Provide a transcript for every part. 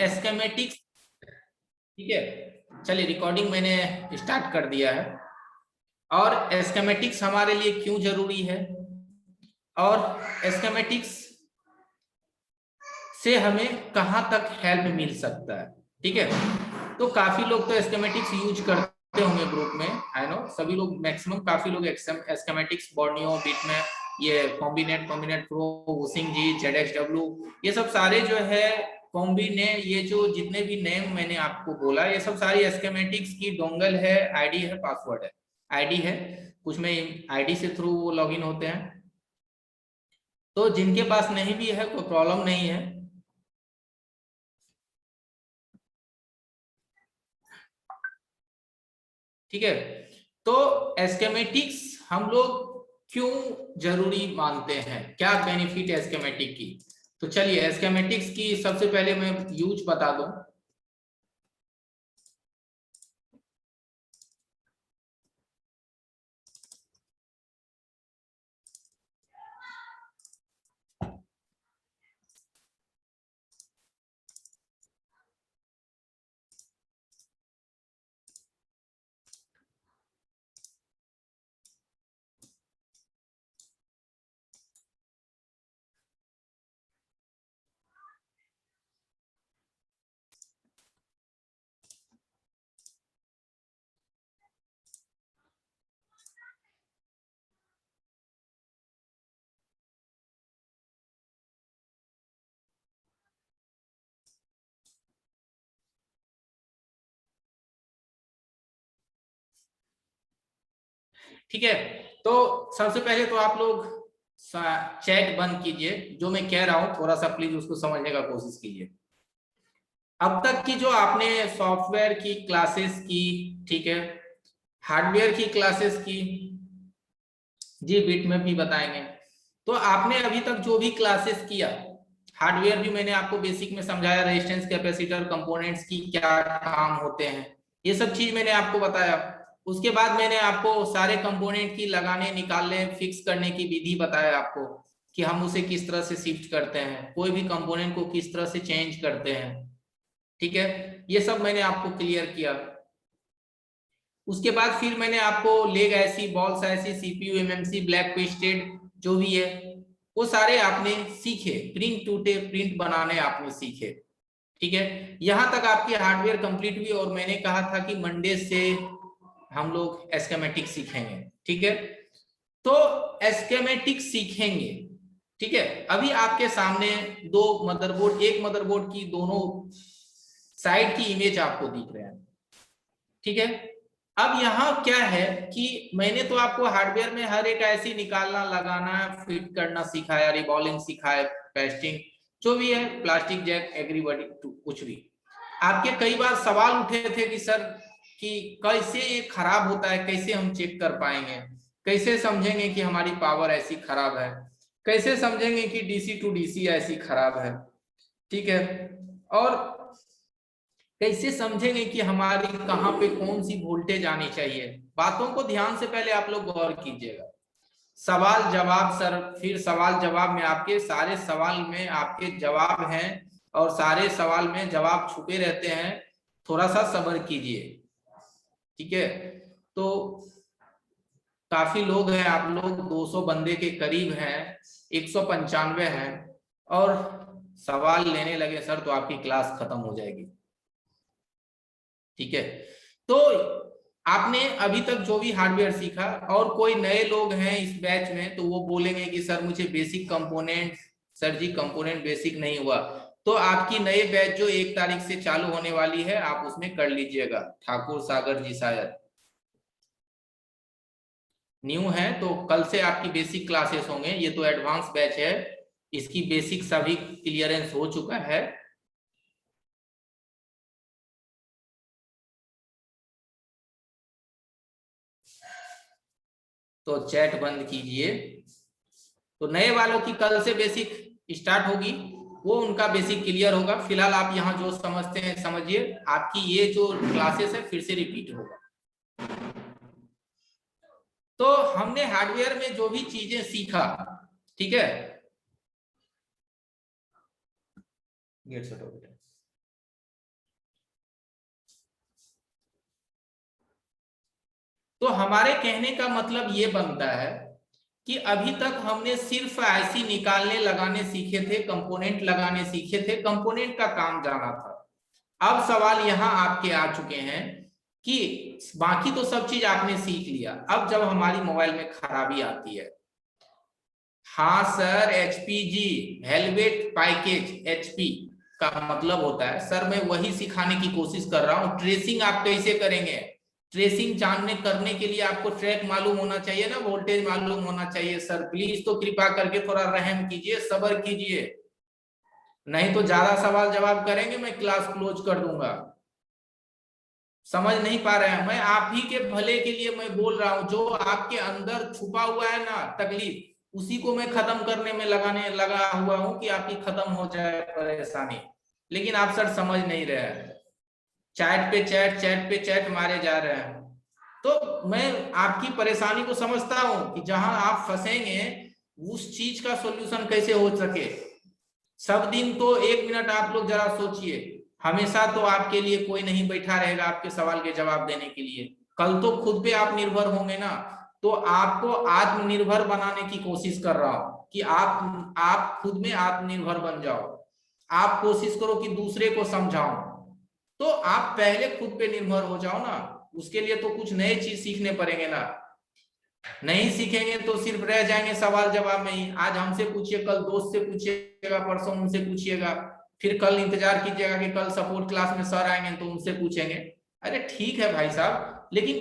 एस्केमेटिक्स, ठीक है, चलिए रिकॉर्डिंग मैंने स्टार्ट कर दिया है। और एस्केमेटिक्स हमारे लिए क्यों जरूरी है और एस्केमेटिक्स से हमें कहां तक हेल्प मिल सकता है, ठीक है। तो काफी लोग तो एस्केमेटिक्स यूज करते होंगे ग्रुप में, आई नो सभी लोग, मैक्सिमम काफी लोग एस्केमेटिक्स, बोर्नियो, बिटमैप, ये कॉम्बिनेट प्रो, वुसिंग जी, जेडएक्सडब्ल्यू, ये सब सारे जो है कॉम्बिने, ये जो जितने भी नेम मैंने आपको बोला, ये सब सारी एस्केमेटिक्स की डोंगल है, आईडी है, पासवर्ड है, आईडी है, कुछ में आईडी से थ्रू वो लॉगिन होते हैं। तो जिनके पास नहीं भी है कोई प्रॉब्लम नहीं है, ठीक है। तो एस्केमेटिक्स हम लोग क्यों जरूरी मानते हैं, क्या बेनिफिट है एस्केमेटिक की। तो चलिए एस्केमेटिक्स की सबसे पहले मैं यूज बता दूं। ठीक है, तो सबसे पहले तो आप लोग चैट बंद कीजिए, जो मैं कह रहा हूं थोड़ा सा प्लीज उसको समझने का कोशिश कीजिए। अब तक की जो आपने सॉफ्टवेयर की क्लासेस की, ठीक है, हार्डवेयर की क्लासेस की, जी बिट में भी बताएंगे, तो आपने अभी तक जो भी क्लासेस किया, हार्डवेयर भी मैंने आपको बेसिक में समझाया, रेजिस्टेंस, कैपेसिटर, कंपोनेंट्स की क्या काम होते हैं, ये सब चीज मैंने आपको बताया। उसके बाद मैंने आपको सारे कंपोनेंट की लगाने, निकालने, फिक्स करने की विधि बताया आपको, कि हम उसे किस तरह से शिफ्ट करते हैं, कोई भी कंपोनेंट को किस तरह से चेंज करते हैं, ठीक है, ये सब मैंने आपको क्लियर किया। उसके बाद फिर मैंने आपको लेग ऐसी, बॉल्स ऐसी, सीपीयू, एमएमसी, ब्लैक ट्विस्टेड जो भी है वो सारे आपने सीखे, प्रिंट टूटे प्रिंट बनाने आपने सीखे, ठीक है। यहां तक आपकी हार्डवेयर कंप्लीट हुई और मैंने कहा था कि मंडे से हम लोग एस्केमेटिक सीखेंगे, ठीक है। तो एस्केमेटिक सीखेंगे, ठीक है। अभी आपके सामने दो मदरबोर्ड, एक मदरबोर्ड की दोनों साइड की इमेज आपको दिख रहे हैं, ठीक है। अब यहाँ क्या है कि मैंने तो आपको हार्डवेयर में हर एक ऐसी निकालना, लगाना, फिट करना सिखाया, रिबॉलिंग सिखाया, पेस्टिंग, जो भी है, प्लास्टिक जैक, एग्रीबॉडी, कुछ भी। आपके कई बार सवाल उठे थे कि सर कि कैसे ये खराब होता है, कैसे हम चेक कर पाएंगे, कैसे समझेंगे कि हमारी पावर ऐसी खराब है, कैसे समझेंगे कि डीसी टू डीसी ऐसी खराब है, ठीक है, और कैसे समझेंगे कि हमारी कहाँ पे कौन सी वोल्टेज आनी चाहिए। बातों को ध्यान से पहले आप लोग गौर कीजिएगा। सवाल जवाब सर, फिर सवाल जवाब में आपके सारे सवाल में आपके जवाब हैं और सारे सवाल में जवाब छुपे रहते हैं, थोड़ा सा सब्र कीजिए, ठीक है। तो काफी लोग हैं, आप लोग 200 बंदे के करीब हैं, 195 हैं, और सवाल लेने लगे सर तो आपकी क्लास खत्म हो जाएगी, ठीक है। तो आपने अभी तक जो भी हार्डवेयर सीखा, और कोई नए लोग हैं इस बैच में तो वो बोलेंगे कि सर मुझे बेसिक कंपोनेंट, सर जी कंपोनेंट बेसिक नहीं हुआ, तो आपकी नए बैच जो 1 तारीख से चालू होने वाली है आप उसमें कर लीजिएगा। ठाकुर सागर जी शायद न्यू है, तो कल से आपकी बेसिक क्लासेस होंगे, ये तो एडवांस बैच है, इसकी बेसिक सभी क्लियरेंस हो चुका है। तो चैट बंद कीजिए। तो नए वालों की कल से बेसिक स्टार्ट होगी, वो उनका बेसिक क्लियर होगा। फिलहाल आप यहाँ जो समझते हैं समझिए, आपकी ये जो क्लासेस है फिर से रिपीट होगा। तो हमने हार्डवेयर में जो भी चीजें सीखा, ठीक है, गेट सेट हो गया। तो हमारे कहने का मतलब ये बनता है कि अभी तक हमने सिर्फ आईसी निकालने लगाने सीखे थे, कंपोनेंट लगाने सीखे थे, कंपोनेंट का काम जाना था। अब सवाल यहां आपके आ चुके हैं कि बाकी तो सब चीज आपने सीख लिया, अब जब हमारी मोबाइल में खराबी आती है, हाँ sir HPG helmet package HP का मतलब होता है सर मैं वही सिखाने की कोशिश कर रहा हूं। ट्रेसिंग आप कैसे करेंगे, ट्रेसिंग जानने करने के लिए आपको ट्रैक मालूम होना चाहिए ना, वोल्टेज मालूम होना चाहिए। सर प्लीज तो कृपा करके थोड़ा रहम कीजिए, सब्र कीजिए, नहीं तो ज्यादा सवाल जवाब करेंगे मैं क्लास क्लोज कर दूंगा। समझ नहीं पा रहे हैं, मैं आप ही के भले के लिए मैं बोल रहा हूं, जो आपके अंदर छुपा हुआ है ना तकलीफ, उसी को मैं खत्म करने में लगा हुआ हूं कि आपकी खत्म हो जाए परेशानी। लेकिन आप सर समझ नहीं रहे हैं, चैट पे चैट, चैट पे चैट मारे जा रहे हैं। तो मैं आपकी परेशानी को समझता हूं कि जहां आप फंसेंगे उस चीज का सॉल्यूशन कैसे हो सके। सब दिन तो 1 मिनट आप लोग जरा सोचिए, हमेशा तो आपके लिए कोई नहीं बैठा रहेगा आपके सवाल के जवाब देने के लिए। कल तो खुद पे आप निर्भर होंगे ना, तो आपको आत्मनिर्भर बनाने की कोशिश कर रहा हूं कि आप खुद में आत्मनिर्भर बन जाओ। आप कोशिश करो कि दूसरे को समझाओ, तो आप पहले खुद पे निर्भर हो जाओ ना। उसके लिए तो कुछ नए चीज सीखने पड़ेंगे ना, नहीं सीखेंगे तो सिर्फ रह जाएंगे सवाल जवाब में ही। आज हमसे पूछिए, कल दोस्त से पूछिएगा, परसों उनसे पूछिएगा, फिर कल इंतजार कीजिएगा कि कल सपोर्ट क्लास में सर आएंगे तो उनसे पूछेंगे। अरे ठीक है भाई साहब, लेकिन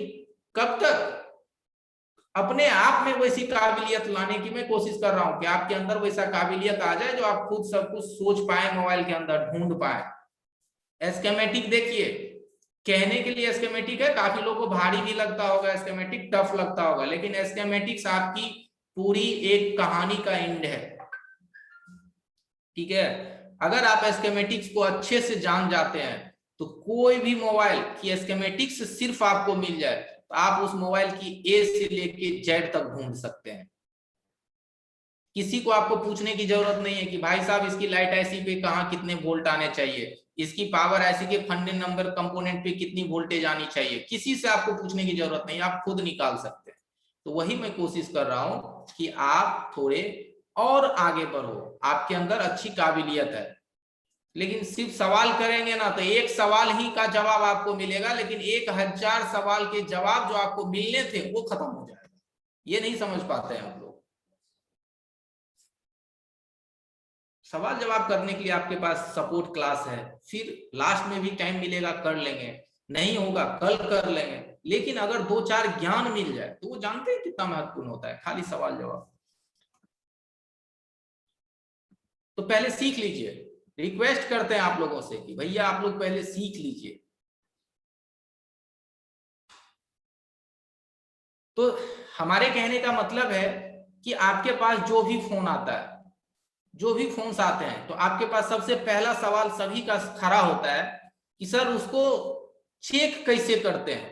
कब तक? अपने आप में वैसी काबिलियत लाने की मैं कोशिश कर रहा हूं कि आपके अंदर वैसा काबिलियत आ जाए जो आप खुद सब कुछ सोच पाए, मोबाइल के अंदर ढूंढ पाए। स्कीमेटिक देखिए, कहने के लिए स्कीमेटिक है, काफी लोगों को भारी भी लगता होगा, स्कीमेटिक टफ लगता होगा, लेकिन स्कीमेटिक्स आपकी पूरी एक कहानी का एंड है। ठीक है, अगर आप स्कीमेटिक्स को अच्छे से जान जाते हैं तो कोई भी मोबाइल की स्कीमेटिक्स सिर्फ आपको मिल जाए तो आप उस मोबाइल की ए से लेके जेड तक ढूंढ सकते हैं। किसी को आपको पूछने की जरूरत नहीं है कि भाई साहब इसकी लाइट आईसी पे कहाँ कितने वोल्ट आने चाहिए, इसकी पावर आईसी के फंडे नंबर कंपोनेंट पे कितनी वोल्टेज आनी चाहिए, किसी से आपको पूछने की जरूरत नहीं, आप खुद निकाल सकते हैं। तो वही मैं कोशिश कर रहा हूं कि आप थोड़े और आगे बढ़ो, आपके अंदर अच्छी काबिलियत है। लेकिन सिर्फ सवाल करेंगे ना तो एक सवाल ही का जवाब आपको मिलेगा, लेकिन 1000 सवाल के जवाब जो आपको मिलने थे वो खत्म हो जाएगा। ये नहीं समझ पाते हैं हम लोग। सवाल जवाब करने के लिए आपके पास सपोर्ट क्लास है, फिर लास्ट में भी टाइम मिलेगा कर लेंगे, नहीं होगा कल कर लेंगे। लेकिन अगर 2-4 ज्ञान मिल जाए तो वो जानते हैं कितना महत्वपूर्ण होता है खाली सवाल जवाब। तो पहले सीख लीजिए, रिक्वेस्ट करते हैं आप लोगों से कि भैया आप लोग पहले सीख लीजिए। तो हमारे कहने का मतलब है कि आपके पास जो भी फोन आता है, जो भी फोन्स आते हैं, तो आपके पास सबसे पहला सवाल सभी का खड़ा होता है कि सर उसको चेक कैसे करते हैं,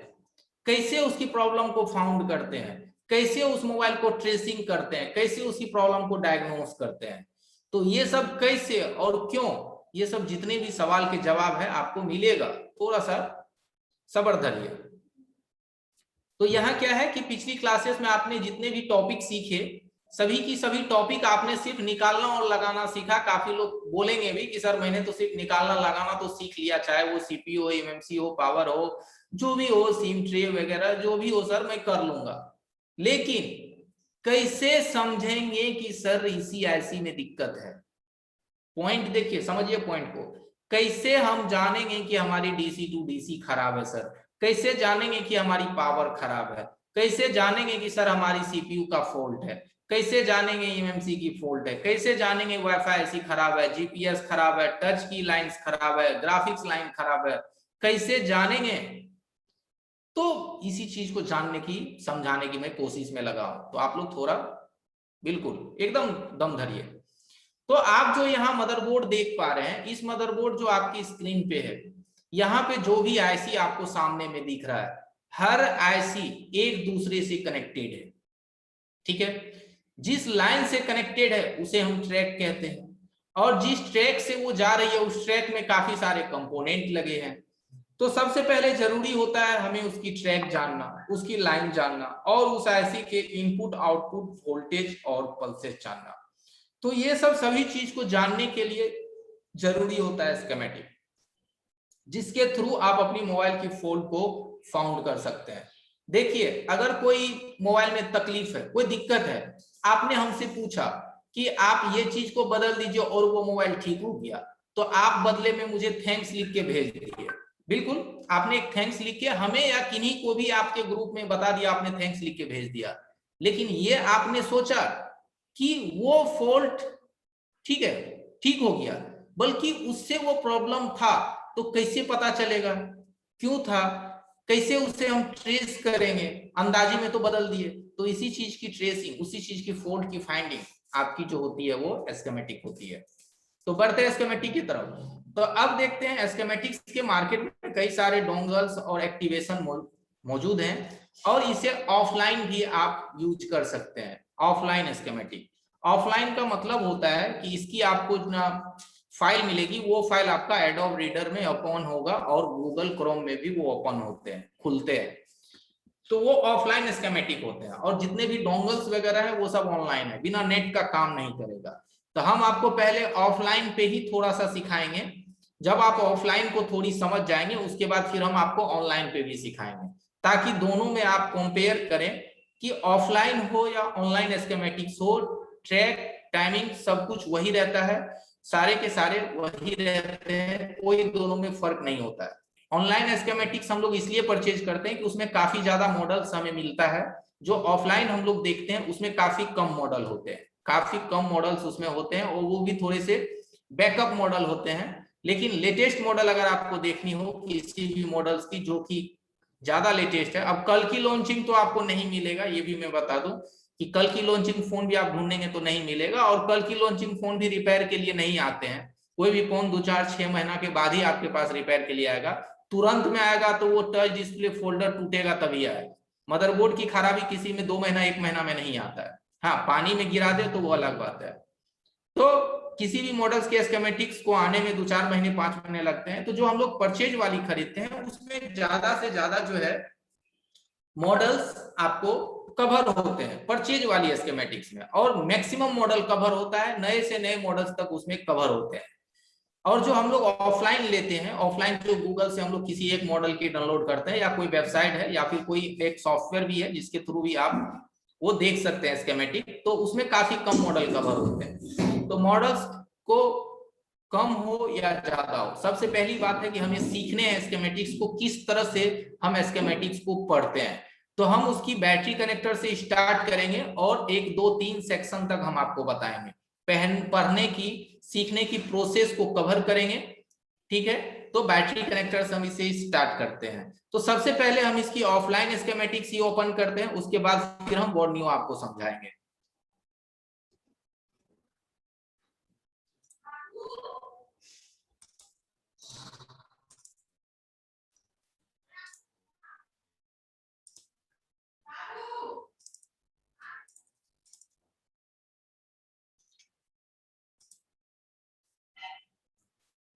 कैसे उसकी प्रॉब्लम को फाउंड करते हैं, कैसे उस मोबाइल को ट्रेसिंग करते हैं, कैसे उसकी प्रॉब्लम को डायग्नोस करते हैं। तो ये सब कैसे और क्यों, ये सब जितने भी सवाल के जवाब है आपको मिलेगा, थोड़ा सा सब्र धरिए। तो यहाँ क्या है कि पिछली क्लासेस में आपने जितने भी टॉपिक सीखे, सभी की सभी टॉपिक आपने सिर्फ निकालना और लगाना सीखा। काफी लोग बोलेंगे भी कि सर मैंने तो सिर्फ निकालना लगाना तो सीख लिया, चाहे वो सीपीयू हो, एमएमसी हो, पावर हो, जो भी हो, सिम ट्रे वगैरह जो भी हो सर मैं कर लूंगा। लेकिन कैसे समझेंगे कि सर इसी ऐसी में दिक्कत है? पॉइंट देखिए, समझिए पॉइंट को। कैसे हम जानेंगे कि हमारी डीसी टू डीसी खराब है सर? कैसे जानेंगे कि हमारी पावर खराब है? कैसे जानेंगे कि सर हमारी सीपीयू का फॉल्ट है? कैसे जानेंगे एमएमसी की फॉल्ट है? कैसे जानेंगे वाईफाई ऐसी खराब है, जीपीएस खराब है, टच की लाइंस खराब है, ग्राफिक्स लाइन खराब है? कैसे जानेंगे? तो इसी चीज को जानने की, समझाने की मैं कोशिश में लगा हूं। तो आप लोग थोड़ा बिल्कुल एकदम दम धरिए। तो आप जो यहाँ मदरबोर्ड देख पा रहे हैं, इस मदरबोर्ड जो आपकी स्क्रीन पे है, यहाँ पे जो भी आईसी आपको सामने में दिख रहा है, हर आईसी एक दूसरे से कनेक्टेड है। ठीक है, जिस लाइन से कनेक्टेड है उसे हम ट्रैक कहते हैं, और जिस ट्रैक से वो जा रही है उस ट्रैक में काफी सारे कंपोनेंट लगे हैं। तो सबसे पहले जरूरी होता है हमें उसकी ट्रैक जानना, उसकी लाइन जानना और उस आईसी के इनपुट आउटपुट वोल्टेज और पल्सेस जानना। तो ये सब सभी चीज को जानने के लिए जरूरी होता है स्कीमेटिक, जिसके थ्रू आप अपनी मोबाइल की फॉल्ट को फाउंड कर सकते हैं। देखिए, अगर कोई मोबाइल में तकलीफ है, कोई दिक्कत है, आपने हमसे पूछा कि आप ये चीज को बदल दीजिए और वो मोबाइल ठीक हो गया, तो आप बदले में मुझे थैंक्स लिख के भेज दीजिए। बिल्कुल, आपने एक थैंक्स लिख के हमें या किन्हीं को भी आपके ग्रुप में बता दिया, आपने थैंक्स लिख के भेज दिया, लेकिन ये आपने सोचा कि वो फॉल्ट ठीक है, ठीक हो गया, बल्कि उससे वो प्रॉब्लम था, तो कैसे पता चलेगा क्यों था, कैसे उससे हम ट्रेस करेंगे? अंदाजे में तो बदल दिए। तो इसी चीज की ट्रेसिंग, उसी चीज की फॉल्ट की फाइंडिंग आपकी जो होती है वो स्कीमेटिक होती है। तो बढ़ते हैं स्कीमेटिक की तरफ। तो अब देखते हैं स्कीमेटिक्स के मार्केट में कई सारे डोंगल्स और एक्टिवेशन मौजूद हैं, और इसे ऑफलाइन भी आप यूज कर सकते हैं। ऑफलाइन स्कीमेटिक, ऑफलाइन का मतलब होता है कि इसकी आपको ना फाइल मिलेगी, वो फाइल आपका एडोब रीडर में ओपन होगा और गूगल क्रोम में भी वो ओपन होते हैं, खुलते हैं। तो वो ऑफलाइन स्कीमेटिक होते हैं, और जितने भी डोंगल्स वगैरह है वो सब ऑनलाइन है, बिना नेट का काम नहीं करेगा। तो हम आपको पहले ऑफलाइन पे ही थोड़ा सा सिखाएंगे। जब आप ऑफलाइन को थोड़ी समझ जाएंगे, उसके बाद फिर हम आपको ऑनलाइन पे भी सिखाएंगे, ताकि दोनों में आप कंपेयर करें कि ऑफलाइन हो या ऑनलाइन स्कीमेटिक्स हो, ट्रैक टाइमिंग सब कुछ वही रहता है, सारे के सारे वही रहते हैं, कोई दोनों में फर्क नहीं होता है। ऑनलाइन स्कीमेटिक्स हम लोग इसलिए परचेज करते हैं कि उसमें काफी ज्यादा मॉडल्स हमें मिलता है, जो ऑफलाइन हम लोग देखते हैं उसमें काफी कम मॉडल होते हैं, काफी कम मॉडल्स उसमें होते हैं, और वो भी थोड़े से बैकअप मॉडल होते हैं। लेकिन लेटेस्ट मॉडल अगर आपको देखनी हो किसी भी मॉडल्स की जो कि ज्यादा लेटेस्ट है, अब कल की लॉन्चिंग तो आपको नहीं मिलेगा, ये भी मैं बता दूं कि कल की लॉन्चिंग फोन भी आप ढूंढेंगे तो नहीं मिलेगा, और कल की लॉन्चिंग फोन भी रिपेयर के लिए नहीं आते हैं। कोई भी फोन 2-4-6 महीना के बाद ही आपके पास रिपेयर के लिए आएगा। तुरंत में आएगा तो वो टच डिस्प्ले फोल्डर टूटेगा तभी आएगा। मदरबोर्ड की खराबी किसी में 2 महीना 1 महीना में नहीं आता है। हाँ, पानी में गिरा दे तो वो अलग बात है। तो किसी भी मॉडल्स के स्कीमेटिक्स को आने में 2-4 महीने 5 महीने लगते हैं। तो जो हम लोग परचेज वाली खरीदते हैं उसमें ज्यादा से ज्यादा जो है मॉडल्स आपको कवर होते हैं परचेज वाली स्कीमेटिक्स में, और मैक्सिमम मॉडल कवर होता है, नए से नए मॉडल्स तक उसमें कवर होते हैं। और जो हम लोग ऑफलाइन लेते हैं, ऑफलाइन जो गूगल से हम लोग किसी एक मॉडल की डाउनलोड करते हैं, या कोई वेबसाइट है या फिर कोई एक सॉफ्टवेयर भी है जिसके थ्रू भी आप वो देख सकते हैं स्कीमेटिक, तो उसमें काफी कम मॉडल कवर होते हैं। तो मॉडल्स को कम हो या ज्यादा हो, सबसे पहली बात है कि हमें सीखने हैं स्कीमेटिक्स को, किस तरह से हम स्कीमेटिक्स को पढ़ते हैं। तो हम उसकी बैटरी कनेक्टर से स्टार्ट करेंगे और 1 2 3 सेक्शन तक हम आपको बताएंगे। पढ़ने की, सीखने की प्रोसेस को कवर करेंगे, ठीक है। तो बैटरी कनेक्टर से हम इसे स्टार्ट करते हैं। तो सबसे पहले हम इसकी ऑफलाइन स्कीमेटिक्स ही ओपन करते हैं, उसके बाद फिर हम बोर्ड न्यू आपको समझाएंगे।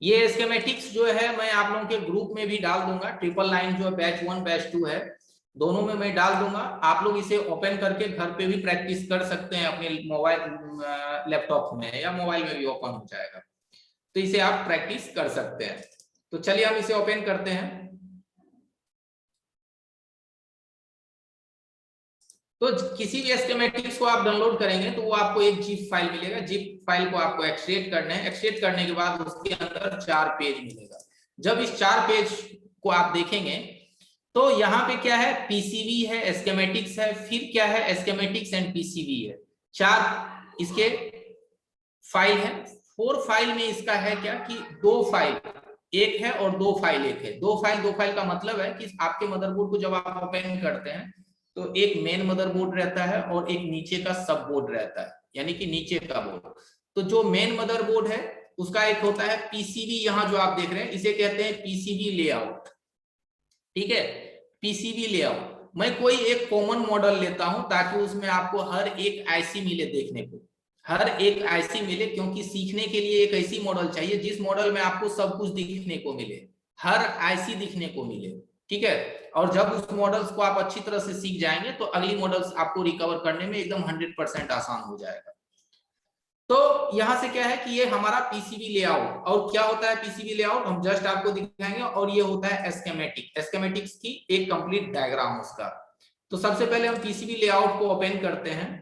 ये स्कीमेटिक्स जो है मैं आप लोगों के ग्रुप में भी डाल दूंगा, 999 जो बैच 1 बैच 2 है, दोनों में मैं डाल दूंगा। आप लोग इसे ओपन करके घर पे भी प्रैक्टिस कर सकते हैं, अपने मोबाइल लैपटॉप में या मोबाइल में भी ओपन हो जाएगा, तो इसे आप प्रैक्टिस कर सकते हैं। तो चलिए हम इसे ओपन करते हैं। तो किसी भी स्कीमेटिक्स को आप डाउनलोड करेंगे तो वो आपको एक जिप फाइल मिलेगा, जिप फाइल को आपको एक्सट्रैक्ट करना है। एक्सट्रैक्ट करने के बाद उसके अंदर 4 पेज मिलेगा। जब इस 4 पेज को आप देखेंगे तो यहाँ पे क्या है, पीसीबी है, स्कीमेटिक्स है, फिर क्या है, स्कीमेटिक्स एंड पीसीबी है। 4 इसके फाइल है। 4 फाइल में इसका है क्या कि 2 फाइल एक है और 2 फाइल एक है। 2 फाइल का मतलब है कि आपके मदरबोर्ड को जब आप ओपन करते हैं तो एक मेन मदरबोर्ड रहता है और एक नीचे का सब बोर्ड रहता है, यानी कि नीचे का बोर्ड। तो जो मेन मदरबोर्ड है उसका एक होता है पीसीबी, यहाँ जो आप देख रहे हैं इसे कहते हैं पीसीबी लेआउट, ठीक है, पीसीबी लेआउट। मैं कोई एक कॉमन मॉडल लेता हूं ताकि उसमें आपको हर एक आईसी मिले देखने को, हर एक आईसी मिले, क्योंकि सीखने के लिए एक ऐसी मॉडल चाहिए जिस मॉडल में आपको सब कुछ दिखने को मिले। हर आईसी दिखने को मिले, ठीक है। और जब उस मॉडल्स को आप अच्छी तरह से सीख जाएंगे तो अगली मॉडल्स आपको रिकवर करने में एकदम 100% आसान हो जाएगा। तो यहां से क्या है कि ये हमारा पीसीबी लेआउट, और क्या होता है पीसीबी लेआउट हम जस्ट आपको दिखाएंगे, और ये होता है एस्केमेटिक, एस्केमेटिक्स की एक कंप्लीट डायग्राम उसका। तो सबसे पहले हम पीसीबी लेआउट को ओपन करते हैं।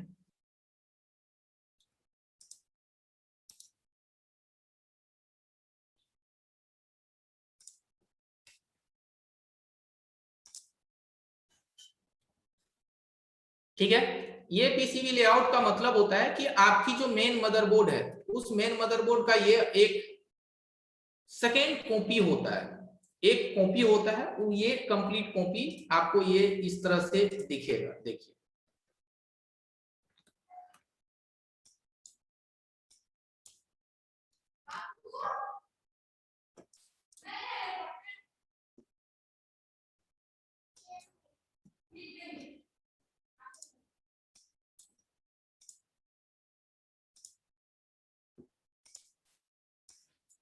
ठीक है, ये पीसीबी लेआउट का मतलब होता है कि आपकी जो मेन मदरबोर्ड है उस मेन मदरबोर्ड का ये एक सेकेंड कॉपी होता है, एक कॉपी होता है, ये कंप्लीट कॉपी आपको ये इस तरह से दिखेगा, देखिए।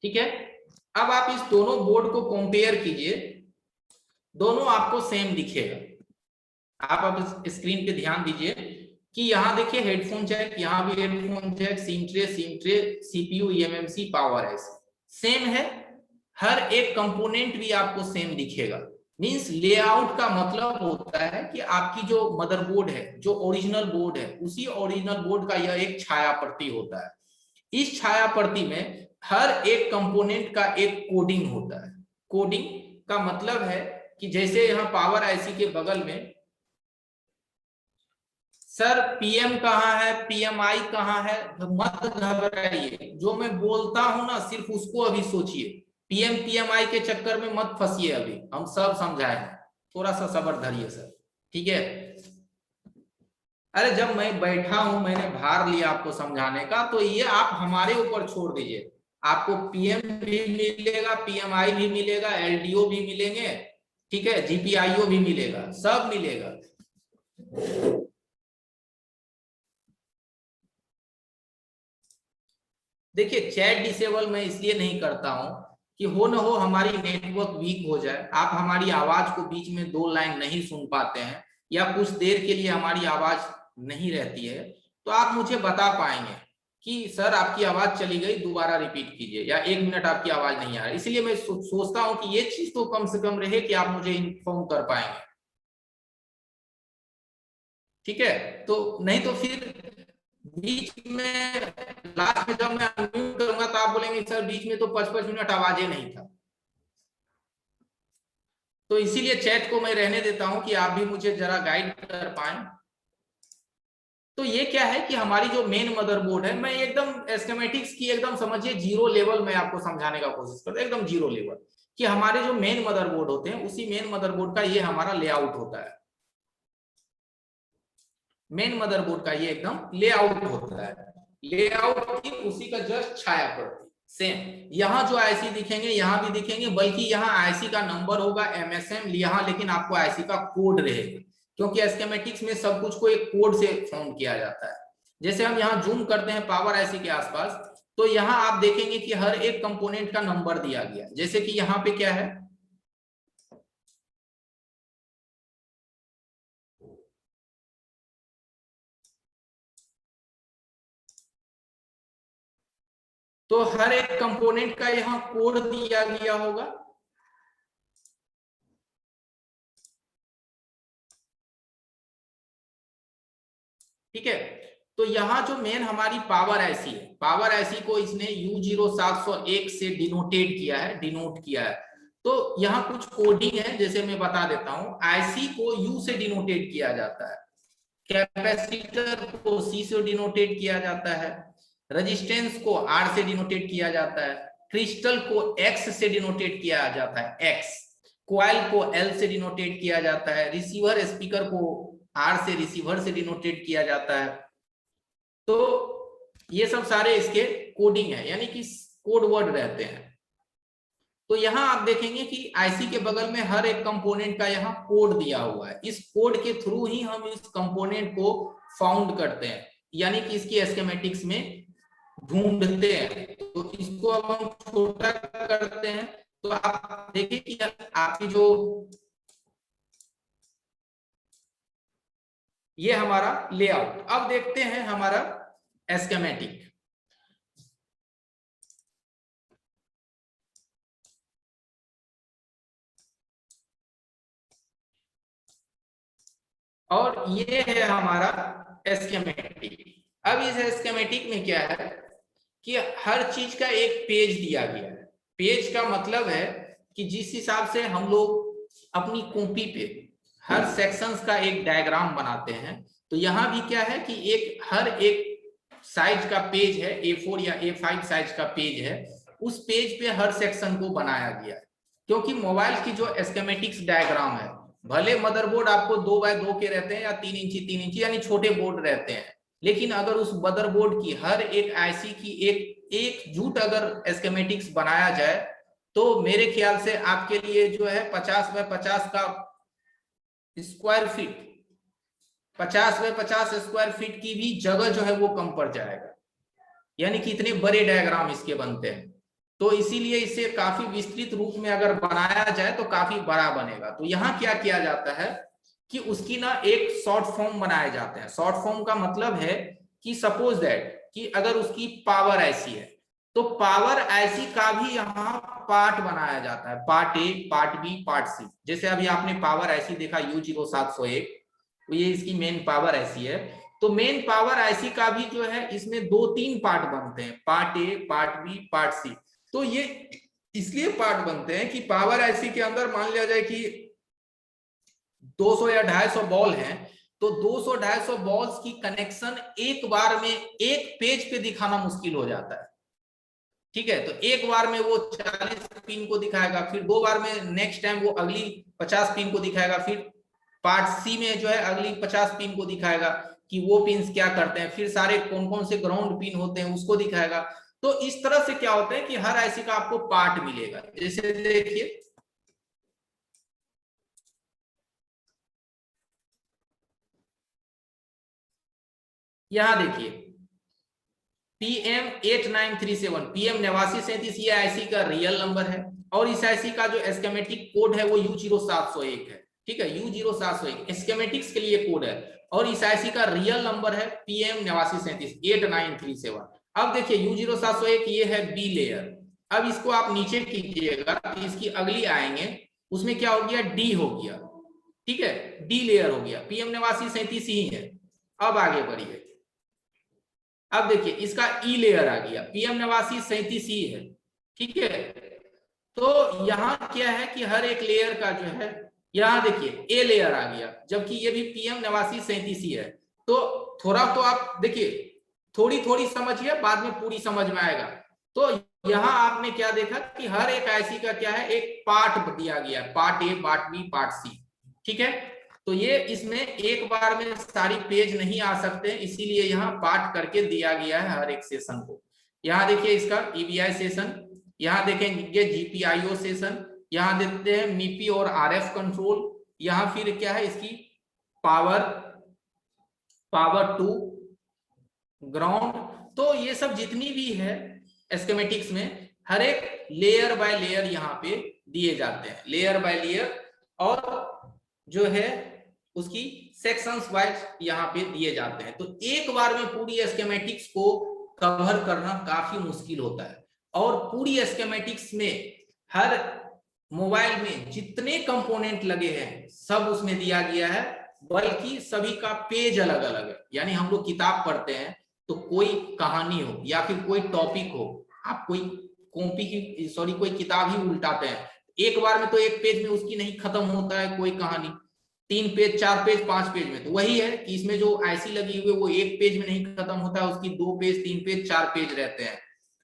ठीक है, अब आप इस दोनों बोर्ड को कंपेयर कीजिए, दोनों आपको सेम दिखेगा। आप स्क्रीन पे ध्यान दीजिए कि यहाँ देखिए हेडफोन जैक, यहाँ भी headphone jack, sim tray, CPU, eMMC, power ऐसे सेम है, हर एक कंपोनेंट भी आपको सेम दिखेगा। मींस लेआउट का मतलब होता है कि आपकी जो मदरबोर्ड है, जो ओरिजिनल बोर्ड है, उसी ओरिजिनल बोर्ड का यह एक छाया प्रति होता है। इस छाया प्रति में हर एक कंपोनेंट का एक कोडिंग होता है। कोडिंग का मतलब है कि जैसे यहाँ पावर आईसी के बगल में, सर पीएम कहाँ है, पीएमआई कहाँ है, मत घबराइए, जो मैं बोलता हूं ना सिर्फ उसको अभी सोचिए, पीएम पीएमआई के चक्कर में मत फंसिए, अभी हम सब समझाएंगे, थोड़ा सा सब्र धरिए सर, ठीक है। अरे जब मैं बैठा हूं, मैंने भार लिया आपको समझाने का, तो ये आप हमारे ऊपर छोड़ दीजिए, आपको पीएम भी मिलेगा, पीएमआई भी मिलेगा, एलडीओ भी मिलेंगे, ठीक है, जीपीआईओ भी मिलेगा, सब मिलेगा। देखिए चैट डिसेबल मैं इसलिए नहीं करता हूं कि हो न हो हमारी नेटवर्क वीक हो जाए, आप हमारी आवाज को बीच में 2 लाइन नहीं सुन पाते हैं, या कुछ देर के लिए हमारी आवाज नहीं रहती है, तो आप मुझे बता पाएंगे कि सर आपकी आवाज चली गई, दोबारा रिपीट कीजिए, या 1 मिनट आपकी आवाज नहीं आ रही। इसलिए मैं सोचता हूं कि ये चीज तो कम से कम रहे कि आप मुझे इन्फॉर्म कर पाएंगे, ठीक है। तो नहीं तो फिर बीच में, लास्ट में जब मैं अनम्यूट करूंगा तो आप बोलेंगे सर बीच में तो 5-5 मिनट आवाज ही नहीं था। तो इसीलिए चैट को मैं रहने देता हूं कि आप भी मुझे जरा गाइड कर पाए। तो ये क्या है कि हमारी जो मेन मदरबोर्ड है, मैं एकदम एस्केमेटिक्स की एकदम समझिए जीरो लेवल में आपको समझाने का कोशिश करता हूं, एकदम जीरो लेवल, कि हमारे जो मेन मदरबोर्ड होते हैं उसी मेन मदरबोर्ड का ये हमारा लेआउट होता है, मेन मदरबोर्ड का ये एकदम लेआउट होता है, लेआउट की उसी का जस्ट छाया प्रति सेम। यहाँ जो आईसी दिखेंगे यहाँ भी दिखेंगे, बल्कि यहाँ आईसी का नंबर होगा एमएसएम यहाँ, लेकिन आपको आईसी का कोड रहेगा, क्योंकि एस्केमेटिक्स में सब कुछ को एक कोड से फॉर्म किया जाता है। जैसे हम यहाँ जूम करते हैं पावर आईसी के आसपास, तो यहाँ आप देखेंगे कि हर एक कंपोनेंट का नंबर दिया गया, जैसे कि यहाँ पे क्या है, तो हर एक कंपोनेंट का यहाँ कोड दिया गया होगा, ठीक है। तो यहाँ जो मेन हमारी पावर आईसी है, पावर आईसी को इसने U0701 से डिनोटेट किया है, डिनोट किया है। तो यहाँ कुछ कोडिंग है, जैसे मैं बता देता हूँ, आईसी को U से डिनोटेट किया जाता है, कैपेसिटर को C से डिनोटेट किया जाता है, रेजिस्टेंस को R से डिनोटेट किया जाता है, क्रिस्टल को X से डिनोटेट किया जाता है, X, क्वाइल को L से डिनोटेट किया जाता है, रिसीवर स्पीकर को R से, रिसीवर से डिनोटेट किया जाता है। तो ये सब सारे इसके कोडिंग है, यानी कि कोड वर्ड रहते हैं। तो यहाँ आप देखेंगे कि आईसी के बगल में हर एक कंपोनेंट का यहाँ कोड दिया हुआ है, इस कोड के थ्रू ही हम इस कंपोनेंट को फाउंड करते हैं, यानी कि इसकी एस्केमेटिक्स में ढूंढते हैं। तो इसको अब हम छोटा करते हैं, तो आप देखिए कि आपकी जो ये हमारा लेआउट। अब देखते हैं हमारा एस्केमेटिक। और ये है हमारा एस्केमेटिक। अब इस एस्केमेटिक में क्या है कि हर चीज का एक पेज दिया गया है। पेज का मतलब है कि जिस हिसाब से हम लोग अपनी कॉपी पे हर सेक्शंस का एक डायग्राम बनाते हैं, तो यहाँ भी क्या है कि एक हर एक साइज का पेज है, A4 या A5 साइज का पेज है, उस पेज पे हर सेक्शन को बनाया गया है। क्योंकि मोबाइल की जो एस्केमेटिक्स डायग्राम है, भले मदरबोर्ड आपको 2x2 के रहते हैं या 3 इंची 3 इंची यानी छोटे बोर्ड रहते हैं, लेकिन अगर उस मदरबोर्ड की हर एक आईसी की एकजुट अगर एस्केमेटिक्स बनाया जाए, तो मेरे ख्याल से आपके लिए जो है 50x50 का square feet, 50x50 square feet की भी जगह जो है वो कम पड़ जाएगा। यानी कि इतने बड़े डायग्राम इसके बनते हैं, तो इसीलिए इसे काफी विस्तृत रूप में अगर बनाया जाए तो काफी बड़ा बनेगा। तो यहाँ क्या किया जाता है कि उसकी ना एक शॉर्ट फॉर्म बनाए जाते हैं। शॉर्ट फॉर्म का मतलब है कि सपोज दैट कि अगर उसकी पावर ऐसी है, तो पावर ऐसी का भी यहाँ पार्ट बनाया जाता है, part A, part B, part C. जैसे अभी आपने पावर ऐसी देखा U0701, तो ये इसकी मेन पावर ऐसी है। तो मेन पावर आईसी का भी जो है इसमें 2-3 पार्ट बनते हैं, part A, part B, part C. तो ये इसलिए पार्ट बनते हैं कि पावर आईसी के अंदर मान लिया जाए कि 200 या 250 बॉल हैं, तो 200-250 बॉल्स की कनेक्शन एक बार में एक पेज पे दिखाना मुश्किल हो जाता है। ठीक है, तो एक बार में वो 40 पिन को दिखाएगा, फिर 2 बार में नेक्स्ट टाइम वो अगली 50 पिन को दिखाएगा, फिर पार्ट सी में जो है अगली 50 पिन को दिखाएगा कि वो पिन क्या करते हैं, फिर सारे कौन कौन से ग्राउंड पिन होते हैं उसको दिखाएगा। तो इस तरह से क्या होता है कि हर आईसी का आपको पार्ट मिलेगा। जैसे देखिए यहां देखिए PM8937, PM8937 ये आईसी का रियल नंबर है, और इस आईसी का जो एस्केमेटिक कोड है वो U0701 है। ठीक है, U0701 एस्केमेटिक्स के लिए कोड है, और इस आईसी का रियल नंबर है PM8937 8937। अब देखिए U0701 ये है बी लेयर। अब इसको आप नीचे कीजिएगा, इसकी अगली आएंगे, उसमें क्या हो गया, डी हो गया। ठीक है, डी लेयर हो गया, PM8937 ही है। अब आगे बढ़िए, अब देखिए इसका ई लेयर आ गया, PM8937 है। ठीक है, तो यहाँ क्या है कि हर एक लेयर का जो है, यहाँ देखिए ए लेयर आ गया, जबकि ये भी PM8937 है। तो थोड़ा तो आप देखिए, थोड़ी थोड़ी समझिए, बाद में पूरी समझ में आएगा। तो यहाँ आपने क्या देखा कि हर एक आईसी का क्या है, एक पार्ट दिया गया, part A, part B, part C. ठीक है, तो ये इसमें एक बार में सारी पेज नहीं आ सकते, इसीलिए यहाँ पार्ट करके दिया गया है हर एक सेशन को। यहाँ देखिए इसका ईबीआई सेशन, यहाँ देखेंगे जीपीआईओ सेशन, यहाँ देखते हैं मीपी और आरएफ कंट्रोल, यहाँ फिर क्या है इसकी पावर, पावर टू, ग्राउंड। तो ये सब जितनी भी है एस्केमेटिक्स में, हर एक लेयर बाय लेयर यहाँ पे दिए जाते हैं, लेयर बाय लेयर, और जो है उसकी सेक्शंस वाइज यहाँ पे दिए जाते हैं। तो एक बार में पूरी एस्केमेटिक्स को कवर करना काफी मुश्किल होता है, और पूरी एस्केमेटिक्स में हर मोबाइल में जितने कंपोनेंट लगे हैं सब उसमें दिया गया है, बल्कि सभी का पेज अलग अलग है। यानी हम लोग किताब पढ़ते हैं तो कोई कहानी हो या फिर कोई टॉपिक हो, आप कोई कॉपी की कोई किताब ही उल्टाते हैं, एक बार में तो एक पेज में उसकी नहीं खत्म होता है कोई कहानी, 3 पेज, 4 पेज, 5 पेज में। तो वही है कि इसमें जो आईसी लगी हुई है वो एक पेज में नहीं खत्म होता है, उसकी 2 पेज, 3 पेज, 4 पेज रहते हैं।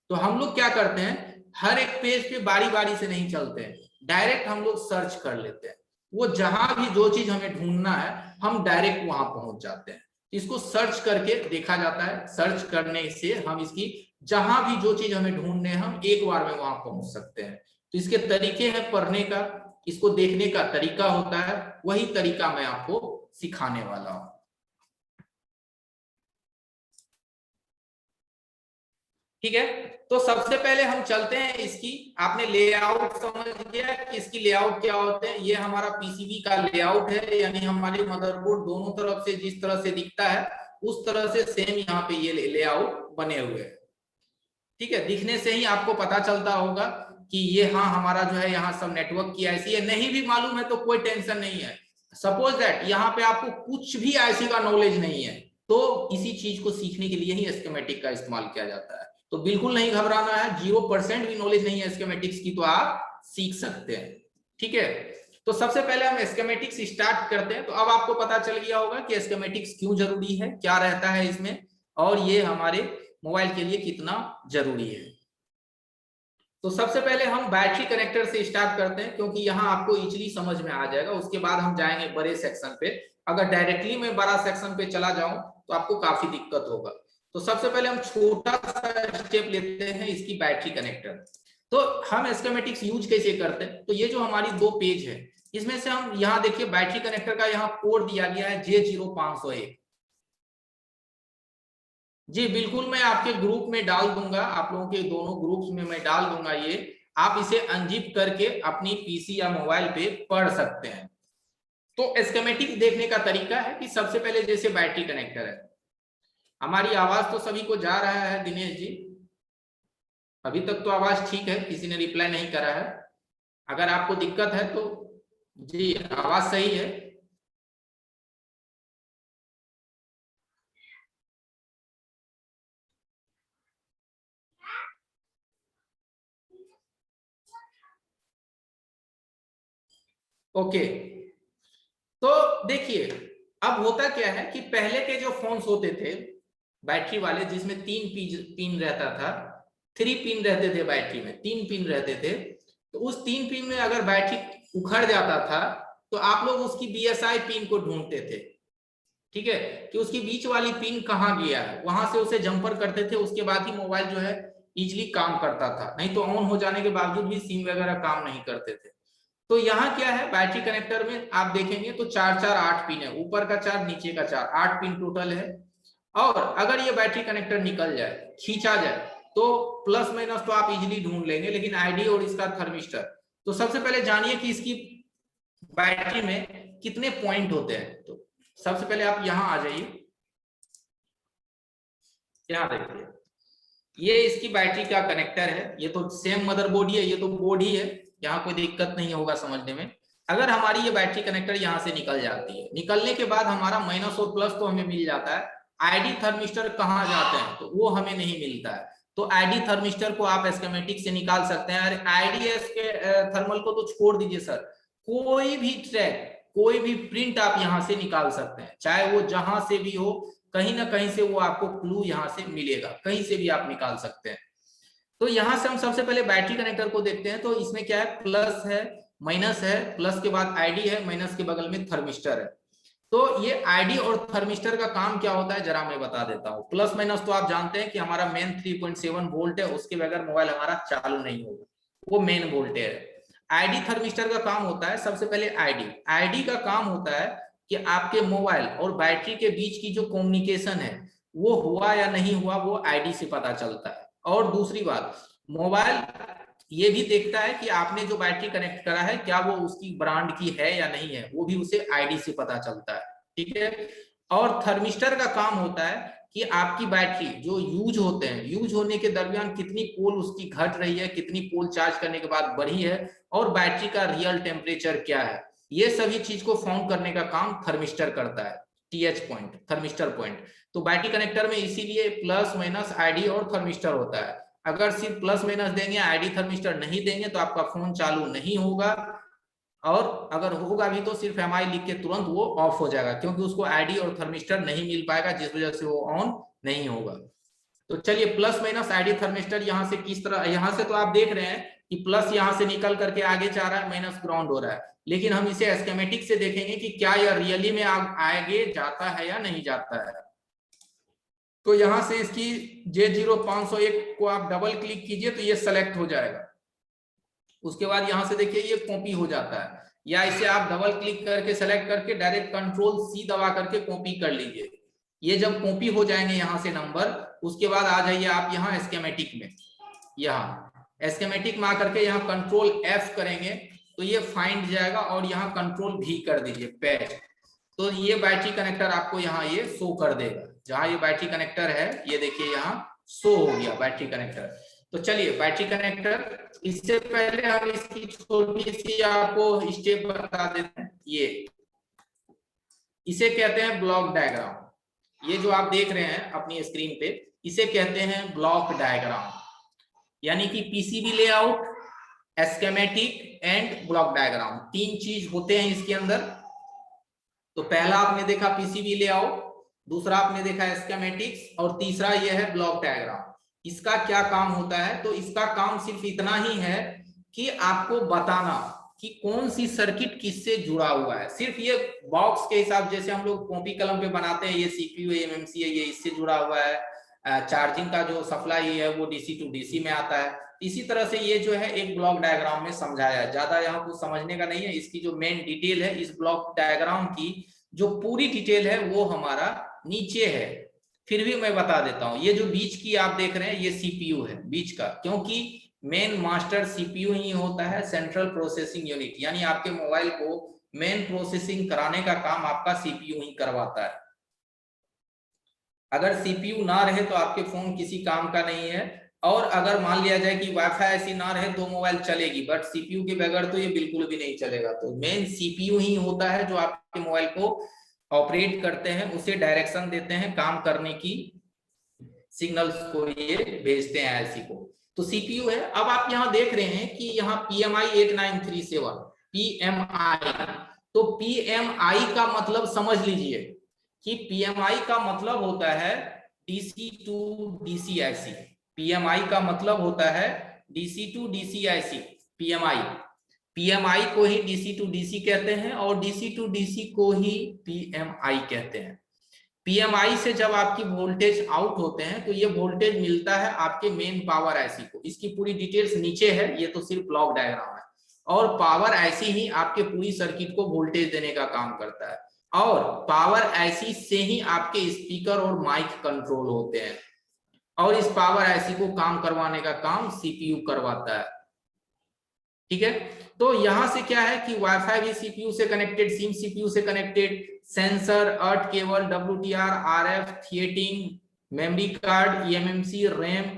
तो हम लोग क्या करते हैं, हर एक पेज पे बारी बारी से नहीं चलते हैं, डायरेक्ट हम लोग सर्च कर लेते हैं। वो जहां भी जो चीज हमें ढूंढना है हम डायरेक्ट वहां पहुंच जाते हैं। इसको सर्च करके देखा जाता है, सर्च करने से हम इसकी जहां भी जो चीज हमें ढूंढने हैं हम एक बार में वहां पहुंच सकते हैं। तो इसके तरीके हैं पढ़ने का, इसको देखने का तरीका होता है, वही तरीका मैं आपको सिखाने वाला हूं। ठीक है, तो सबसे पहले हम चलते हैं इसकी, आपने लेआउट समझ गया कि इसकी लेआउट क्या होते हैं। ये हमारा पीसीबी का लेआउट है, यानी हमारे मदरबोर्ड दोनों तरफ से जिस तरह से दिखता है उस तरह से सेम यहाँ पे ये लेआउट बने हुए हैं। ठीक है, दिखने से ही आपको पता चलता होगा कि ये हाँ हमारा जो है यहाँ सब नेटवर्क की आईसी है। नहीं भी मालूम है तो कोई टेंशन नहीं है। सपोज दैट यहाँ पे आपको कुछ भी आईसी का नॉलेज नहीं है, तो इसी चीज को सीखने के लिए ही स्कीमेटिक का इस्तेमाल किया जाता है। तो बिल्कुल नहीं घबराना है, 0% भी नॉलेज नहीं है स्कीमेटिक्स की तो आप सीख सकते हैं। ठीक है, तो सबसे पहले हम स्कीमेटिक्स स्टार्ट करते हैं। तो अब आपको पता चल गया होगा कि स्कीमेटिक्स क्यों जरूरी है, क्या रहता है इसमें, और ये हमारे मोबाइल के लिए कितना जरूरी है। तो सबसे पहले हम बैटरी कनेक्टर से स्टार्ट करते हैं, क्योंकि यहाँ आपको इजीली समझ में आ जाएगा। उसके बाद हम जाएंगे बड़े सेक्शन पे। अगर डायरेक्टली मैं बड़ा सेक्शन पे चला जाऊं तो आपको काफी दिक्कत होगा। तो सबसे पहले हम छोटा सा स्टेप लेते हैं, इसकी बैटरी कनेक्टर। तो हम स्कीमेटिक्स यूज कैसे करते हैं, तो ये जो हमारी 2 पेज है इसमें से हम यहाँ देखिए बैटरी कनेक्टर का यहाँ कोड दिया गया है J0501। जी बिल्कुल, मैं आपके ग्रुप में डाल दूंगा, आप लोगों के दोनों ग्रुप्स में मैं डाल दूंगा ये। आप इसे अनजिप करके अपनी पीसी या मोबाइल पे पढ़ सकते हैं। तो स्कीमेटिक देखने का तरीका है कि सबसे पहले जैसे बैटरी कनेक्टर है, हमारी आवाज तो सभी को जा रहा है दिनेश जी? अभी तक तो आवाज ठीक है, किसी ने रिप्लाई नहीं करा है। अगर आपको दिक्कत है तो जी आवाज सही है। ओके, तो देखिए अब होता क्या है कि पहले के जो फोन्स होते थे बैटरी वाले, जिसमें 3 पिन रहता था, 3 पिन रहते थे बैटरी में, 3 पिन रहते थे। तो उस 3 पिन में अगर बैटरी उखड़ जाता था तो आप लोग उसकी बीएसआई पिन को ढूंढते थे। ठीक है, कि उसकी बीच वाली पिन कहाँ गया है, वहां से उसे जंपर करते थे। उसके बाद ही मोबाइल जो है इजिली काम करता था, नहीं तो ऑन हो जाने के बावजूद भी सिम वगैरह काम नहीं करते थे। तो यहाँ क्या है, बैटरी कनेक्टर में आप देखेंगे तो 4 पिन है, ऊपर का 4 नीचे का 4, 8 पिन टोटल है। और अगर ये बैटरी कनेक्टर निकल जाए, खींचा जाए, तो प्लस माइनस तो आप इजीली ढूंढ लेंगे, लेकिन आईडी और इसका थर्मिस्टर। तो सबसे पहले जानिए कि इसकी बैटरी में कितने पॉइंट होते हैं। तो सबसे पहले आप यहाँ आ जाइए, यहाँ देखिए ये इसकी बैटरी का कनेक्टर है। ये तो सेम मदरबोर्ड ही है, ये तो बोर्ड ही है, यहाँ कोई दिक्कत नहीं होगा समझने में। अगर हमारी ये बैटरी कनेक्टर यहाँ से निकल जाती है, निकलने के बाद हमारा माइनस और प्लस तो हमें मिल जाता है, आईडी थर्मिस्टर कहाँ जाते हैं तो वो हमें नहीं मिलता है। तो आईडी थर्मिस्टर को आप स्कीमेटिक से निकाल सकते हैं। अरे आईडीएस के थर्मल को तो छोड़ दीजिए सर, कोई भी ट्रैक, कोई भी प्रिंट आप यहाँ से निकाल सकते हैं, चाहे वो जहां से भी हो, कहीं ना कहीं से वो आपको क्लू यहाँ से मिलेगा, कहीं से भी आप निकाल सकते हैं। तो यहाँ से हम सबसे पहले बैटरी कनेक्टर को देखते हैं। तो इसमें क्या है, प्लस है, माइनस है, प्लस के बाद आईडी है, माइनस के बगल में थर्मिस्टर है। तो ये आईडी और थर्मिस्टर का काम क्या होता है जरा मैं बता देता हूँ। प्लस माइनस तो आप जानते हैं कि हमारा मेन 3.7 वोल्ट है, उसके बगैर मोबाइल हमारा चालू नहीं होगा, वो मेन वोल्टेज है। आईडी थर्मिस्टर का काम होता है, सबसे पहले आईडी का काम होता है कि आपके मोबाइल और बैटरी के बीच की जो कम्युनिकेशन है वो हुआ या नहीं हुआ, वो आईडी से पता चलता है। और दूसरी बात, मोबाइल ये भी देखता है कि आपने जो बैटरी कनेक्ट करा है क्या वो उसकी ब्रांड की है या नहीं है, वो भी उसे आईडी से पता चलता है। ठीक है, और थर्मिस्टर का काम होता है कि आपकी बैटरी जो यूज होते हैं, यूज होने के दरमियान कितनी पोल उसकी घट रही है, कितनी पोल चार्ज करने के बाद बढ़ी है, और बैटरी का रियल टेम्परेचर क्या है, ये सभी चीज को फाउंड करने का काम थर्मिस्टर करता है। TH point, thermistor point. तो बैटरी कनेक्टर में इसीलिए प्लस माइनस आईडी और थर्मिस्टर होता है। अगर सिर्फ प्लस माइनस देंगे, आईडी थर्मिस्टर नहीं देंगे, तो आपका फोन चालू नहीं होगा, और अगर होगा भी तो सिर्फ एमआई लिख के तुरंत वो ऑफ हो जाएगा, क्योंकि उसको आईडी और थर्मिस्टर नहीं मिल पाएगा, जिस वजह से वो ऑन नहीं होगा। तो चलिए प्लस माइनस आईडी थर्मिस्टर यहाँ से किस तरह, यहाँ से तो आप देख रहे हैं कि प्लस यहाँ से निकल करके आगे जा रहा है, माइनस ग्राउंड हो रहा है, लेकिन हम इसे स्कीमेटिक से देखेंगे कि क्या यह रियली में आगे जाता है या नहीं जाता है। तो यहां से इसकी J0501 को आप डबल क्लिक कीजिए तो ये सेलेक्ट हो जाएगा। उसके बाद यहां से देखिए ये कॉपी हो जाता है, या इसे आप डबल क्लिक करके सेलेक्ट करके डायरेक्ट कंट्रोल C दबा करके कॉपी कर लीजिए। ये जब कॉपी हो जाएंगे यहाँ से नंबर, उसके बाद आ जाइए आप यहाँ स्कीमेटिक में। यहाँ स्कीमेटिक में आकर के यहाँ कंट्रोल F करेंगे तो ये फाइंड जाएगा, और यहाँ कंट्रोल V कर दीजिए पेस्ट, तो ये बैटरी कनेक्टर आपको यहाँ ये शो कर देगा। जहां ये बैटरी कनेक्टर है ये देखिए यहाँ शो हो गया बैटरी कनेक्टर। तो चलिए बैटरी कनेक्टर, इससे पहले हम इसकी छोटी सी आपको स्टेप बता देते हैं। ये इसे कहते हैं ब्लॉक डायग्राम। ये जो आप देख रहे हैं अपनी स्क्रीन पे, इसे कहते हैं ब्लॉक डायग्राम, यानी कि PCB layout, schematic and block diagram, तीन चीज होते हैं इसके अंदर। तो पहला आपने देखा पीसीबी लेआउट, दूसरा आपने देखा स्कीमेटिक्स, और तीसरा ये है ब्लॉक डायग्राम। इसका क्या काम होता है? तो इसका काम सिर्फ इतना ही है कि आपको बताना कि कौन सी सर्किट किससे जुड़ा हुआ है। सिर्फ ये बॉक्स के हिसाब, जैसे हम लोग कॉपी कलम पे बनाते हैं, ये सीपीयू एमएमसी है, ये इससे जुड़ा हुआ है, चार्जिंग का जो सप्लाई है वो डीसी टू डीसी में आता है। इसी तरह से ये जो है एक ब्लॉक डायग्राम में समझाया है, ज्यादा यहाँ कुछ समझने का नहीं है। इसकी जो मेन डिटेल है इस ब्लॉक डायग्राम की, जो पूरी डिटेल है वो हमारा नीचे है, फिर भी मैं बता देता हूं। ये जो बीच की आप देख रहे हैं ये सीपीयू है बीच का, क्योंकि मेन मास्टर सीपीयू ही होता है, सेंट्रल प्रोसेसिंग यूनिट, यानी आपके मोबाइल को मेन प्रोसेसिंग कराने का काम आपका सीपीयू ही करवाता है। अगर सीपीयू ना रहे तो आपके फोन किसी काम का नहीं है। और अगर मान लिया जाए कि वाईफाई ऐसी ना रहे तो मोबाइल चलेगी, बट सीपीयू के बगैर तो ये बिल्कुल भी नहीं चलेगा। तो मेन सीपीयू ही होता है जो आपके मोबाइल को ऑपरेट करते हैं, उसे डायरेक्शन देते हैं, काम करने की सिग्नल्स को ये भेजते हैं आईसी को। तो सीपीयू है। अब आप यहाँ देख रहे हैं कि यहाँ PMI 8937 PMI, तो PMI का मतलब समझ लीजिए कि PMI का मतलब होता है DC to DC IC। PMI का मतलब होता है DC to DC IC। PMI को ही DC टू DC कहते हैं और DC टू DC को ही PMI कहते हैं। PMI से जब आपकी वोल्टेज आउट होते हैं तो ये वोल्टेज मिलता है आपके मेन पावर आईसी को। इसकी पूरी डिटेल्स नीचे है, ये तो सिर्फ ब्लॉक डायग्राम है। और पावर आईसी ही आपके पूरी सर्किट को वोल्टेज देने का काम करता है, और पावर आईसी से ही आपके स्पीकर और माइक कंट्रोल होते हैं, और इस पावर आईसी को काम करवाने का काम सीपीयू करवाता है। ठीक है, तो यहां से क्या है कि वाईफाई भी सीपीयू से कनेक्टेड, सिम सीपीयू से connected, sensor, earth cable, WTR, RF, थिएटिंग, मेमोरी कार्ड, एमएमसी, रैम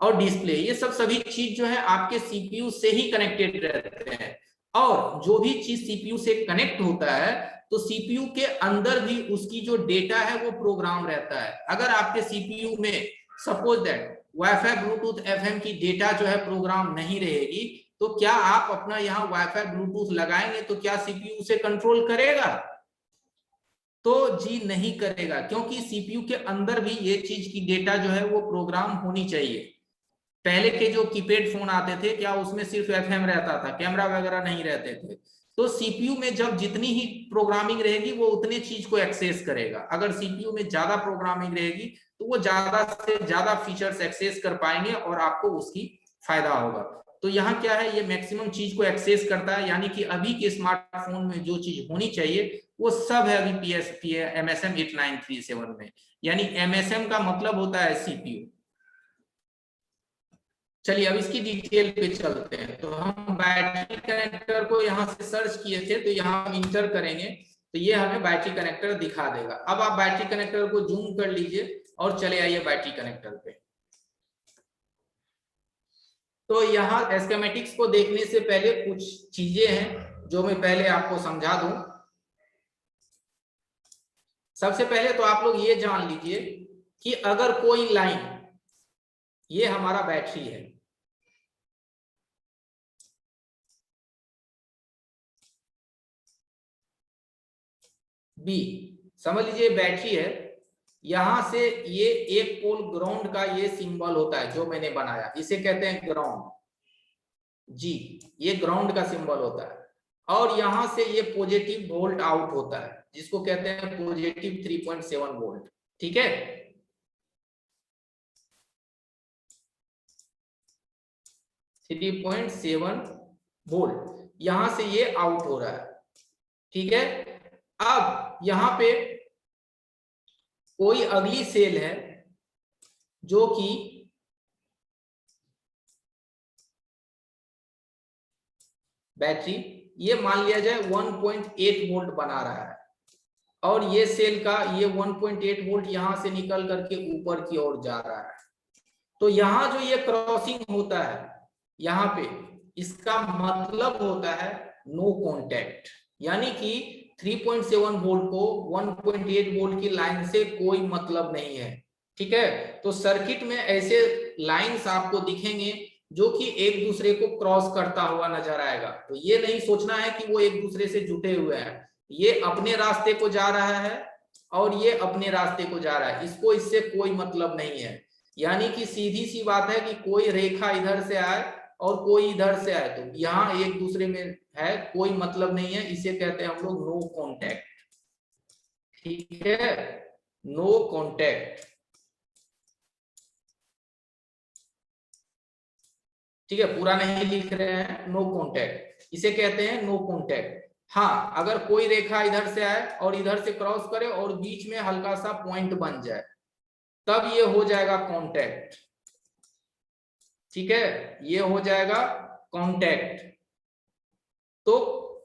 और डिस्प्ले, ये सब सभी चीज जो है आपके सीपीयू से ही कनेक्टेड रहते हैं। और जो भी चीज सीपीयू से कनेक्ट होता है तो सीपीयू के अंदर भी उसकी जो डेटा है वो प्रोग्राम रहता है। अगर आपके सीपीयू में suppose that wifi Bluetooth FM की डेटा जो है प्रोग्राम नहीं रहेगी, तो क्या आप अपना यहाँ वाईफाई ब्लूटूथ लगाएंगे तो क्या सीपीयू से कंट्रोल करेगा? तो जी नहीं करेगा, क्योंकि सीपीयू के अंदर भी ये चीज की डेटा जो है वो प्रोग्राम होनी चाहिए। पहले के जो कीपैड फोन आते थे, क्या उसमें सिर्फ एफएम रहता था, कैमरा वगैरह नहीं रहते थे। तो सीपीयू में जब जितनी ही प्रोग्रामिंग रहेगी वो उतने चीज को एक्सेस करेगा। अगर सीपीयू में ज्यादा प्रोग्रामिंग रहेगी तो वो ज्यादा से ज्यादा फीचर्स एक्सेस कर पाएंगे और आपको उसकी फायदा होगा। तो यहाँ क्या है, ये मैक्सिमम चीज को एक्सेस करता है, यानी कि अभी के स्मार्टफोन में जो चीज होनी चाहिए वो सब है अभी MSM 8937 में। यानी MSM का मतलब होता है सीपीयू। चलिए अब इसकी डिटेल पे चलते हैं। तो हम बैटरी कनेक्टर को यहाँ से सर्च किए थे, तो यहाँ हम इंटर करेंगे तो ये हमें बैटरी कनेक्टर दिखा देगा। अब आप बैटरी कनेक्टर को जूम कर लीजिए और चले आइए बैटरी कनेक्टर पे। तो यहाँ स्कीमेटिक्स को देखने से पहले कुछ चीजें हैं जो मैं पहले आपको समझा दूं। सबसे पहले तो आप लोग ये जान लीजिए कि अगर कोई लाइन, ये हमारा बैटरी है, बी समझ लीजिए बैटरी है, यहां से ये एक पोल ग्राउंड का ये सिंबल होता है जो मैंने बनाया, इसे कहते हैं ग्राउंड, जी ये ग्राउंड का सिंबल होता है। और यहां से ये पॉजिटिव वोल्ट आउट होता है जिसको कहते हैं पॉजिटिव 3.7 वोल्ट। ठीक है, वोल्ट यहां से ये आउट हो रहा है। ठीक है, अब यहाँ पे कोई अगली सेल है जो कि बैटरी, ये मान लिया जाए 1.8 वोल्ट बना रहा है, और ये सेल का ये 1.8 वोल्ट यहां से निकल करके ऊपर की ओर जा रहा है। तो यहां जो ये क्रॉसिंग होता है यहाँ पे, इसका मतलब होता है नो कांटेक्ट, यानी कि 3.7 वोल्ट को 1.8 वोल्ट की लाइन से कोई मतलब नहीं है। ठीक है, तो सर्किट में ऐसे लाइंस आपको दिखेंगे जो कि एक दूसरे को क्रॉस करता हुआ नजर आएगा। तो ये नहीं सोचना है कि वो एक दूसरे से जुटे हुए हैं, ये अपने रास्ते को जा रहा है और ये अपने रास्ते को जा रहा है, इसको इससे कोई मतलब नहीं है। यानी कि सीधी सी बात है कि कोई रेखा इधर से आए और कोई इधर से आए, तो यहाँ एक दूसरे में है, कोई मतलब नहीं है, इसे कहते हैं हम लोग नो कांटेक्ट। ठीक है, नो कांटेक्ट। ठीक है, पूरा नहीं लिख रहे हैं, नो कांटेक्ट, इसे कहते हैं नो कांटेक्ट। हाँ, अगर कोई रेखा इधर से आए और इधर से क्रॉस करे और बीच में हल्का सा पॉइंट बन जाए, तब ये हो जाएगा कांटेक्ट। ठीक है, ये हो जाएगा कांटेक्ट। तो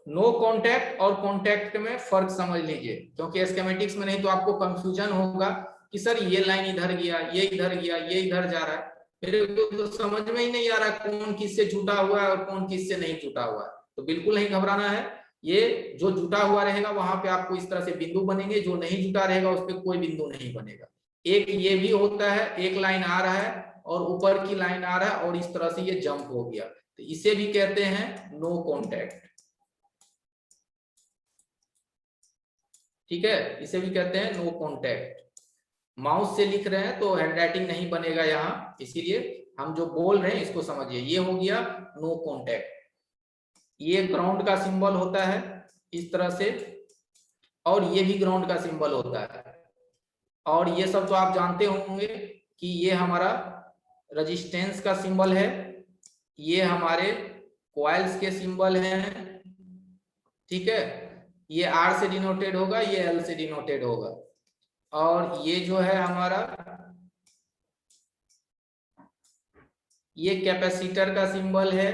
नो कांटेक्ट और कांटेक्ट में फर्क समझ लीजिए, क्योंकि स्कीमेटिक्स में नहीं तो आपको कंफ्यूजन होगा कि सर ये लाइन इधर गया, ये इधर गया, ये इधर जा रहा है, मेरे को तो समझ में ही नहीं आ रहा कौन किससे जुटा हुआ है और कौन किससे नहीं जुटा हुआ है। तो बिल्कुल नहीं घबराना है, ये जो जुटा हुआ रहेगा वहां पे आपको इस तरह से बिंदु बनेंगे, जो नहीं जुटा रहेगा उस पर कोई बिंदु नहीं बनेगा। एक ये भी होता है, एक लाइन आ रहा है और ऊपर की लाइन आ रहा है और इस तरह से ये जंप हो गया, तो इसे भी कहते हैं नो कांटेक्ट। ठीक है, इसे भी कहते हैं नो कांटेक्ट। माउस से लिख रहे हैं तो हैंडराइटिंग नहीं बनेगा यहाँ, इसीलिए हम जो बोल रहे हैं इसको समझिए। ये हो गया नो कांटेक्ट। ये ग्राउंड का सिंबल होता है इस तरह से, और ये भी ग्राउंड का सिंबल होता है, और ये सब तो आप जानते होंगे कि ये हमारा रेजिस्टेंस का सिंबल है, ये हमारे कॉइल्स के सिंबल हैं। ठीक है, ये R से डिनोटेड होगा, ये L से डिनोटेड होगा, और ये जो है हमारा ये कैपेसिटर का सिंबल है।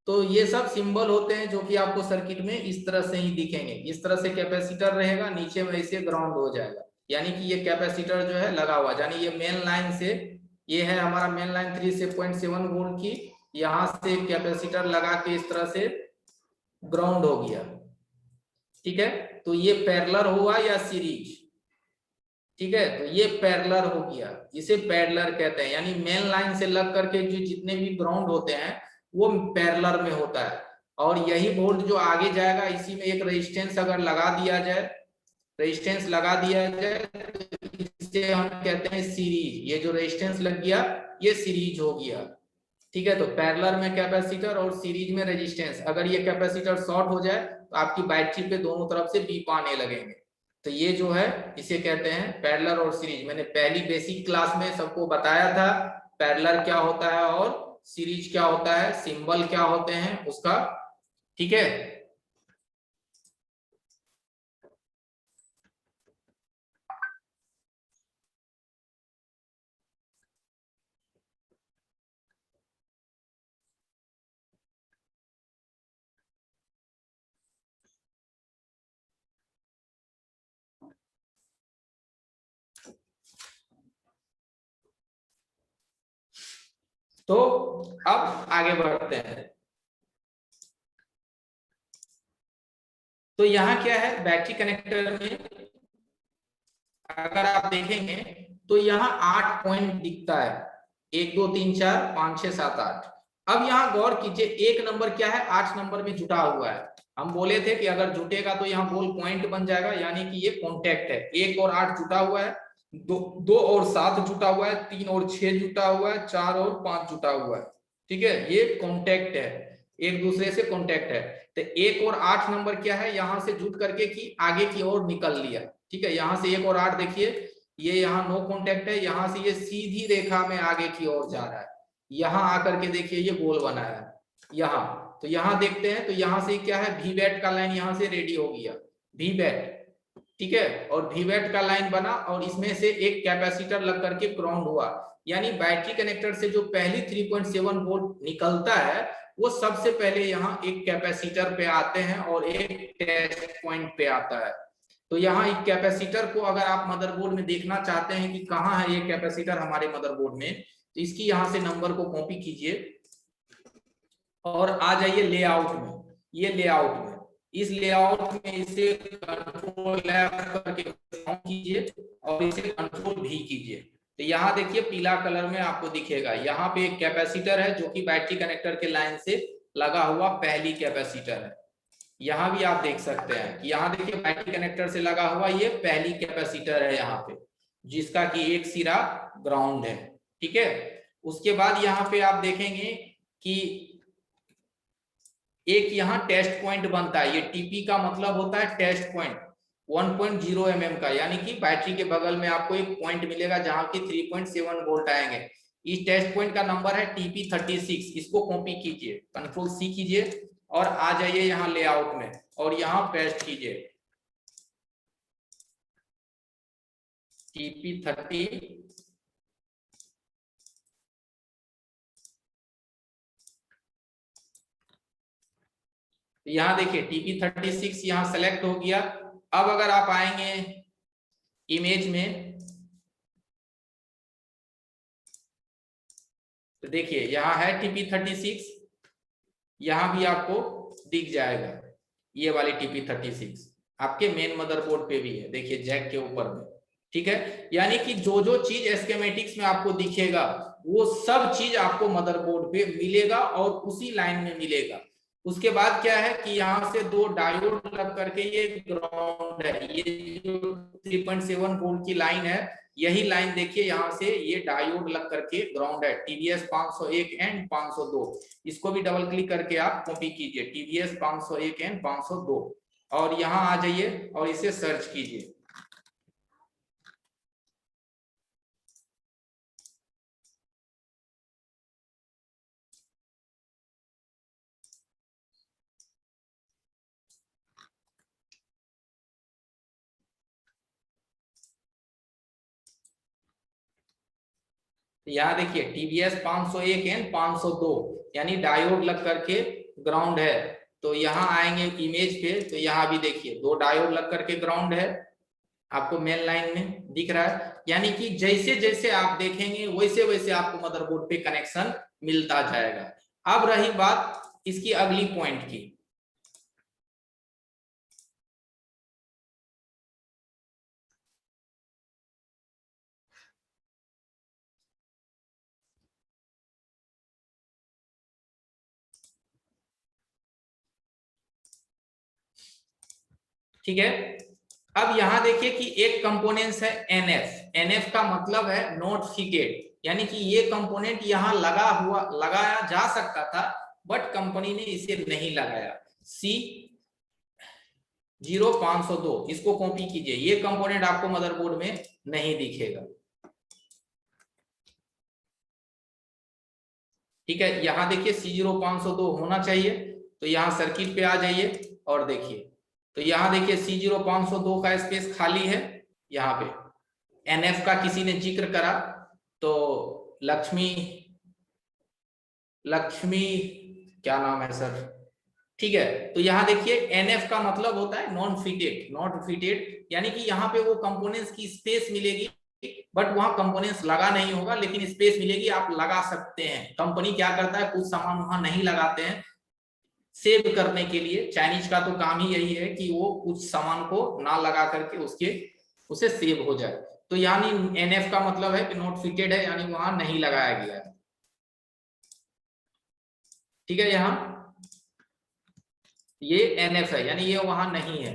तो ये सब सिंबल होते हैं जो कि आपको सर्किट में इस तरह से ही दिखेंगे। इस तरह से कैपेसिटर रहेगा, नीचे में इसे ग्राउंड हो जाएगा, यानी कि ये कैपेसिटर जो है लगा हुआ, यानी ये मेन लाइन से, ये है हमारा मेन लाइन 3.7 वोल्ट की, यहाँ से कैपेसिटर लगा के इस तरह से ग्राउंड हो गया। ठीक है, तो ये पैरेलल हुआ या सीरीज। ठीक है, तो ये पैरेलल हो गया, इसे पैरेलल कहते हैं, यानी मेन लाइन से लग करके जो जितने भी ग्राउंड होते हैं वो पैरेलल में होता है। और यही वोल्ट जो आगे जाएगा, इसी में एक रेजिस्टेंस अगर लगा दिया जाए, रेजिस्टेंस लगा दिया जाए, तो इसे हम कहते हैं सीरीज। ये जो रेजिस्टेंस लग गया ये सीरीज हो गया। ठीक है, तो पैरेलल में कैपेसिटर और सीरीज में रेजिस्टेंस, अगर ये कैपेसिटर शॉर्ट हो जाए तो आपकी बैटरी पे दोनों तरफ से बीप आने लगेंगे। तो ये जो है इसे कहते हैं पैरेलल और सीरीज। मैंने पहली बेसिक क्लास में सबको बताया था पैरेलल क्या होता है और सीरीज क्या होता है, सिंबल क्या होते हैं उसका। ठीक है, तो अब आगे बढ़ते हैं। तो यहाँ क्या है, बैटरी कनेक्टर में अगर आप देखेंगे तो यहाँ 8 पॉइंट दिखता है, 1 2 3 4 5 6 7 8। अब यहाँ गौर कीजिए, एक नंबर क्या है, 8 नंबर में जुटा हुआ है। हम बोले थे कि अगर जुटेगा तो यहाँ गोल पॉइंट बन जाएगा, यानी कि ये कॉन्टेक्ट है। 1 और 8 जुटा हुआ है, 2 और 7 जुटा हुआ है, 3 और 6 जुटा हुआ है, 4 और 5 जुटा हुआ है। ठीक है, ये कॉन्टेक्ट है, एक दूसरे से कॉन्टेक्ट है। तो 1 और 8 नंबर क्या है, यहाँ से जुट करके की आगे की ओर निकल लिया। ठीक है, यहाँ से 1 और 8 देखिए, ये यहाँ नो कॉन्टेक्ट है, यहाँ से ये सीधी रेखा में आगे की ओर जा रहा है। यहाँ आकर के देखिए ये गोल बना है यहाँ। तो यहाँ देखते हैं, तो यहाँ से क्या है, वी बैट का लाइन यहाँ से रेडी हो गया, वी बैट। ठीक है, और वीवैट का लाइन बना और इसमें से एक कैपेसिटर लग करके ग्राउंड हुआ, यानी बैटरी कनेक्टर से जो पहली 3.7 वोल्ट निकलता है वो सबसे पहले यहाँ एक कैपेसिटर पे आते हैं और एक टेस्ट पॉइंट पे आता है। तो यहाँ एक कैपेसिटर को अगर आप मदरबोर्ड में देखना चाहते हैं कि कहाँ है ये कैपेसिटर हमारे मदरबोर्ड में, तो इसकी यहाँ से नंबर को कॉपी कीजिए और आ जाइए लेआउट में। ये लेआउट में, इस लेआउट में इसे कंट्रोल करके कीजिए और इसे कंट्रोल भी कीजिए। तो यहाँ देखिए पीला कलर में आपको दिखेगा, यहाँ पे एक कैपेसिटर है जो कि बैटरी कनेक्टर के लाइन से लगा हुआ पहली कैपेसिटर है। यहाँ भी आप देख सकते हैं कि यहाँ देखिए बैटरी कनेक्टर से लगा हुआ ये पहली कैपेसिटर है यहाँ पे, जिसका कि एक सिरा ग्राउंड है। ठीक है, उसके बाद यहाँ पे आप देखेंगे कि एक यहाँ टेस्ट पॉइंट बनता है। ये टीपी का मतलब होता है टेस्ट पॉइंट 1.0 mm का, यानी कि बैटरी के बगल में आपको एक पॉइंट मिलेगा जहां की 3.7 वोल्ट आएंगे। इस टेस्ट पॉइंट का नंबर है TP36। इसको कॉपी कीजिए, कंट्रोल C कीजिए और आ जाइए यहाँ लेआउट में और यहाँ पेस्ट कीजिए TP30 यहाँ देखिए TP36 यहाँ सेलेक्ट हो गया। अब अगर आप आएंगे इमेज में तो देखिए यहाँ है TP36, यहाँ भी आपको दिख जाएगा ये वाली TP36 आपके मेन मदरबोर्ड पे भी है, देखिए जैक के ऊपर में। ठीक है, यानी कि जो जो चीज एस्केमेटिक्स में आपको दिखेगा वो सब चीज आपको मदरबोर्ड पे मिलेगा और उसी लाइन में मिलेगा। उसके बाद क्या है कि यहाँ से दो डायोड लग करके ये ग्राउंड है, ये जो 3.7 वोल्ट की लाइन है, यही लाइन देखिए यहाँ से ये डायोड लग करके ग्राउंड है TVS 501 एंड 502। इसको भी डबल क्लिक करके आप कॉपी कीजिए TVS 501 एंड 502 और यहाँ आ जाइए और इसे सर्च कीजिए। यहाँ देखिए TVS 501 एंड 502 यानी डायोड लग करके ग्राउंड है। तो यहाँ आएंगे इमेज पे तो यहाँ भी देखिए दो डायोड लग करके ग्राउंड है, आपको मेन लाइन में दिख रहा है। यानी कि जैसे जैसे आप देखेंगे वैसे वैसे आपको मदरबोर्ड पे कनेक्शन मिलता जाएगा। अब रही बात इसकी अगली पॉइंट की, ठीक है। अब यहाँ देखिए कि एक कंपोनेंट्स है NF। NF का मतलब है नॉट फिटेड, यानी कि ये कंपोनेंट यहाँ लगाया जा सकता था बट कंपनी ने इसे नहीं लगाया। C0502 इसको कॉपी कीजिए, ये कंपोनेंट आपको मदरबोर्ड में नहीं दिखेगा। ठीक है, यहाँ देखिए C0502 होना चाहिए। तो यहाँ सर्किट पे आ जाइए और देखिए तो यहाँ देखिए C0502 का स्पेस खाली है। यहाँ पे NF का किसी ने जिक्र करा तो लक्ष्मी क्या नाम है सर, ठीक है। तो यहाँ देखिए NF का मतलब होता है नॉन फिटेड, यानी कि यहाँ पे वो कंपोनेंट्स की स्पेस मिलेगी बट वहां कंपोनेंट्स लगा नहीं होगा लेकिन स्पेस मिलेगी, आप लगा सकते हैं। कंपनी क्या करता है कुछ सामान वहां नहीं लगाते हैं सेव करने के लिए, चाइनीज का तो काम ही यही है कि वो कुछ सामान को ना लगा करके उसे सेव हो जाए। तो यानी NF का मतलब है कि नॉट फिटेड है, यानी वहां नहीं लगाया गया है। ठीक है, यहाँ ये NF है यानी ये वहां नहीं है।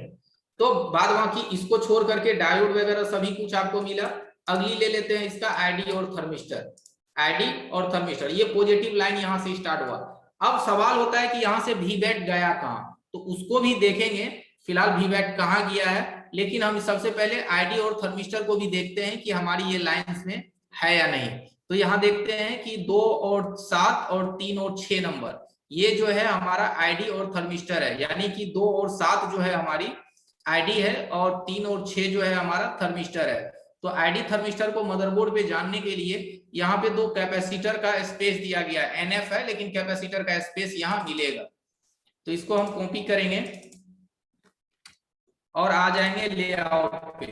तो बाद वहां की इसको छोड़ करके डायोड वगैरह सभी कुछ आपको मिला। अगली ले लेते हैं इसका ID और थर्मिस्टर। ये पॉजिटिव लाइन यहां से स्टार्ट हुआ। अब सवाल होता है कि यहां से वीवैट गया कहां, तो उसको भी देखेंगे। फिलहाल वीवैट कहां गया है, लेकिन हम सबसे पहले ID और थर्मिस्टर को भी देखते हैं कि हमारी ये लाइंस में है या नहीं। तो यहाँ देखते हैं कि 2 और 7 और 3 और 6 नंबर ये जो है हमारा ID और थर्मिस्टर है, यानी कि 2 और 7 जो है हमारी आईडी है और 3 और 6 जो है हमारा थर्मिस्टर है। तो आईडी थर्मिस्टर को मदरबोर्ड पे जानने के लिए यहाँ पे 2 कैपेसिटर का स्पेस दिया गया है, एनएफ है लेकिन कैपेसिटर का स्पेस यहाँ मिलेगा। तो इसको हम कॉपी करेंगे और आ जाएंगे लेआउट पे।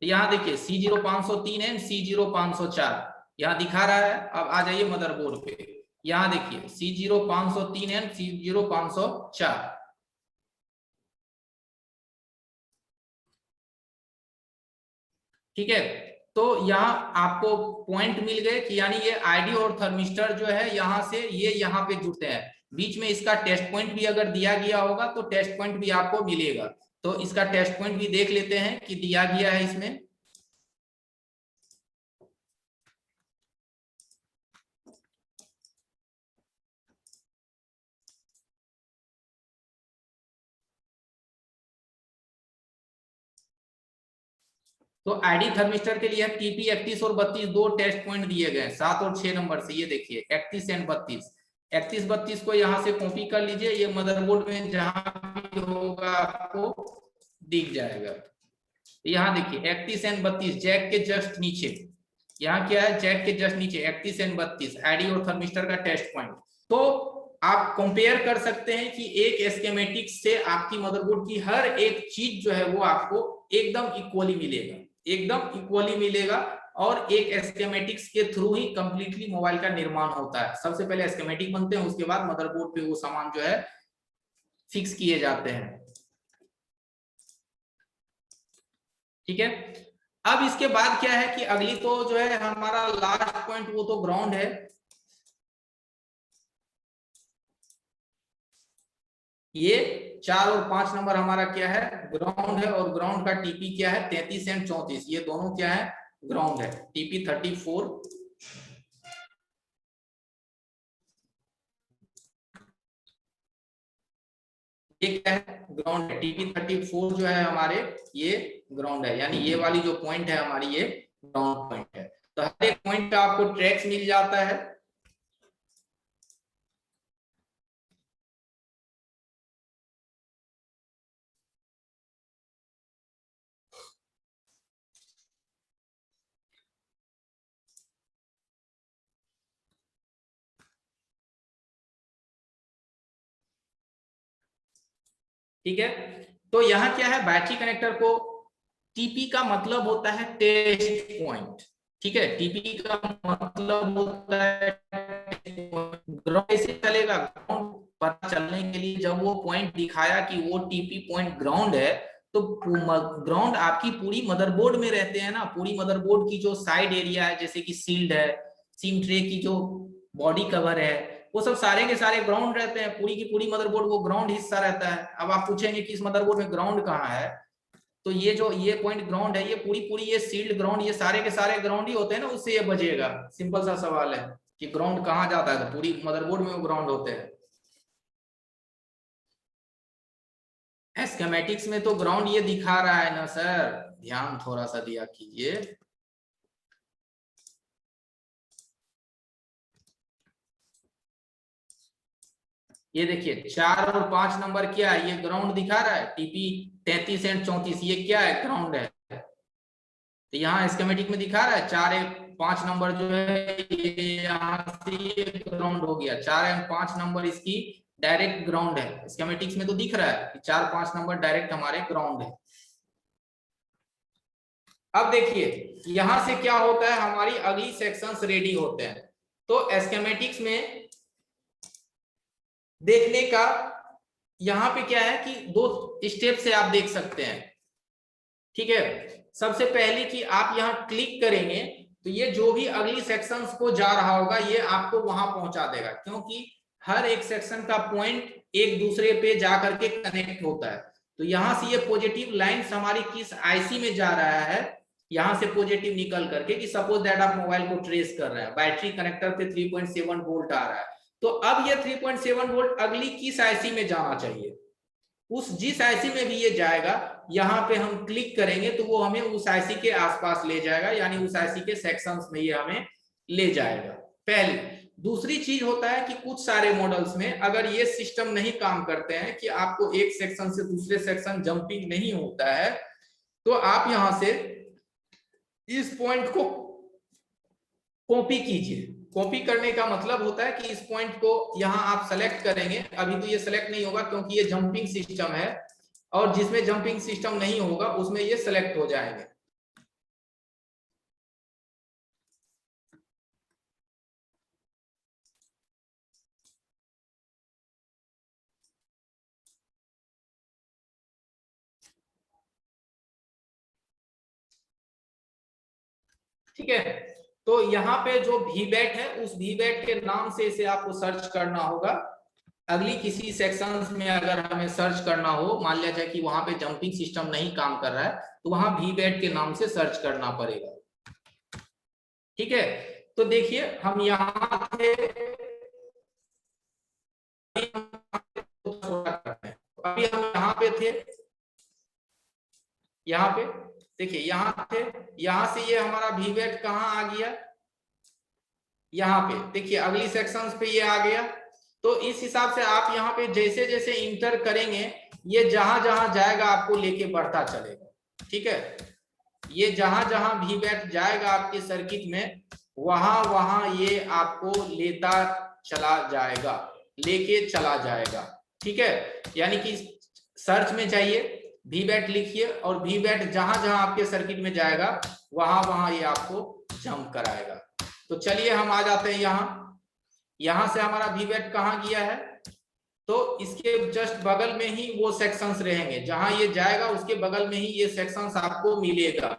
यहाँ देखिए C0503 एंड C0504 यहाँ दिखा रहा है। अब आ जाइए मदरबोर्ड पे, यहाँ देखिए C0503 एंड C0504। ठीक है, तो यहाँ आपको पॉइंट मिल गए कि यानी ये आईडी और थर्मिस्टर जो है यहाँ से ये यहाँ पे जुड़ते हैं। बीच में इसका टेस्ट पॉइंट भी अगर दिया गया होगा तो टेस्ट पॉइंट भी आपको मिलेगा। तो इसका टेस्ट पॉइंट भी देख लेते हैं कि दिया गया है इसमें। तो आईडी थर्मिस्टर के लिए टीपी 31 और 32 दो टेस्ट पॉइंट दिए गए हैं 7 और 6 नंबर से। ये देखिए 31 एंड 32, 31 32 को यहाँ से कॉपी कर लीजिए, ये मदरबोर्ड में जहां भी होगा आपको दिख जाएगा। यहाँ देखिए 31 एंड 32 जैक के जस्ट नीचे, यहाँ क्या है जैक के जस्ट नीचे 31 एंड 32 आईडी और थर्मिस्टर का टेस्ट पॉइंट। तो आप कंपेयर कर सकते हैं कि एक स्कीमेटिक से आपकी मदरबोर्ड की हर एक चीज जो है वो आपको एकदम इक्वली मिलेगा, एकदम इक्वली मिलेगा। और एक स्कीमेटिक्स के थ्रू ही कंप्लीटली मोबाइल का निर्माण होता है। सबसे पहले स्कीमेटिक बनते हैं, उसके बाद मदरबोर्ड पे वो सामान जो है फिक्स किए जाते हैं। ठीक है, अब इसके बाद क्या है कि अगली तो जो है हमारा लास्ट पॉइंट वो तो ग्राउंड है। ये 4 और 5 नंबर हमारा क्या है ग्राउंड है, और ग्राउंड का टीपी क्या है 33 एंड 34, ये दोनों क्या है ग्राउंड है। टीपी 34 ये क्या है ग्राउंड है। टीपी 34 जो है हमारे ये ग्राउंड है, यानी ये वाली जो पॉइंट है हमारी ये ग्राउंड पॉइंट है। तो हर एक पॉइंट का आपको ट्रैक्स मिल जाता है। ठीक है, तो यहाँ क्या है बैटरी कनेक्टर को टीपी का मतलब होता है टेस्ट पॉइंट। ठीक है, टीपी का मतलब होता है ग्राउंड कैसे चलेगा, ग्राउंड पता चलने के लिए जब वो पॉइंट दिखाया कि वो टीपी पॉइंट ग्राउंड है, तो ग्राउंड आपकी पूरी मदरबोर्ड में रहते हैं ना। पूरी मदरबोर्ड की जो साइड एरिया है जैसे कि सील्ड है, सिम ट्रे की जो बॉडी कवर है, वो सब सारे के सारे ग्राउंड रहते हैं। पूरी की पूरी मदरबोर्ड वो ग्राउंड हिस्सा रहता है। अब आप पूछेंगे कि इस मदरबोर्ड में ग्राउंड कहाँ है, तो ये जो ये पॉइंट ग्राउंड है, ये पूरी पूरी ये सील्ड ग्राउंड, ये सारे के सारे ग्राउंड ही होते हैं ना, उससे ये बजेगा। सिंपल सा सवाल है कि ग्राउंड कहाँ जाता है, तो पूरी मदरबोर्ड में वो ग्राउंड होते हैं। स्कीमेटिक्स में तो ग्राउंड ये दिखा रहा है ना सर, ध्यान थोड़ा सा दिया कीजिए। ये देखिए 4 और 5 नंबर क्या है, ये ग्राउंड दिखा रहा है। टीपी 33 एंड 34 ये क्या है ग्राउंड है। तो यहाँ स्कीमेटिक में दिखा रहा है 4 और 5 नंबर जो है ये यहाँ से ये ग्राउंड हो गया। 4 और 5 नंबर इसकी डायरेक्ट ग्राउंड है। स्कीमेटिक्स में तो दिख रहा है कि 4 5 नंबर डायरेक्ट हमारे ग्राउंड है। अब देखिए यहां से क्या होता है, हमारी अगली सेक्शंस रेडी होते हैं। तो स्कीमेटिक्स में देखने का यहाँ पे क्या है कि 2 स्टेप से आप देख सकते हैं। ठीक है, सबसे पहले कि आप यहाँ क्लिक करेंगे तो ये जो भी अगली सेक्शंस को जा रहा होगा ये आपको वहां पहुंचा देगा, क्योंकि हर एक सेक्शन का पॉइंट एक दूसरे पे जाकर के कनेक्ट होता है। तो यहाँ से ये पॉजिटिव लाइंस हमारी किस आईसी में जा रहा है, यहाँ से पॉजिटिव निकल करके कि सपोज दैट आप मोबाइल को ट्रेस कर रहे हैं, बैटरी कनेक्टर पे 3.7 वोल्ट आ रहा है, तो अब ये 3.7 वोल्ट अगली किस आईसी में जाना चाहिए, उस जिस आईसी में भी ये जाएगा यहाँ पे हम क्लिक करेंगे तो वो हमें उस आईसी के आसपास ले जाएगा, यानी उस आईसी के सेक्शंस में ये हमें ले जाएगा। पहले दूसरी चीज होता है कि कुछ सारे मॉडल्स में अगर ये सिस्टम नहीं काम करते हैं कि आपको एक सेक्शन से दूसरे सेक्शन जंपिंग नहीं होता है, तो आप यहां से इस पॉइंट को कॉपी कीजिए। कॉपी करने का मतलब होता है कि इस पॉइंट को यहां आप सेलेक्ट करेंगे। अभी तो ये सेलेक्ट नहीं होगा क्योंकि ये जंपिंग सिस्टम है, और जिसमें जंपिंग सिस्टम नहीं होगा उसमें ये सेलेक्ट हो जाएंगे। ठीक है, तो यहाँ पे जो VBAT है उस VBAT के नाम से इसे आपको सर्च करना होगा। अगली किसी सेक्शंस में अगर हमें सर्च करना हो, मान लिया जाए कि वहां पे जंपिंग सिस्टम नहीं काम कर रहा है, तो वहां VBAT के नाम से सर्च करना पड़ेगा। ठीक है, तो देखिए हम यहाँ थे, अभी हम यहाँ पे थे, यहाँ पे देखिए यहाँ थे, यहाँ से ये हमारा VBAT कहाँ आ गया, यहाँ पे देखिए अगली सेक्शंस पे ये आ गया। तो इस हिसाब से आप यहाँ पे जैसे जैसे इंटर करेंगे, ये जहां जहां जाएगा आपको लेके बढ़ता चलेगा। ठीक है, ये जहां जहां VBAT जाएगा आपके सर्किट में, वहां वहां ये आपको लेता चला जाएगा, लेके चला जाएगा। ठीक है, यानी कि सर्च में जाइए, VBAT लिखिए, और VBAT जहां जहां आपके सर्किट में जाएगा वहां वहां ये आपको जंप कराएगा। तो चलिए हम आ जाते हैं यहां से हमारा VBAT कहाँ गया है, तो इसके जस्ट बगल में ही वो सेक्शंस रहेंगे, जहां ये जाएगा उसके बगल में ही ये सेक्शंस आपको मिलेगा।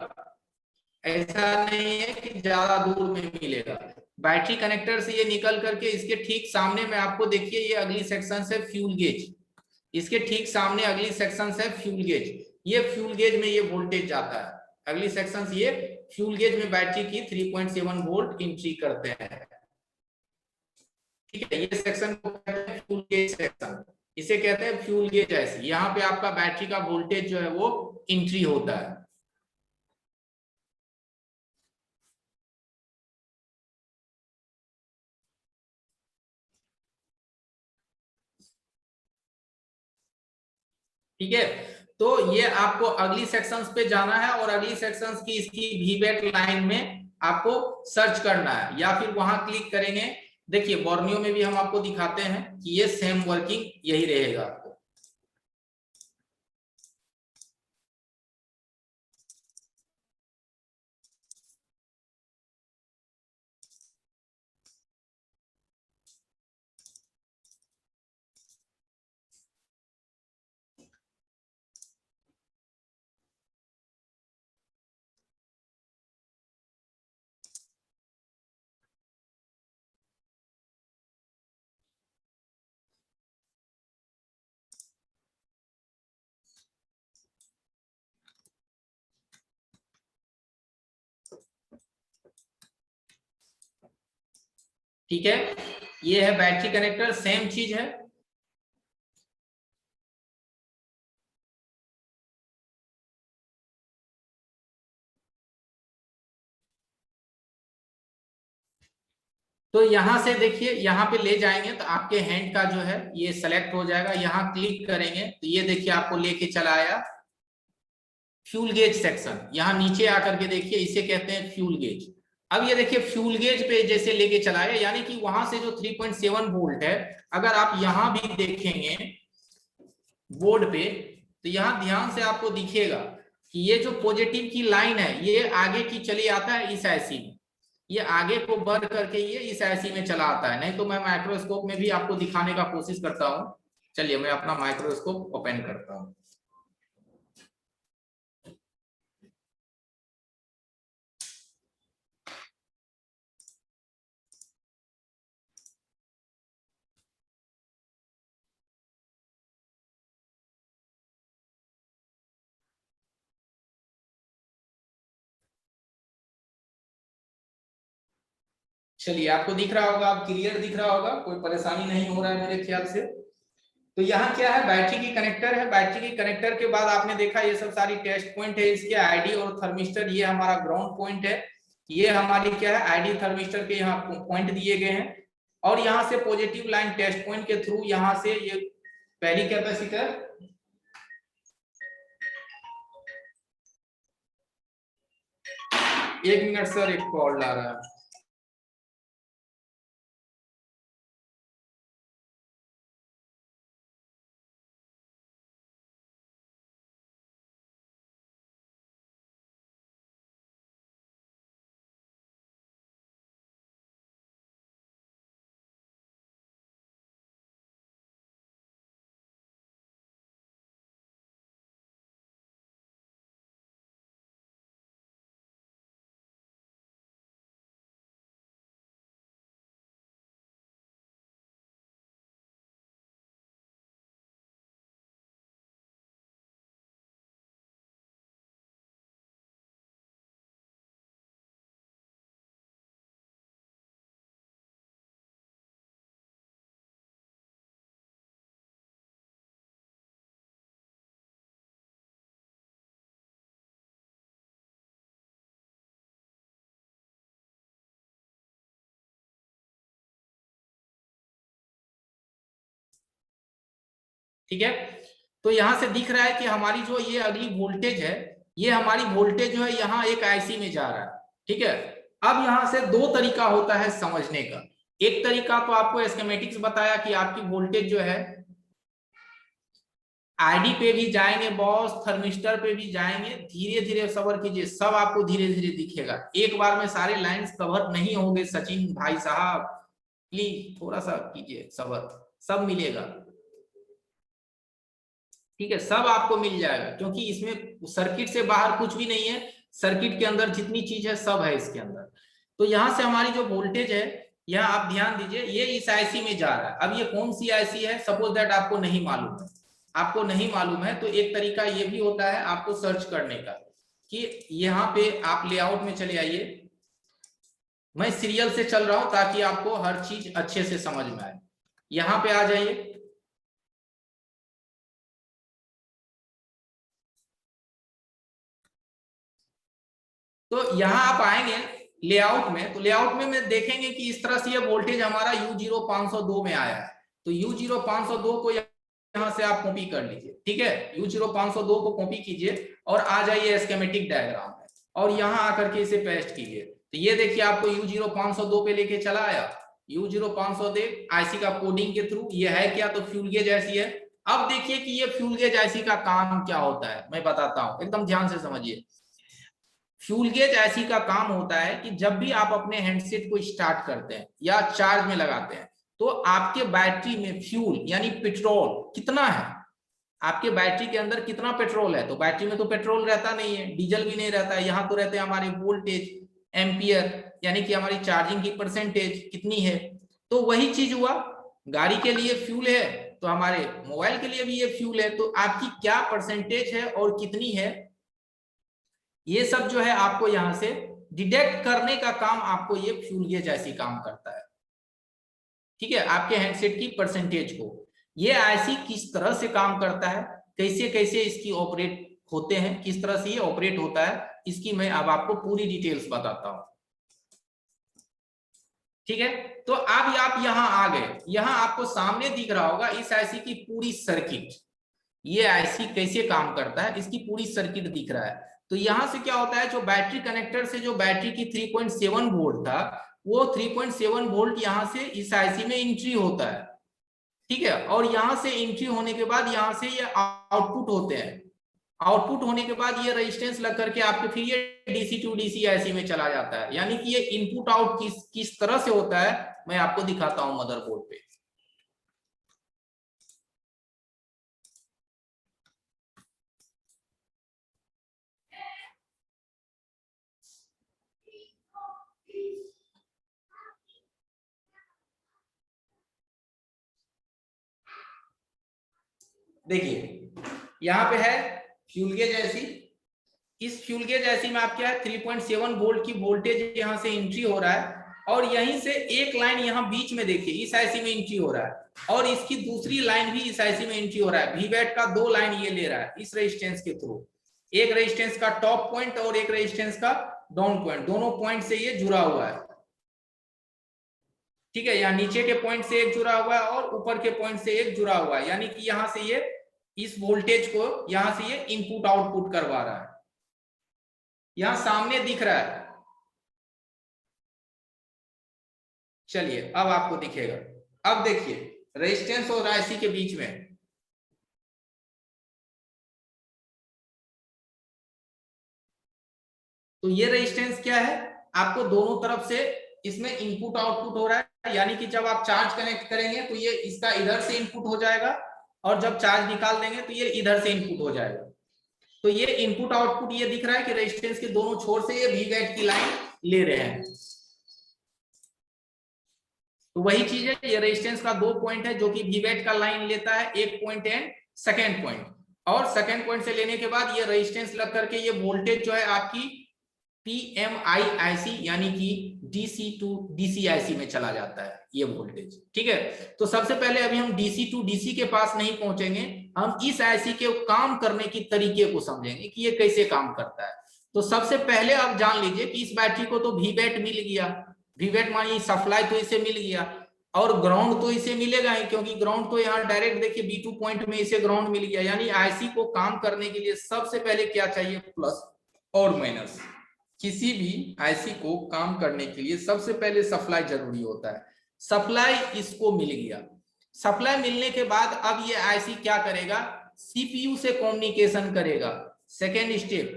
ऐसा नहीं है कि ज्यादा दूर में मिलेगा। बैटरी कनेक्टर से ये निकल करके इसके ठीक सामने में आपको देखिए ये अगली सेक्शन है फ्यूल गेज, इसके ठीक सामने अगली सेक्शन है फ्यूल गेज। ये फ्यूल गेज में ये वोल्टेज जाता है, अगली सेक्शन ये फ्यूल गेज में बैटरी की 3.7 वोल्ट एंट्री करते हैं। ठीक है, ये सेक्शन को कहते हैं फ्यूल गेज सेक्शन, इसे कहते हैं फ्यूल गेज ऐसे। यहाँ पे आपका बैटरी का वोल्टेज जो है वो एंट्री होता है। ठीक है, तो ये आपको अगली सेक्शंस पे जाना है और अगली सेक्शंस की इसकी VBAT लाइन में आपको सर्च करना है, या फिर वहां क्लिक करेंगे। देखिए बोर्नियो में भी हम आपको दिखाते हैं कि ये सेम वर्किंग यही रहेगा आपको। ठीक है, ये है बैटरी कनेक्टर, सेम चीज है। तो यहां से देखिए यहाँ पे ले जाएंगे तो आपके हैंड का जो है ये सेलेक्ट हो जाएगा, यहाँ क्लिक करेंगे तो ये देखिए आपको लेके चला आया फ्यूल गेज सेक्शन। यहाँ नीचे आकर के देखिए इसे कहते हैं फ्यूल गेज। अब ये देखिए फ्यूल गेज पे जैसे लेके चला आया, यानी कि वहां से जो 3.7 वोल्ट है, अगर आप यहाँ भी देखेंगे बोर्ड पे, तो यहाँ ध्यान से आपको दिखेगा कि ये जो पॉजिटिव की लाइन है ये आगे की चली आता है इस ऐसी में, ये आगे को बढ़ करके ये इस ऐसी में चला आता है। नहीं तो मैं माइक्रोस्कोप में भी आपको दिखाने का कोशिश करता हूँ। चलिए मैं अपना माइक्रोस्कोप ओपन करता हूँ। चलिए आपको दिख रहा होगा, आप क्लियर दिख रहा होगा, कोई परेशानी नहीं हो रहा है मेरे ख्याल से। तो यहाँ क्या है, बैटरी की कनेक्टर है। बैटरी की कनेक्टर के बाद आपने देखा ये सब सारी टेस्ट पॉइंट है, इसके आईडी और थर्मिस्टर, ये हमारा ग्राउंड पॉइंट है। ये हमारी क्या है, आईडी थर्मिस्टर के यहाँ पॉइंट दिए गए हैं। और यहाँ से पॉजिटिव लाइन टेस्ट पॉइंट के थ्रू यहाँ से ये पहली कैपेसिटर, एक मिनट सर, एक कॉल आ रहा है। ठीक है, तो यहां से दिख रहा है कि हमारी जो ये अगली वोल्टेज है, ये हमारी वोल्टेज जो है यहाँ एक आईसी में जा रहा है। ठीक है, अब यहां से दो तरीका होता है समझने का। एक तरीका तो आपको स्कीमेटिक्स बताया कि आपकी वोल्टेज जो है आईडी पे भी जाएंगे बॉस, थर्मिस्टर पे भी जाएंगे, धीरे धीरे सबर कीजिए, सब आपको धीरे धीरे दिखेगा। एक बार में सारे लाइंस कवर नहीं होंगे सचिन भाई साहब, प्लीज थोड़ा सा कीजिए सबर, सब मिलेगा। ठीक है, सब आपको मिल जाएगा, क्योंकि इसमें सर्किट से बाहर कुछ भी नहीं है, सर्किट के अंदर जितनी चीज है सब है इसके अंदर। तो यहां से हमारी जो वोल्टेज है, यहाँ आप ध्यान दीजिए, ये इस आईसी में जा रहा है। अब ये कौन सी आईसी है, सपोज दैट आपको नहीं मालूम है, आपको नहीं मालूम है, तो एक तरीका ये भी होता है आपको सर्च करने का, कि यहाँ पे आप लेआउट में चले आइए, मैं सीरियल से चल रहा हूं ताकि आपको हर चीज अच्छे से समझ में आए। यहाँ पे आ जाइए, तो यहाँ आप आएंगे लेआउट में, तो लेआउट में देखेंगे कि इस तरह से ये वोल्टेज हमारा U0502 में आया है। तो U0502 को यहाँ से आप कॉपी कर लीजिए। ठीक है, U0502 को कॉपी कीजिए और आ जाइए स्कीमेटिक डायग्राम में, और यहाँ आकर के इसे पेस्ट कीजिए। तो ये देखिए आपको U0502 पे लेके चला आया। U0502 आईसी का कोडिंग के थ्रू, ये है क्या, तो फ्यूल गेज ऐसी है। अब देखिए कि ये फ्यूल गेज आईसी का काम क्या होता है, मैं बताता हूँ, एकदम ध्यान से समझिए। फ्यूल गेज आईसी का काम होता है कि जब भी आप अपने हैंडसेट को स्टार्ट करते हैं या चार्ज में लगाते हैं, तो आपके बैटरी में फ्यूल यानी पेट्रोल कितना है, आपके बैटरी के अंदर कितना पेट्रोल है। तो बैटरी में तो पेट्रोल रहता नहीं है, डीजल भी नहीं रहता है, यहाँ तो रहते हैं हमारे वोल्टेज, एम्पियर, यानी कि हमारी चार्जिंग की परसेंटेज कितनी है। तो वही चीज हुआ, गाड़ी के लिए फ्यूल है तो हमारे मोबाइल के लिए भी ये फ्यूल है। तो आपकी क्या परसेंटेज है और कितनी है, ये सब जो है आपको यहां से डिटेक्ट करने का काम आपको ये फ्यूल गेज ऐसी काम करता है। ठीक है, आपके हैंडसेट की परसेंटेज को ये आईसी किस तरह से काम करता है, कैसे कैसे इसकी ऑपरेट होते हैं, किस तरह से ये ऑपरेट होता है, इसकी मैं अब आपको पूरी डिटेल्स बताता हूं। ठीक है, तो अब आप यहां आ गए, यहां आपको सामने दिख रहा होगा इस आईसी की पूरी सर्किट, ये आईसी कैसे काम करता है, इसकी पूरी सर्किट दिख रहा है। तो यहां से क्या होता है, जो बैटरी कनेक्टर से जो बैटरी की 3.7 वोल्ट था, वो 3.7 वोल्ट यहां से इस आईसी में एंट्री होता है। ठीक है, और यहां से एंट्री होने के बाद यहां से ये आउटपुट होते हैं, आउटपुट होने के बाद ये रेजिस्टेंस लग करके आपके फिर ये डीसी टू डीसी आईसी में चला जाता है। यानी कि ये इनपुट आउट किस तरह से होता है, मैं आपको दिखाता हूं मदरबोर्ड पे। देखिए यहाँ पे है फ्यूल गेज ऐसी, इस फ्यूल गेज ऐसी में आप क्या है 3.7 वोल्ट की वोल्टेज यहाँ से एंट्री हो रहा है, और यहीं से एक लाइन यहाँ बीच में देखिए इस आईसी में एंट्री हो रहा है, और इसकी दूसरी लाइन भी इस आईसी में एंट्री हो रहा है। वीवैट का दो लाइन ये ले रहा है इस रेजिस्टेंस के थ्रू, एक रेजिस्टेंस का टॉप पॉइंट और एक रेजिस्टेंस का डाउन पॉइंट, दोनों पॉइंट से ये जुड़ा हुआ है। ठीक है, यहाँ नीचे के पॉइंट से एक जुड़ा हुआ है और ऊपर के पॉइंट से एक जुड़ा हुआ है, यानी कि यहां से ये इस वोल्टेज को यहां से ये इनपुट आउटपुट करवा रहा है, यहां सामने दिख रहा है। चलिए अब आपको दिखेगा। अब देखिए रेजिस्टेंस और आईसी के बीच में, तो ये रेजिस्टेंस क्या है, आपको दोनों तरफ से इसमें इनपुट आउटपुट हो रहा है, यानी कि जब आप चार्ज कनेक्ट करेंगे तो ये इसका इधर से इनपुट हो जाएगा और जब चार्ज निकाल देंगे तो ये इधर से इनपुट हो जाएगा। तो ये इनपुट आउटपुट ये दिख रहा है कि रेजिस्टेंस के दोनों छोर से ये वी-वैट की लाइन ले रहे हैं। तो वही चीज है, ये रेजिस्टेंस का 2 पॉइंट है जो कि वी-वैट का लाइन लेता है, एक पॉइंट एंड सेकेंड पॉइंट, और सेकेंड पॉइंट से लेने के बाद ये रेजिस्टेंस लग करके ये वोल्टेज जो है आपकी PMIIC यानी कि DC टू DCIC में चला जाता है ये वोल्टेज। ठीक है, तो सबसे पहले अभी हम DC टू DC के पास नहीं पहुंचेंगे, हम इस IC के काम करने की तरीके को समझेंगे कि ये कैसे काम करता है। तो सबसे पहले आप जान लीजिए कि इस बैटरी को तो वी-वैट मिल गया, वी-वैट मानिए सप्लाई तो इसे मिल गया, और ग्राउंड तो इसे मिलेगा ही, क्योंकि ग्राउंड तो यहाँ डायरेक्ट देखिए B2 पॉइंट में इसे ग्राउंड मिल गया। यानी IC को काम करने के लिए सबसे पहले क्या चाहिए, प्लस और माइनस। किसी भी आईसी को काम करने के लिए सबसे पहले सप्लाई जरूरी होता है। सप्लाई इसको मिल गया, सप्लाई मिलने के बाद अब ये आईसी क्या करेगा, सीपीयू से कम्युनिकेशन करेगा। सेकेंड स्टेप,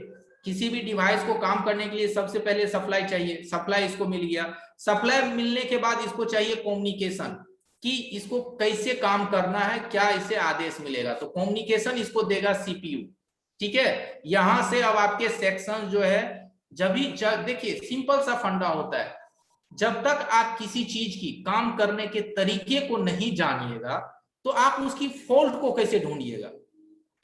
किसी भी डिवाइस को काम करने के लिए सबसे पहले सप्लाई चाहिए, सप्लाई इसको मिल गया। सप्लाई मिलने के बाद इसको चाहिए कम्युनिकेशन, कि इसको कैसे काम करना है, क्या इसे आदेश मिलेगा, तो कम्युनिकेशन इसको देगा सीपीयू। ठीक है, यहां से अब आपके सेक्शन जो है, जब देखिए सिंपल सा फंडा होता है, जब तक आप किसी चीज की काम करने के तरीके को नहीं जानिएगा तो आप उसकी फॉल्ट को कैसे ढूंढिएगा,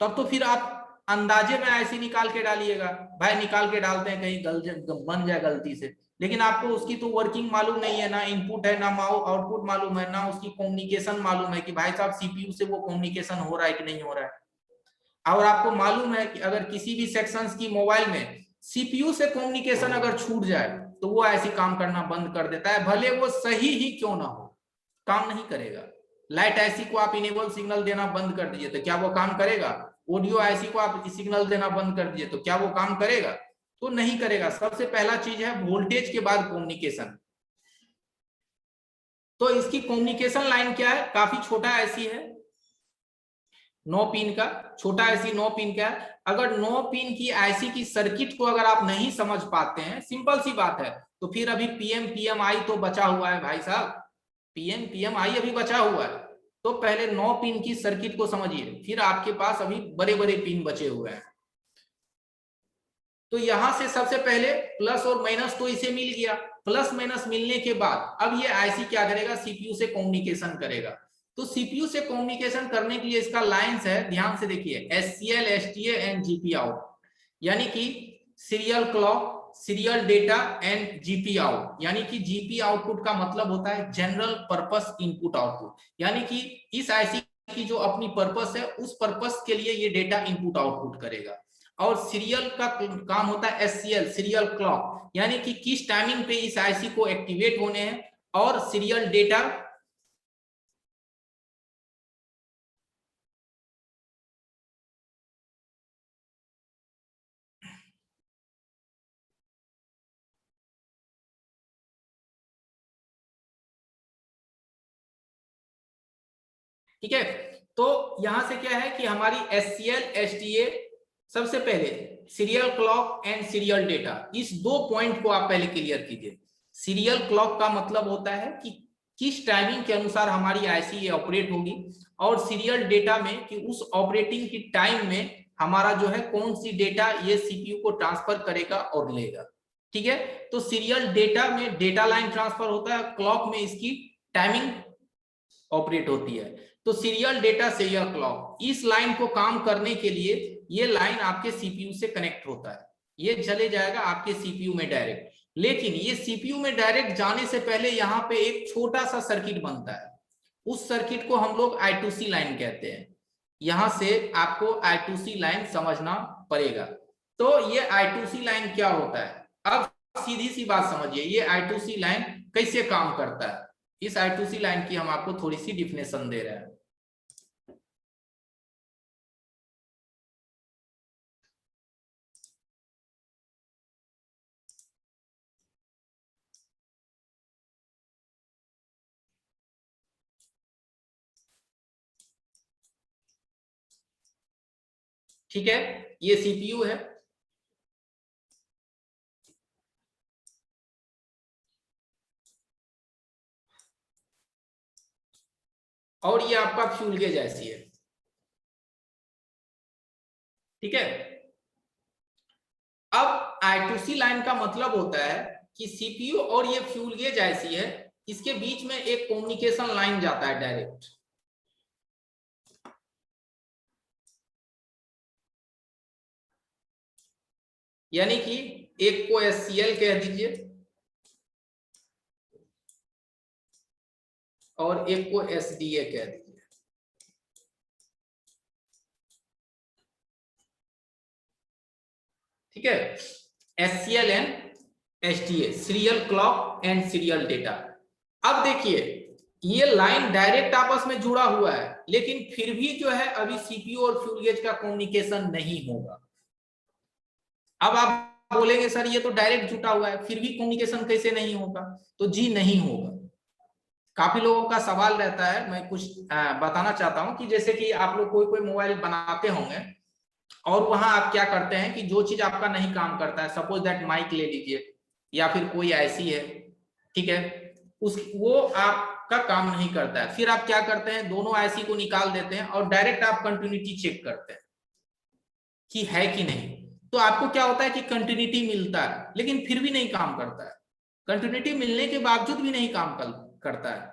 तब तो फिर आप अंदाजे में ऐसे निकाल के डालिएगा, भाई निकाल के डालते हैं कहीं बन जाए गलती से, लेकिन आपको उसकी तो वर्किंग मालूम नहीं है, ना इनपुट है ना आउटपुट मालूम है, ना उसकी कम्युनिकेशन मालूम है कि भाई साहब सीपीयू से वो कम्युनिकेशन हो रहा है कि नहीं हो रहा है। और आपको मालूम है कि अगर किसी भी सेक्शंस की मोबाइल में सीपीयू से कम्युनिकेशन अगर छूट जाए तो वो ऐसी काम करना बंद कर देता है, भले वो सही ही क्यों ना हो, काम नहीं करेगा। लाइट आईसी को आप इनेबल सिग्नल देना बंद कर दीजिए तो क्या वो काम करेगा, ऑडियो आईसी को आप सिग्नल देना बंद कर दीजिए तो क्या वो काम करेगा, तो नहीं करेगा। सबसे पहला चीज है वोल्टेज के बाद कम्युनिकेशन। तो इसकी कम्युनिकेशन लाइन क्या है, काफी छोटा आईसी है, 9 पिन का छोटा आईसी 9 पिन का है। अगर 9 पिन की आईसी की सर्किट को अगर आप नहीं समझ पाते हैं, सिंपल सी बात है, तो फिर अभी पीएम पीएमआई तो बचा हुआ है भाई साहब, पीएम पीएमआई अभी बचा हुआ है। तो पहले 9 पिन की सर्किट को समझिए, फिर आपके पास अभी बड़े बड़े पिन बचे हुए हैं। तो यहां से सबसे पहले प्लस और माइनस तो इसे मिल गया, प्लस माइनस मिलने के बाद अब ये आईसी क्या करेगा, सीपीयू से कम्युनिकेशन करेगा। तो सीपीयू से कम्युनिकेशन करने के लिए इसका लाइंस है, ध्यान से देखिए, SCL STA and GP out, यानी कि serial clock, serial data and GP out. यानी कि जीपी आउटपुट का मतलब होता है जनरल पर्पस इनपुट आउटपुट, यानी कि इस आईसी की जो अपनी पर्पस है उस पर्पस के लिए ये डेटा इनपुट आउटपुट करेगा। और सीरियल का काम होता है एससीएल, सीरियल क्लॉक, यानी कि किस टाइमिंग पे इस आईसी को एक्टिवेट होने हैं, और सीरियल डेटा ठीक है। तो यहां से क्या है कि हमारी एससीएल एसटीए, सबसे पहले serial clock and serial data, इस 2 पॉइंट को आप पहले क्लियर कीजिए। सीरियल क्लॉक का मतलब होता है कि किस टाइमिंग के अनुसार हमारी आईसी ऑपरेट होगी, और सीरियल डेटा में कि उस ऑपरेटिंग की टाइम में हमारा जो है कौन सी डेटा ये सीपीयू को ट्रांसफर करेगा और लेगा। ठीक है, तो सीरियल डेटा में डेटा लाइन ट्रांसफर होता है, क्लॉक में इसकी टाइमिंग ऑपरेट होती है। तो सीरियल डेटा सीरियल क्लॉक, इस लाइन को काम करने के लिए ये लाइन आपके सीपीयू से कनेक्ट होता है, ये चले जाएगा आपके सीपीयू में डायरेक्ट। लेकिन ये सीपीयू में डायरेक्ट जाने से पहले यहाँ पे एक छोटा सा सर्किट बनता है, उस सर्किट को हम लोग I2C लाइन कहते हैं। यहां से आपको I2C लाइन समझना पड़ेगा। तो ये I2C लाइन क्या होता है, अब सीधी सी बात समझिए, ये I2C लाइन कैसे काम करता है। इस I2C लाइन की हम आपको थोड़ी सी डिफिनेशन दे रहे हैं। ठीक है, ये CPU है, और ये आपका फ्यूल गेज ऐसी है। ठीक है, अब I2C लाइन का मतलब होता है कि CPU और ये फ्यूल गेज ऐसी है, इसके बीच में एक कम्युनिकेशन लाइन जाता है डायरेक्ट। यानी कि एक को SCL कह दीजिए और एक को SDA कह दीजिए। ठीक है, SCL and SDA, serial clock and serial data. अब देखिए, ये लाइन डायरेक्ट आपस में जुड़ा हुआ है, लेकिन फिर भी जो है अभी CPU और फ्यूल गेज का कम्युनिकेशन नहीं होगा। अब आप बोलेंगे सर ये तो डायरेक्ट जुटा हुआ है, फिर भी कम्युनिकेशन कैसे नहीं होगा? तो जी नहीं होगा। काफी लोगों का सवाल रहता है, मैं कुछ बताना चाहता हूं कि जैसे कि आप लोग कोई कोई मोबाइल बनाते होंगे और वहां आप क्या करते हैं कि जो चीज आपका नहीं काम करता है, सपोज दैट माइक ले लीजिए या फिर कोई ऐसी है, ठीक है, उस वो आपका काम नहीं करता है, फिर आप क्या करते हैं, दोनों ऐसी को निकाल देते हैं और डायरेक्ट आप कंटिन्यूटी चेक करते हैं कि है कि नहीं। तो आपको क्या होता है कि कंटिन्यूटी मिलता है, लेकिन फिर भी नहीं काम करता है, कंटिन्यूटी मिलने के बावजूद भी नहीं काम करता है।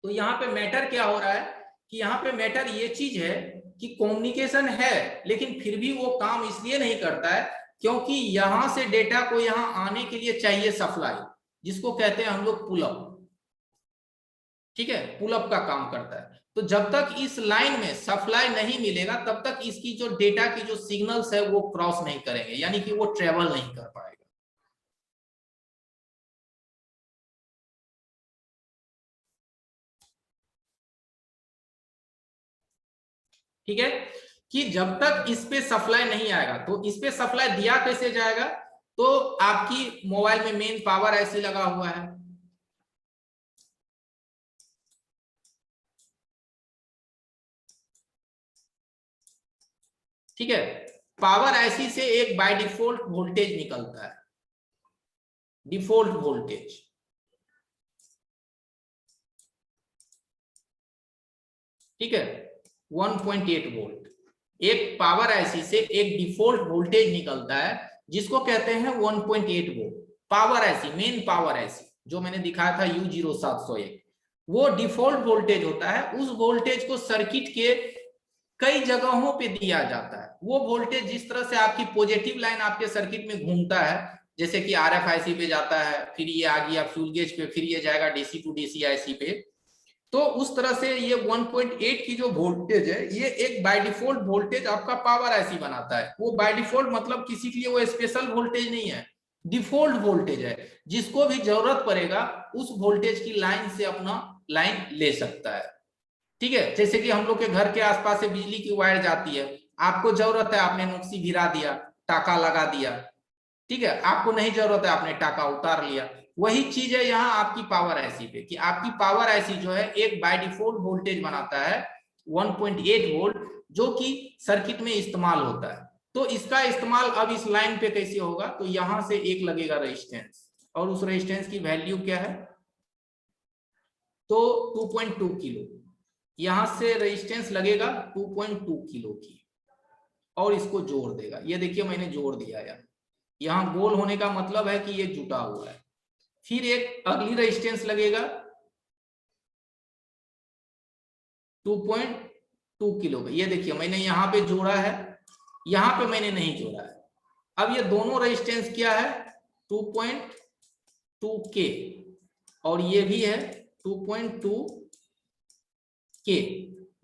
तो यहाँ पे मैटर क्या हो रहा है कि यहाँ पे मैटर ये चीज है कि कम्युनिकेशन है, लेकिन फिर भी वो काम इसलिए नहीं करता है क्योंकि यहां से डेटा को यहाँ आने के लिए चाहिए सप्लाई, जिसको कहते हैं हम लोग पुलअप। ठीक है, पुलअप का काम करता है। तो जब तक इस लाइन में सप्लाई नहीं मिलेगा तब तक इसकी जो डेटा की जो सिग्नल्स है वो क्रॉस नहीं करेंगे, यानी कि वो ट्रेवल नहीं कर पाएगा। ठीक है, कि जब तक इस पे सप्लाई नहीं आएगा, तो इस पे सप्लाई दिया कैसे जाएगा? तो आपकी मोबाइल में मेन पावर ऐसी लगा हुआ है, ठीक है, पावर ऐसी से एक बाय डिफॉल्ट वोल्टेज निकलता है, डिफॉल्ट वोल्टेज। ठीक है, 1.8 वोल्ट एक पावर ऐसी से एक डिफॉल्ट वोल्टेज निकलता है, जिसको कहते हैं 1.8 वोल्ट पावर ऐसी, मेन पावर ऐसी जो मैंने दिखाया था U0701, वो डिफॉल्ट वोल्टेज होता है। उस वोल्टेज को सर्किट के कई जगहों पे दिया जाता है। वो वोल्टेज जिस तरह से आपकी पॉजिटिव लाइन आपके सर्किट में घूमता है, जैसे कि RFIC पे जाता है, फिर ये आ गया फ्यूल गेज पे, फिर ये जाएगा DC टू DC IC पे, तो उस तरह से ये 1.8 की जो वोल्टेज है, ये एक बाय डिफॉल्ट वोल्टेज आपका पावर ऐसी बनाता है। वो बाय डिफॉल्ट मतलब किसी के लिए वो स्पेशल वोल्टेज नहीं है, डिफॉल्ट वोल्टेज है, जिसको भी जरूरत पड़ेगा उस वोल्टेज की लाइन से अपना लाइन ले सकता है। ठीक है, जैसे कि हम लोग के घर के आसपास से बिजली की वायर जाती है, आपको जरूरत है, आपने नोक्सी भिरा दिया, टाका लगा दिया, ठीक है, आपको नहीं जरूरत है, आपने टाका उतार लिया। वही चीज है यहाँ आपकी पावर ऐसी पे, कि आपकी पावर ऐसी जो है एक बाय डिफॉल्ट वोल्टेज बनाता है 1.8 वोल्ट, जो कि सर्किट में इस्तेमाल होता है। तो इसका इस्तेमाल अब इस लाइन पे कैसे होगा? तो यहां से एक लगेगा रेजिस्टेंस, और उस रेजिस्टेंस की वैल्यू क्या है? तो 2.2 किलो, यहां से रेजिस्टेंस लगेगा 2.2 किलो की, और इसको जोड़ देगा। ये देखिए मैंने जोड़ दिया यार, यहाँ गोल होने का मतलब है कि ये जुटा हुआ है। फिर एक अगली रेजिस्टेंस लगेगा 2.2 किलो का, ये देखिए मैंने यहाँ पे जोड़ा है, यहाँ पे मैंने नहीं जोड़ा है। अब ये दोनों रेजिस्टेंस क्या है? 2.2 के, और ये भी है 2.2 के,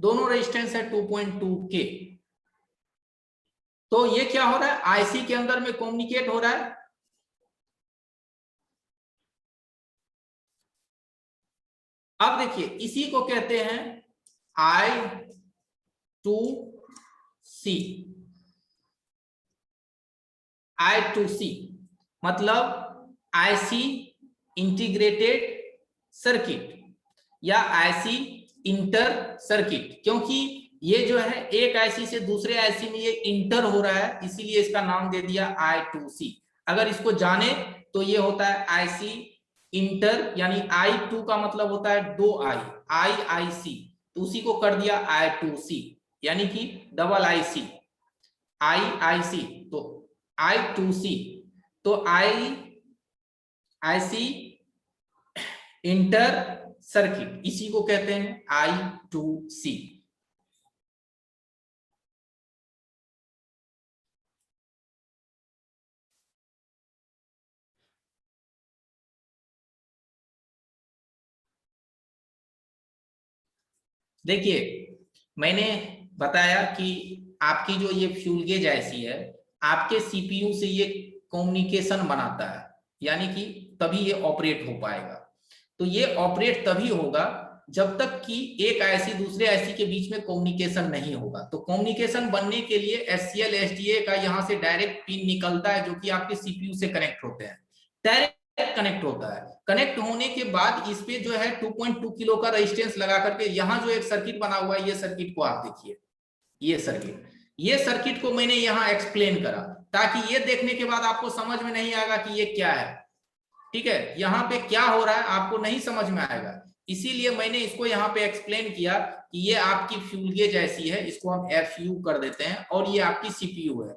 दोनों रेजिस्टेंस है 2.2 के। तो ये क्या हो रहा है? आईसी के अंदर में कम्युनिकेट हो रहा है, अब देखिए इसी को कहते हैं I2C। I2C मतलब आईसी इंटीग्रेटेड सर्किट या आईसी इंटर सर्किट, क्योंकि ये जो है एक आईसी से दूसरे आईसी में ये इंटर हो रहा है, इसीलिए इसका नाम दे दिया I2C। अगर इसको जाने तो ये होता है आईसी इंटर, यानी I2 का मतलब होता है दो IIC, तो उसी को कर दिया I2C, यानी कि डबल आईसी IIC, तो I2C, तो IIC इंटर सर्किट, इसी को कहते हैं I2C। देखिए मैंने बताया कि आपकी जो ये फ्यूल गेज ऐसी है, आपके सीपीयू से ये कम्युनिकेशन बनाता है, यानी कि तभी ये ऑपरेट हो पाएगा। तो ये ऑपरेट तभी होगा जब तक कि एक आईसी दूसरे आईसी के बीच में कम्युनिकेशन नहीं होगा। तो कम्युनिकेशन बनने के लिए एससीएल एसडीए का यहाँ से डायरेक्ट पिन निकलता है, जो कि आपके सीपीयू से कनेक्ट होते हैं, डायरेक्ट कनेक्ट होता है। कनेक्ट होने के बाद इस पे जो है 2.2 किलो का रेजिस्टेंस लगा करके यहाँ जो एक सर्किट बना हुआ है, ये सर्किट को आप देखिए, ये सर्किट को मैंने यहाँ एक्सप्लेन करा, ताकि ये देखने के बाद आपको समझ में नहीं आएगा कि ये क्या है। ठीक है, यहाँ पे क्या हो रहा है आपको नहीं समझ में आएगा, इसीलिए मैंने इसको यहाँ पे एक्सप्लेन किया कि ये आपकी फ्यूल गेज ऐसी है, इसको हम FU कर देते हैं, और ये आपकी सीपीयू है।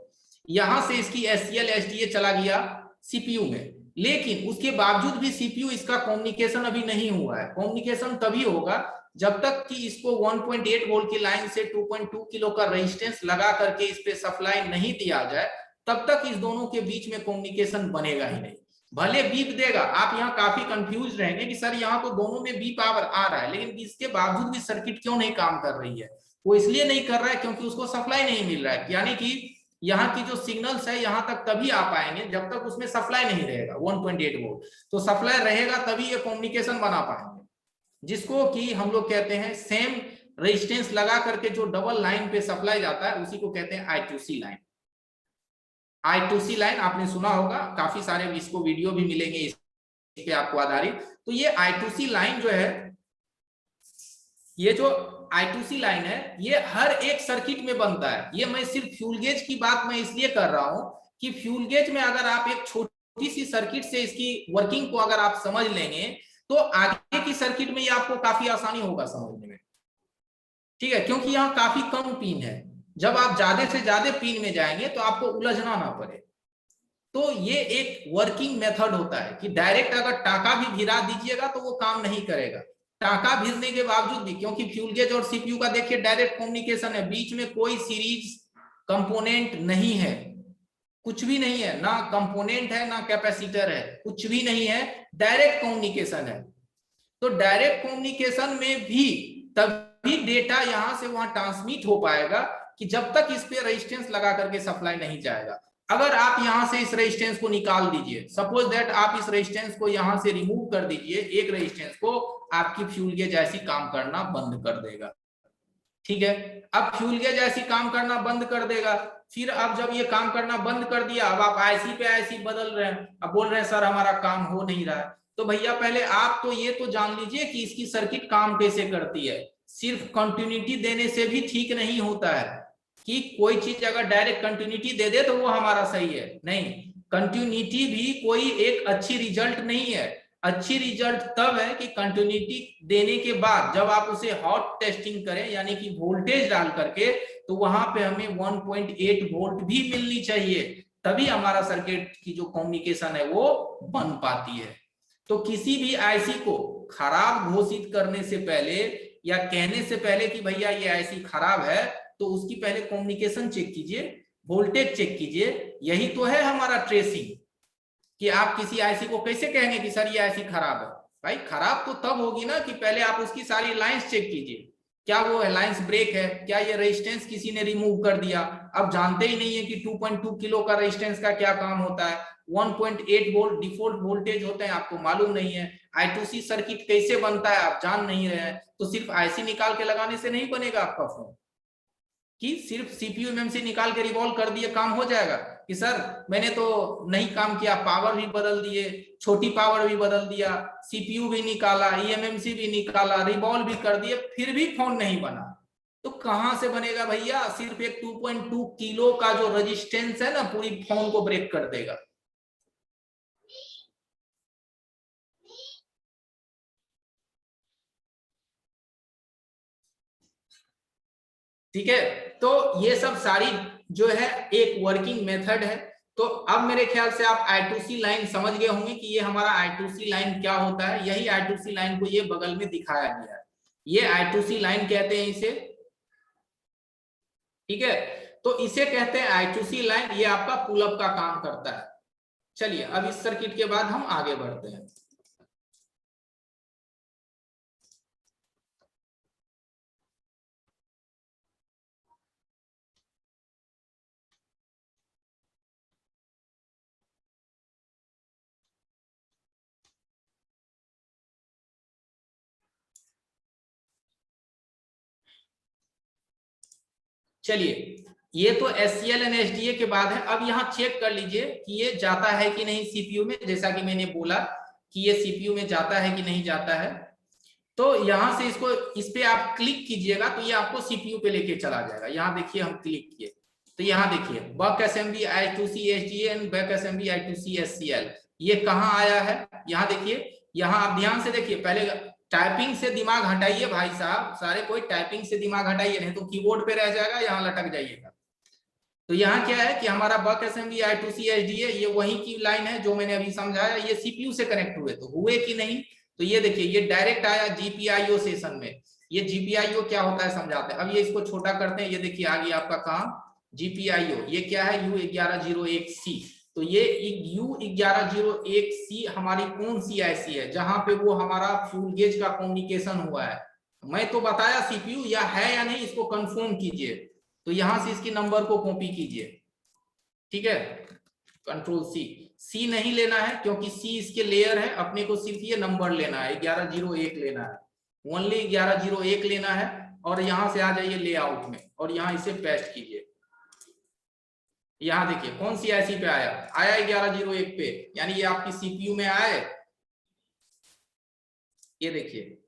यहां से इसकी SCL SDA चला गया सीपीयू में, लेकिन उसके बावजूद भी सीपीयू इसका कम्युनिकेशन अभी नहीं हुआ है। कम्युनिकेशन तभी होगा जब तक कि इसको 1.8 वोल्ट की लाइन से 2.2 किलो का रेजिस्टेंस लगा करके इस पे सप्लाई नहीं दिया जाए, तब तक इस दोनों के बीच में कम्युनिकेशन बनेगा ही नहीं। भले बीप देगा, आप यहाँ काफी कंफ्यूज रहेंगे कि सर यहाँ तो दोनों में बीप पावर आ रहा है, लेकिन इसके बावजूद भी सर्किट क्यों नहीं काम कर रही है। वो इसलिए नहीं कर रहा है क्योंकि उसको सप्लाई नहीं मिल रहा है, यानी कि यहाँ की जो सिग्नल्स है यहाँ तक तभी आ पाएंगे जब तक उसमें सप्लाई नहीं रहेगा 1.8 वोल्ट। तो सप्लाई रहेगा तभी ये कम्युनिकेशन बना पाएंगे, जिसको कि हम लोग कहते हैं सेम रेजिस्टेंस लगा करके जो डबल लाइन पे सप्लाई जाता है, उसी को कहते हैं I2C लाइन। I2C लाइन आपने सुना होगा, काफी सारे इसको वीडियो भी मिलेंगे इस पे आपको आधारित। तो ये I2C लाइन जो है, ये जो I2C लाइन है, ये हर एक सर्किट में बनता है। ये मैं सिर्फ फ्यूल गेज की बात मैं इसलिए कर रहा हूं कि फ्यूल गेज में अगर आप एक छोटी सी सर्किट से इसकी वर्किंग को अगर आप समझ लेंगे, तो आगे की सर्किट में ये आपको काफी आसानी होगा समझने में। ठीक है, क्योंकि यहाँ काफी कम पिन है, जब आप ज्यादा से ज्यादा पिन में जाएंगे तो आपको उलझना ना पड़े। तो ये एक वर्किंग मेथड होता है कि डायरेक्ट अगर टाका भी गिरा दीजिएगा तो वो काम नहीं करेगा। टाका भिरने के बावजूद भी, क्योंकि फ्यूल गेज और सीपीयू का देखिए डायरेक्ट कम्युनिकेशन है, बीच में कोई सीरीज कंपोनेंट नहीं है, कुछ भी नहीं है, ना कंपोनेंट है ना कैपेसिटर है, कुछ भी नहीं है, डायरेक्ट कम्युनिकेशन है। तो डायरेक्ट कम्युनिकेशन में भी तभी डेटा यहां से वहां ट्रांसमिट हो पाएगा कि जब तक इस पे रेजिस्टेंस लगा करके सप्लाई नहीं जाएगा। अगर आप यहां से इस रेजिस्टेंस को निकाल दीजिए, सपोज दैट आप इस रेजिस्टेंस को यहां से रिमूव कर दीजिए, एक रेजिस्टेंस को, आपकी फ्यूल गेज ऐसी काम करना बंद कर देगा। ठीक है, अब फ्यूल गेज ऐसी काम करना बंद कर देगा, फिर अब जब ये काम करना बंद कर दिया, अब आप आईसी पे आईसी बदल रहे हैं, अब बोल रहे हैं सर हमारा काम हो नहीं रहा है। तो भैया पहले आप तो ये तो जान लीजिए कि इसकी सर्किट काम कैसे करती है। सिर्फ कंटिन्यूटी देने से भी ठीक नहीं होता है कि कोई चीज अगर डायरेक्ट कंटिन्यूटी दे दे तो वो हमारा सही है, नहीं, कंटिन्यूटी भी कोई एक अच्छी रिजल्ट नहीं है। अच्छी रिजल्ट तब है कि कंटिन्यूटी देने के बाद जब आप उसे हॉट टेस्टिंग करें, यानी कि वोल्टेज डाल करके, तो वहां पे हमें 1.8 वोल्ट भी मिलनी चाहिए, तभी हमारा सर्किट की जो कम्युनिकेशन है वो बन पाती है। तो किसी भी आईसी को खराब घोषित करने से पहले या कहने से पहले कि भैया ये आईसी खराब है, तो उसकी पहले कम्युनिकेशन चेक कीजिए, वोल्टेज चेक कीजिए। यही तो है हमारा ट्रेसिंग, कि आप किसी आईसी को कैसे कहेंगे कि सर ये आईसी खराब है। भाई खराब तो तब होगी ना कि पहले आप उसकी सारी लाइंस चेक कीजिए, क्या वो अलायंस ब्रेक है, क्या ये रेजिस्टेंस किसी ने रिमूव कर दिया। अब जानते ही नहीं है कि 2.2 किलो का रेजिस्टेंस का क्या काम होता है, 1.8 वोल्ट डिफॉल्ट वोल्टेज होते हैं, आपको मालूम नहीं है। I2C सर्किट कैसे बनता है आप जान नहीं रहे हैं, तो सिर्फ आईसी निकाल के लगाने से नहीं बनेगा आपका फोन कि सिर्फ सीपीयू एमएमसी निकाल के रिवॉल्व कर दिए काम हो जाएगा। कि सर मैंने तो नहीं काम किया, पावर भी बदल दिए, छोटी पावर भी बदल दिया, सीपीयू भी निकाला, ईएमएमसी भी निकाला, रिवॉल्व भी कर दिए, फिर भी फोन नहीं बना। तो कहां से बनेगा भैया, सिर्फ एक 2.2 किलो का जो रेजिस्टेंस है ना पूरी फोन को ब्रेक कर देगा। ठीक है, तो ये सब सारी जो है एक वर्किंग मेथड है। तो अब मेरे ख्याल से आप I2C लाइन समझ गए होंगे कि ये हमारा I2C लाइन क्या होता है। यही I2C लाइन को ये बगल में दिखाया गया है, ये I2C लाइन कहते हैं इसे। ठीक है, तो इसे कहते हैं I2C लाइन, ये आपका पुल अप का काम करता है। चलिए अब इस सर्किट के बाद हम आगे बढ़ते हैं। चलिए ये तो SCL एंड SDA के बाद है। अब यहाँ चेक कर लीजिए कि ये जाता है कि नहीं सीपीयू में, जैसा कि मैंने बोला कि ये सीपीयू में जाता है कि नहीं जाता है। तो यहां से इसको इस पे आप क्लिक कीजिएगा तो ये आपको सीपीयू पे लेके चला जाएगा। यहाँ देखिए हम क्लिक किए तो यहाँ देखिए buck assembly I2C SDA and back assembly I2C SCL, ये कहाँ आया है। यहाँ देखिए, यहाँ आप ध्यान से देखिए, पहले टाइपिंग से दिमाग हटाइए भाई साहब, सारे कोई टाइपिंग से दिमाग हटाइए, नहीं तो कीबोर्ड पे रह जाएगा, यहाँ लटक जाइएगा। तो यहाँ क्या है कि हमारा बक असेंबली I2C SDA ये वही की लाइन है जो मैंने अभी समझाया, ये सीपीयू से कनेक्ट हुए, तो हुए कि नहीं। तो ये देखिए ये डायरेक्ट आया GPIO सेशन में। ये GPIO क्या होता है समझाते हैं। अब ये इसको छोटा करते हैं, ये देखिए आ गया आपका काम GPIO। ये क्या है U1101C। तो ये U1101C हमारी कौन सी ऐसी है जहां पे वो हमारा फ्यूल गेज का कम्युनिकेशन हुआ है। मैं तो बताया सीपीयू या है या नहीं, इसको कंफर्म कीजिए। तो यहां से इसकी नंबर को कॉपी कीजिए। ठीक है, कंट्रोल सी नहीं लेना है क्योंकि सी इसके लेयर है, अपने को सिर्फ ये नंबर लेना है 1101 लेना है, ओनली 1101 लेना है। और यहां से आ जाइए लेआउट में और यहां इसे पेस्ट कीजिए। यहां देखिए कौन सी आईसी पे आया, आया 1101 पे, यानी ये आपकी सीपीयू में आए। ये देखिए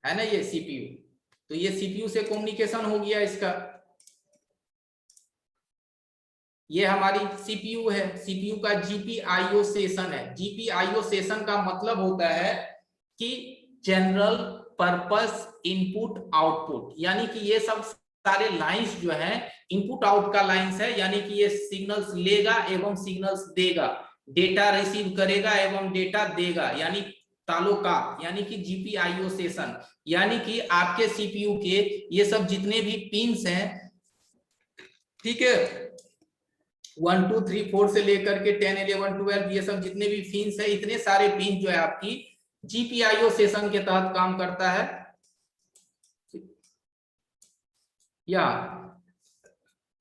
है ना ये सीपीयू, तो ये सीपीयू से कम्युनिकेशन हो गया इसका। ये हमारी सीपीयू है, सीपीयू का GPIO सेशन है। GPIO सेशन का मतलब होता है कि जनरल पर्पस इनपुट आउटपुट, यानी कि ये सब सारे लाइंस जो है इनपुट आउट का लाइंस है, यानी कि ये सिग्नल्स लेगा एवं सिग्नल्स देगा, डेटा रिसीव करेगा एवं डेटा देगा, यानी ताल्लुकात, यानी कि GPIO सेशन। यानी कि आपके सीपीयू के ये सब जितने भी पिंस हैं, ठीक है, 1 2 3 4 से लेकर के 10 11 12 ये सब जितने भी पिंस है, इतने सारे पिन जो है आपकी GPIO सेशन के तहत काम करता है। या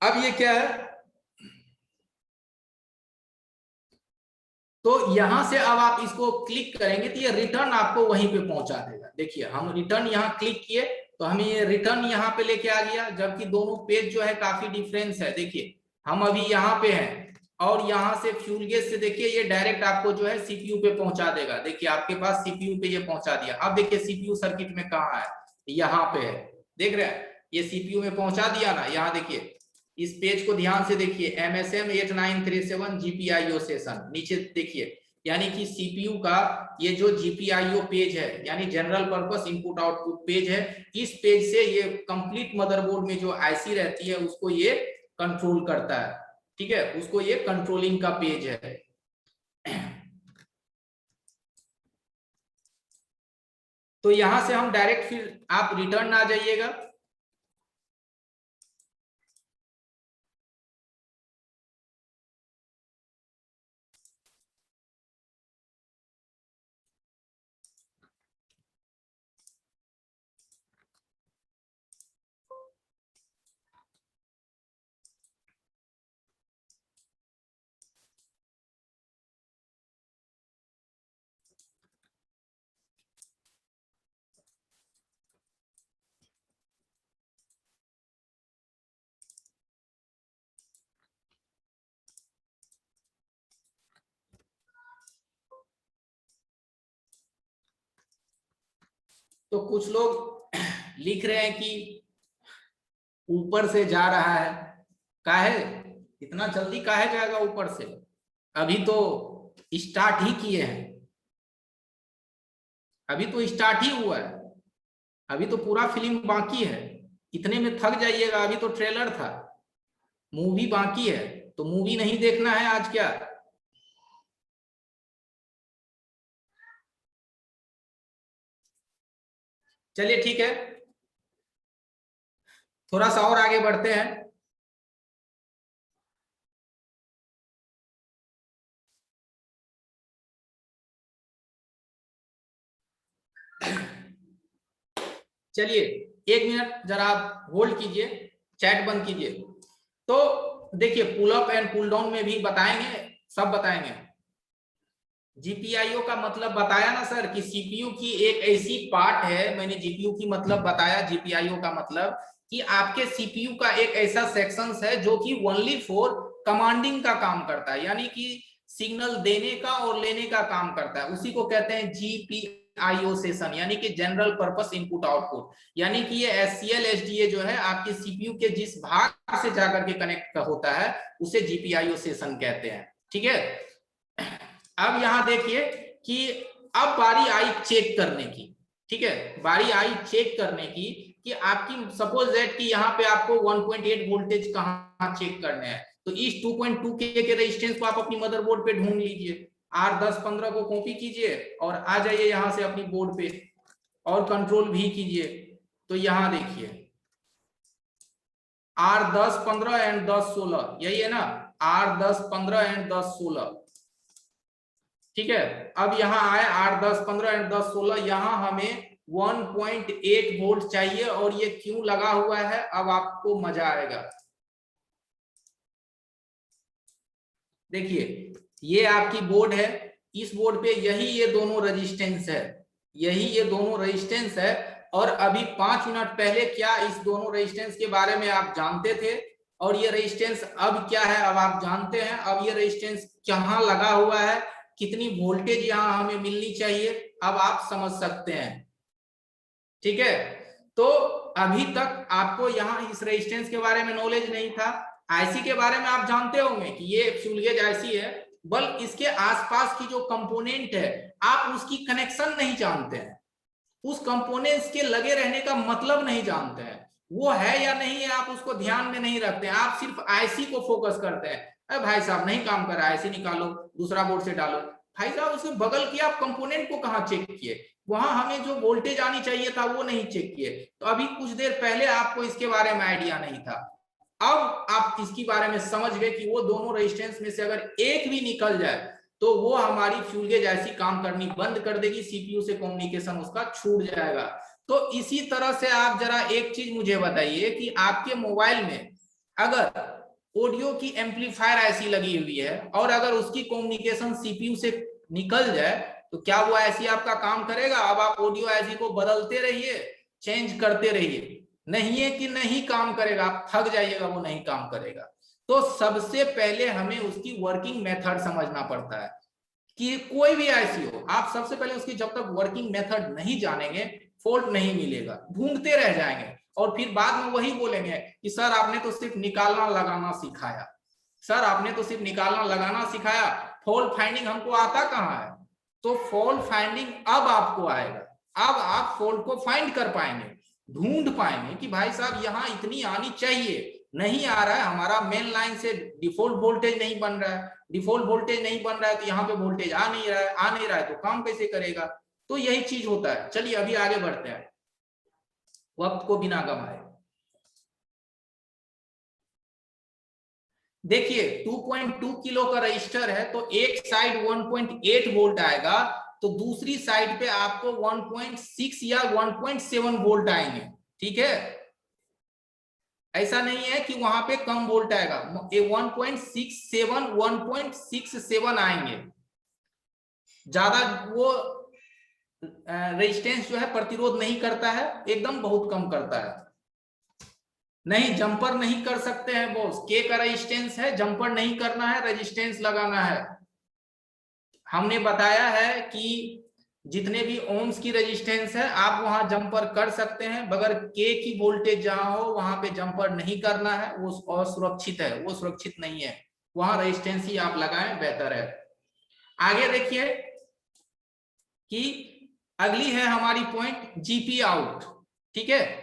अब ये क्या है, तो यहां से अब आप इसको क्लिक करेंगे तो ये रिटर्न आपको वहीं पे पहुंचा देगा। देखिए हम रिटर्न यहाँ क्लिक किए तो हमें ये रिटर्न यहाँ पे लेके आ गया, जबकि दोनों पेज जो है काफी डिफरेंस है। देखिए हम अभी यहाँ पे हैं और यहाँ से फ्यूल गेज से देखिए ये डायरेक्ट आपको जो है सीपीयू पे पहुंचा देगा। देखिए आपके पास सीपीयू पे ये पहुंचा दिया। अब देखिए सीपीयू सर्किट में कहाँ है, यहाँ पे है, देख रहे हैं, ये सीपीयू में पहुंचा दिया ना। यहाँ देखिए इस पेज को ध्यान से देखिए, MSM 8937 GPIO सेशन, नीचे देखिए, यानी कि सीपीयू का ये जो GPIO पेज है यानी general purpose input output page है, इस पेज से ये कंप्लीट मदरबोर्ड में जो आईसी रहती है उसको ये कंट्रोल करता है। ठीक है, उसको ये कंट्रोलिंग का पेज है। तो यहां से हम डायरेक्ट फिर आप रिटर्न आ जाइएगा। तो कुछ लोग लिख रहे हैं कि ऊपर से जा रहा है, काहे इतना जल्दी काहे जाएगा ऊपर से, अभी तो स्टार्ट ही किए हैं, अभी तो स्टार्ट ही हुआ है, अभी तो पूरा फिल्म बाकी है, इतने में थक जाइएगा, अभी तो ट्रेलर था, मूवी बाकी है, तो मूवी नहीं देखना है आज क्या? चलिए ठीक है, थोड़ा सा और आगे बढ़ते हैं। चलिए 1 मिनट जरा आप होल्ड कीजिए, चैट बंद कीजिए। तो देखिए pull up and pull down में भी बताएंगे, सब बताएंगे। जीपीआईओ का मतलब बताया ना सर कि सीपीयू की एक ऐसी पार्ट है, मैंने जीपीयू की मतलब बताया, जीपीआईओ का मतलब कि आपके सीपीयू का एक ऐसा सेक्शन है जो कि ओनली फॉर कमांडिंग का काम करता है, यानी कि सिग्नल देने का और लेने का काम करता है, उसी को कहते हैं जीपीआईओ सेशन, यानी कि जनरल पर्पस इनपुट आउटपुट। यानी कि ये एससीएल एसडीए जो है आपके सीपीयू के जिस भाग से जाकर के कनेक्ट होता है उसे जीपीआईओ सेशन कहते हैं, ठीक है। अब यहां देखिए कि अब बारी आई चेक करने की, ठीक है, बारी आई चेक करने की कि आपकी सपोज दैट कि यहाँ पे आपको 1.8 वोल्टेज कहाँ चेक करने हैं, तो इस 2.2 के रेजिस्टेंस को आप अपनी मदरबोर्ड पे ढूंढ लीजिए, R10-15 को कॉपी कीजिए और आ जाइए यहां से अपनी बोर्ड पे और कंट्रोल भी कीजिए। तो यहां देखिए R10-15 एंड 10-16, यही है ना, R10-15 एंड 10-16, ठीक है। अब यहाँ आए 8-10-15 एंड 10-16, यहाँ हमें 1.8 वोल्ट चाहिए और ये क्यों लगा हुआ है, अब आपको मजा आएगा। देखिए ये आपकी बोर्ड है, इस बोर्ड पे यही ये दोनों रेजिस्टेंस है, यही ये दोनों रेजिस्टेंस है, और अभी 5 मिनट पहले क्या इस दोनों रेजिस्टेंस के बारे में आप जानते थे, और ये रेजिस्टेंस अब क्या है अब आप जानते हैं। अब ये रेजिस्टेंस कहाँ लगा हुआ है, कितनी वोल्टेज यहाँ हमें मिलनी चाहिए, अब आप समझ सकते हैं, ठीक है। तो अभी तक आपको यहाँ इस रेजिस्टेंस के बारे में नॉलेज नहीं था। आईसी के बारे में आप जानते होंगे कि ये फ्यूल गेज आईसी है, बल इसके आसपास की जो कंपोनेंट है आप उसकी कनेक्शन नहीं जानते हैं, उस कंपोनेंट्स के लगे रहने का मतलब नहीं जानते हैं, वो है या नहीं है आप उसको ध्यान में नहीं रखते हैं, आप सिर्फ आईसी को फोकस करते हैं। अरे भाई साहब नहीं काम कर रहा है, आईसी निकालो दूसरा बोर्ड से डालो, भाई साहब उसके बगल की आप कंपोनेंट को कहाँ चेक किए, वहां हमें जो वोल्टेज आनी चाहिए था वो नहीं चेक किए। तो अभी कुछ देर पहले आपको इसके बारे में आइडिया नहीं था, अब आप इसके बारे में समझ गए कि वो दोनों रेजिस्टेंस में से अगर एक भी निकल जाए तो वो हमारी फ्यूल गेज ऐसी काम करनी बंद कर देगी, सीपीयू से कम्युनिकेशन उसका छूट जाएगा। तो इसी तरह से आप जरा एक चीज मुझे बताइए कि आपके मोबाइल में अगर ऑडियो की एम्पलीफायर ऐसी लगी हुई है और अगर उसकी कम्युनिकेशन सीपीयू से निकल जाए तो क्या वो ऐसी आपका काम करेगा? अब आप ऑडियो ऐसी को बदलते रहिए, चेंज करते रहिए, नहीं है कि नहीं काम करेगा, आप थक जाइएगा, वो नहीं काम करेगा। तो सबसे पहले हमें उसकी वर्किंग मेथड समझना पड़ता है कि कोई भी आईसी हो, आप सबसे पहले उसकी जब तक वर्किंग मेथड नहीं जानेंगे फॉल्ट नहीं मिलेगा, ढूंढते रह जाएंगे और फिर बाद में वही बोलेंगे कि सर आपने तो सिर्फ निकालना लगाना सिखाया, सर आपने तो सिर्फ निकालना लगाना सिखाया, फॉल्ट फाइंडिंग हमको आता कहाँ है? तो फॉल्ट फाइंडिंग अब आपको आएगा, अब आप फॉल्ट को फाइंड कर पाएंगे, ढूंढ पाएंगे कि भाई साहब यहाँ इतनी आनी चाहिए, नहीं आ रहा है, हमारा मेन लाइन से डिफॉल्ट वोल्टेज नहीं बन रहा है, डिफॉल्ट वोल्टेज नहीं बन रहा है तो यहाँ पे वोल्टेज आ नहीं रहा है तो काम कैसे करेगा? तो यही चीज होता है। चलिए अभी आगे बढ़ते हैं, वक्त को बिना गंवाए। देखिए 2.2 किलो का रजिस्टर है तो एक साइड 1.8 वोल्ट आएगा तो दूसरी साइड पे आपको 1.6 या 1.7 वोल्ट आएंगे, ठीक है। ऐसा नहीं है कि वहां पे कम वोल्ट आएगा, 1.67 1.67 आएंगे, ज्यादा वो रेजिस्टेंस जो है प्रतिरोध नहीं करता है, एकदम बहुत कम करता है। नहीं जंपर नहीं कर सकते हैं बॉस, के का रेजिस्टेंस है, जंपर नहीं करना है, रेजिस्टेंस लगाना है। हमने बताया है कि जितने भी ओम्स की रेजिस्टेंस है आप वहां जंपर कर सकते हैं, मगर के की वोल्टेज जहां हो वहां पे जंपर नहीं करना है, वो असुरक्षित है, वो सुरक्षित नहीं है, वहां रेजिस्टेंस ही आप लगाएं बेहतर है। आगे देखिए कि अगली है हमारी पॉइंट जीपी आउट। ठीक है,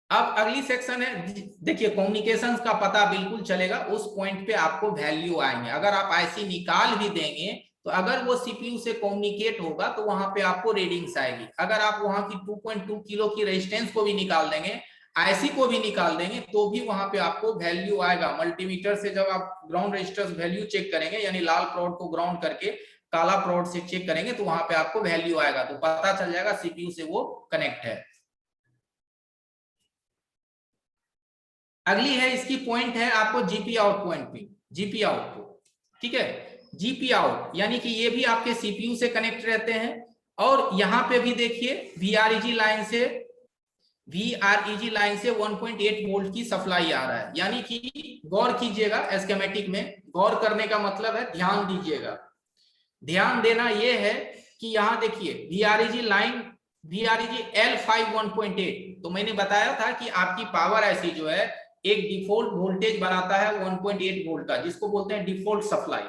अब अगली सेक्शन है, देखिए कम्युनिकेशंस का पता बिल्कुल चलेगा, उस पॉइंट पे आपको वैल्यू आएंगे। अगर आप आईसी निकाल भी देंगे तो अगर वो सीपीयू से कम्युनिकेट होगा तो वहां पे आपको रीडिंग्स आएगी। अगर आप वहां की 2.2 किलो की रेजिस्टेंस को भी निकाल देंगे, आईसी को भी निकाल देंगे, तो भी वहां पे आपको वैल्यू आएगा। मल्टीमीटर से जब आप ग्राउंड रेजिस्टेंस वैल्यू चेक करेंगे, यानी लाल प्रोड को ग्राउंड करके काला प्रोड से चेक करेंगे, तो वहां पे आपको वैल्यू आएगा, तो पता चल जाएगा सीपीयू से वो कनेक्ट है। अगली है इसकी पॉइंट है आपको जीपी आउट पॉइंट पे, जीपी आउट को। ठीक है, जीपी आउट यानी कि ये भी आपके सीपीयू से कनेक्ट रहते हैं। और यहां पे भी देखिए वीआरईजी लाइन से 1.8 वोल्ट की सप्लाई आ रहा है। यानी कि गौर कीजिएगा, स्कीमेटिक में गौर करने का मतलब है ध्यान दीजिएगा। ध्यान देना यह है कि यहां देखिए वीआरईजी लाइन, वीआरईजी L5 1.8, तो मैंने बताया था कि आपकी पावर ऐसी जो है एक डिफॉल्ट वोल्टेज बनाता है 1.8 वोल्ट का, जिसको बोलते हैं डिफॉल्ट सप्लाई।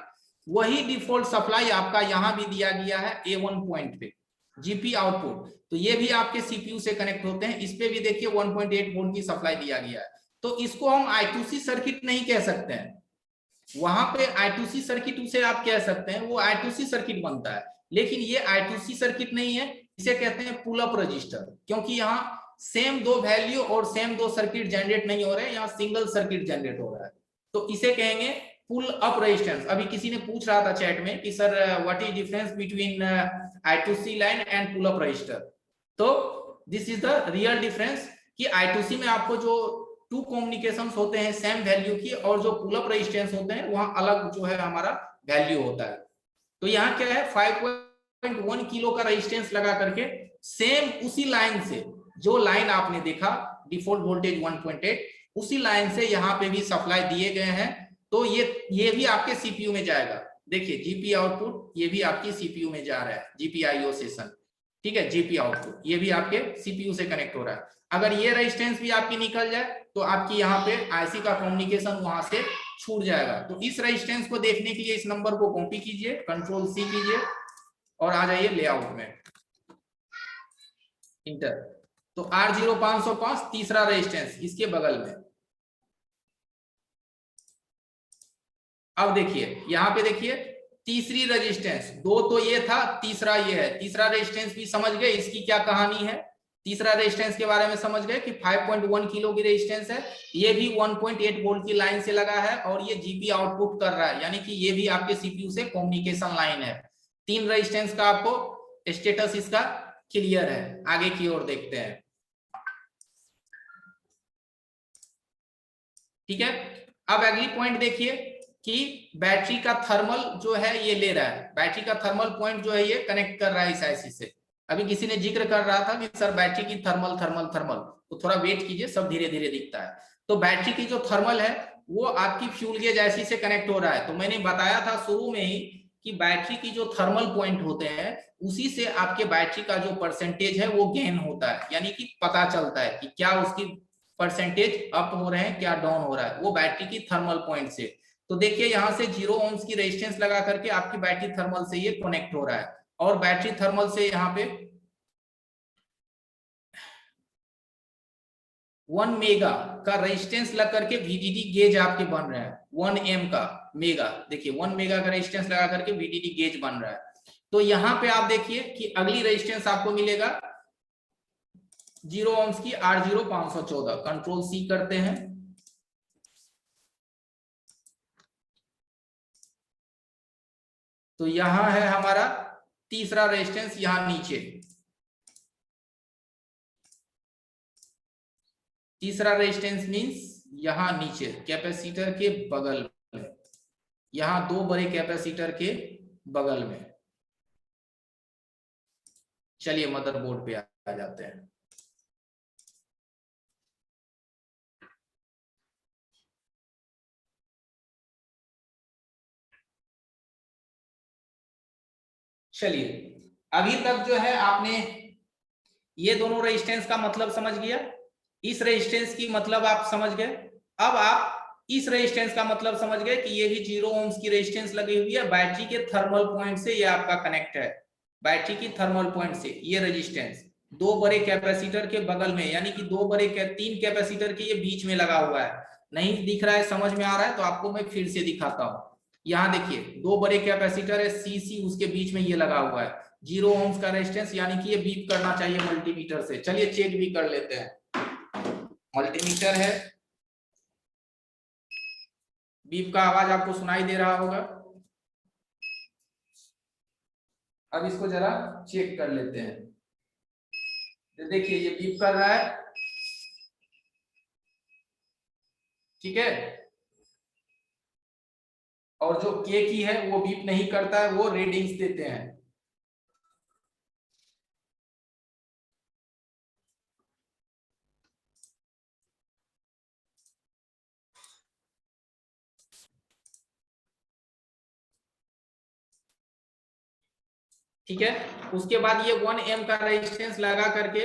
वही डिफॉल्ट सप्लाई आपका यहां भी दिया गया है A1 पॉइंट पे, जीपी आउटपुट। तो ये भी आपके सीपीयू से कनेक्ट होते हैं, इस पे भी देखिए 1.8 वोल्ट की सप्लाई दिया गया है। तो इसको हम I2C सर्किट नहीं कह सकते हैं, वहां पे I2C सर्किट उसे आप कह सकते हैं, वो I2C सर्किट बनता है, लेकिन ये I2C सर्किट नहीं है, इसे कहते हैं पुल अप रजिस्टर। क्योंकि यहाँ सेम दो वैल्यू और सेम दो सर्किट जनरेट नहीं हो रहे हैं, यहाँ सिंगल सर्किट जनरेट हो रहा है, तो इसे कहेंगे पुल अप रेजिस्टेंस। अभी किसी ने पूछ रहा था चैट में कि sir what is difference between I2C line and pull up resistor, तो this is the real difference कि I2C में आपको जो टू कम्युनिकेशन होते हैं सेम वैल्यू की, और जो पुल अप रेजिस्टेंस होते हैं वहां अलग जो है हमारा वैल्यू होता है। तो यहाँ क्या है 5.1 किलो का रेजिस्टेंस लगा करके सेम उसी लाइन से, जो लाइन आपने देखा डिफॉल्ट वोल्टेज 1.8, उसी लाइन से यहाँ पे भी सप्लाई दिए गए हैं। तो ये भी आपके सीपीयू में जाएगा। देखिए जीपी आउटपुट ये भी आपकी सीपीयू में जा रहा है, जीपीआईओ सेशन। ठीक है, जीपी आउटपुट ये भी आपके सीपीयू से कनेक्ट हो रहा है। अगर ये रेजिस्टेंस भी आपकी निकल जाए तो आपकी यहाँ पे आईसी का कम्युनिकेशन वहां से छूट जाएगा। तो इस रेजिस्टेंस को देखने के लिए इस नंबर को कॉपी कीजिए, कंट्रोल सी कीजिए और आ जाइए लेआउट में, इंटर। तो R0505 तीसरा रेजिस्टेंस इसके बगल में। अब देखिए यहाँ पे देखिए तीसरी रेजिस्टेंस, दो तो ये था, तीसरा ये है। तीसरा रेजिस्टेंस भी समझ गए इसकी क्या कहानी है, तीसरा रेजिस्टेंस के बारे में समझ गए कि 5.1 किलो की रेजिस्टेंस है, ये भी 1.8 वोल्ट की लाइन से लगा है और ये जीपी आउटपुट कर रहा है, यानी कि ये भी आपके सीपीयू से कम्युनिकेशन लाइन है। तीन रेजिस्टेंस का आपको स्टेटस इसका क्लियर है। आगे की ओर देखते हैं। ठीक है, अब अगली पॉइंट देखिए कि बैटरी का थर्मल जो है ये ले रहा है, बैटरी का थर्मल पॉइंट जो है ये कनेक्ट कर रहा है इस आईसी से। अभी किसी ने जिक्र कर रहा था कि सर बैटरी की थर्मल थर्मल थर्मल, तो थोड़ा वेट कीजिए, सब धीरे धीरे दिखता है। तो बैटरी की जो थर्मल है वो आपकी फ्यूल गेज आईसी से कनेक्ट हो रहा है। तो मैंने बताया था शुरू में ही कि बैटरी की जो थर्मल पॉइंट होते हैं उसी से आपके बैटरी का जो परसेंटेज है वो गेन होता है, यानी कि पता चलता है कि क्या उसकी परसेंटेज अप हो रहे हैं क्या डाउन हो रहा है, वो बैटरी की थर्मल पॉइंट से। तो देखिए यहां से 0 ohms की रेजिस्टेंस लगा करके आपकी बैटरी थर्मल से ये कनेक्ट हो रहा है, और बैटरी थर्मल से यहाँ पे 1 मेगा का रेजिस्टेंस लग करके वीडीडी गेज आपके बन रहे हैं। 1 एम का मेगा, देखिए 1 मेगा का रेजिस्टेंस लगा करके वीडीडी गेज बन रहा है। तो यहाँ पे आप देखिए कि अगली रेजिस्टेंस आपको मिलेगा 0 ohms की R0514, कंट्रोल सी करते हैं। तो यहां है हमारा तीसरा रेजिस्टेंस, यहां नीचे तीसरा रेजिस्टेंस मींस यहां नीचे कैपेसिटर के बगल में, यहां दो बड़े कैपेसिटर के बगल में। चलिए मदरबोर्ड पे आ जाते हैं। चलिए अभी तक जो है आपने ये दोनों रेजिस्टेंस का मतलब समझ गया, इस रेजिस्टेंस की मतलब आप समझ गए। अब आप इस रेजिस्टेंस का मतलब समझ गए कि ये भी 0 ओम्स की रेजिस्टेंस लगी हुई है, बैटरी के थर्मल पॉइंट से ये आपका कनेक्ट है, बैटरी की थर्मल पॉइंट से ये रेजिस्टेंस दो बड़े कैपेसिटर के बगल में, यानी कि तीन कैपेसिटर के ये बीच में लगा हुआ है। नहीं दिख रहा है, समझ में आ रहा है तो आपको मैं फिर से दिखाता हूं। यहाँ देखिए दो बड़े कैपेसिटर है सीसी, उसके बीच में ये लगा हुआ है 0 ओम्स का रेजिस्टेंस, यानी कि ये बीप करना चाहिए मल्टीमीटर से। चलिए चेक भी कर लेते हैं। मल्टीमीटर है, बीप का आवाज आपको सुनाई दे रहा होगा। अब इसको जरा चेक कर लेते हैं। तो देखिए ये बीप कर रहा है, ठीक है। और जो के की है वो बीप नहीं करता है, वो रीडिंग्स देते हैं। ठीक है, उसके बाद ये 1 एम का रेजिस्टेंस लगा करके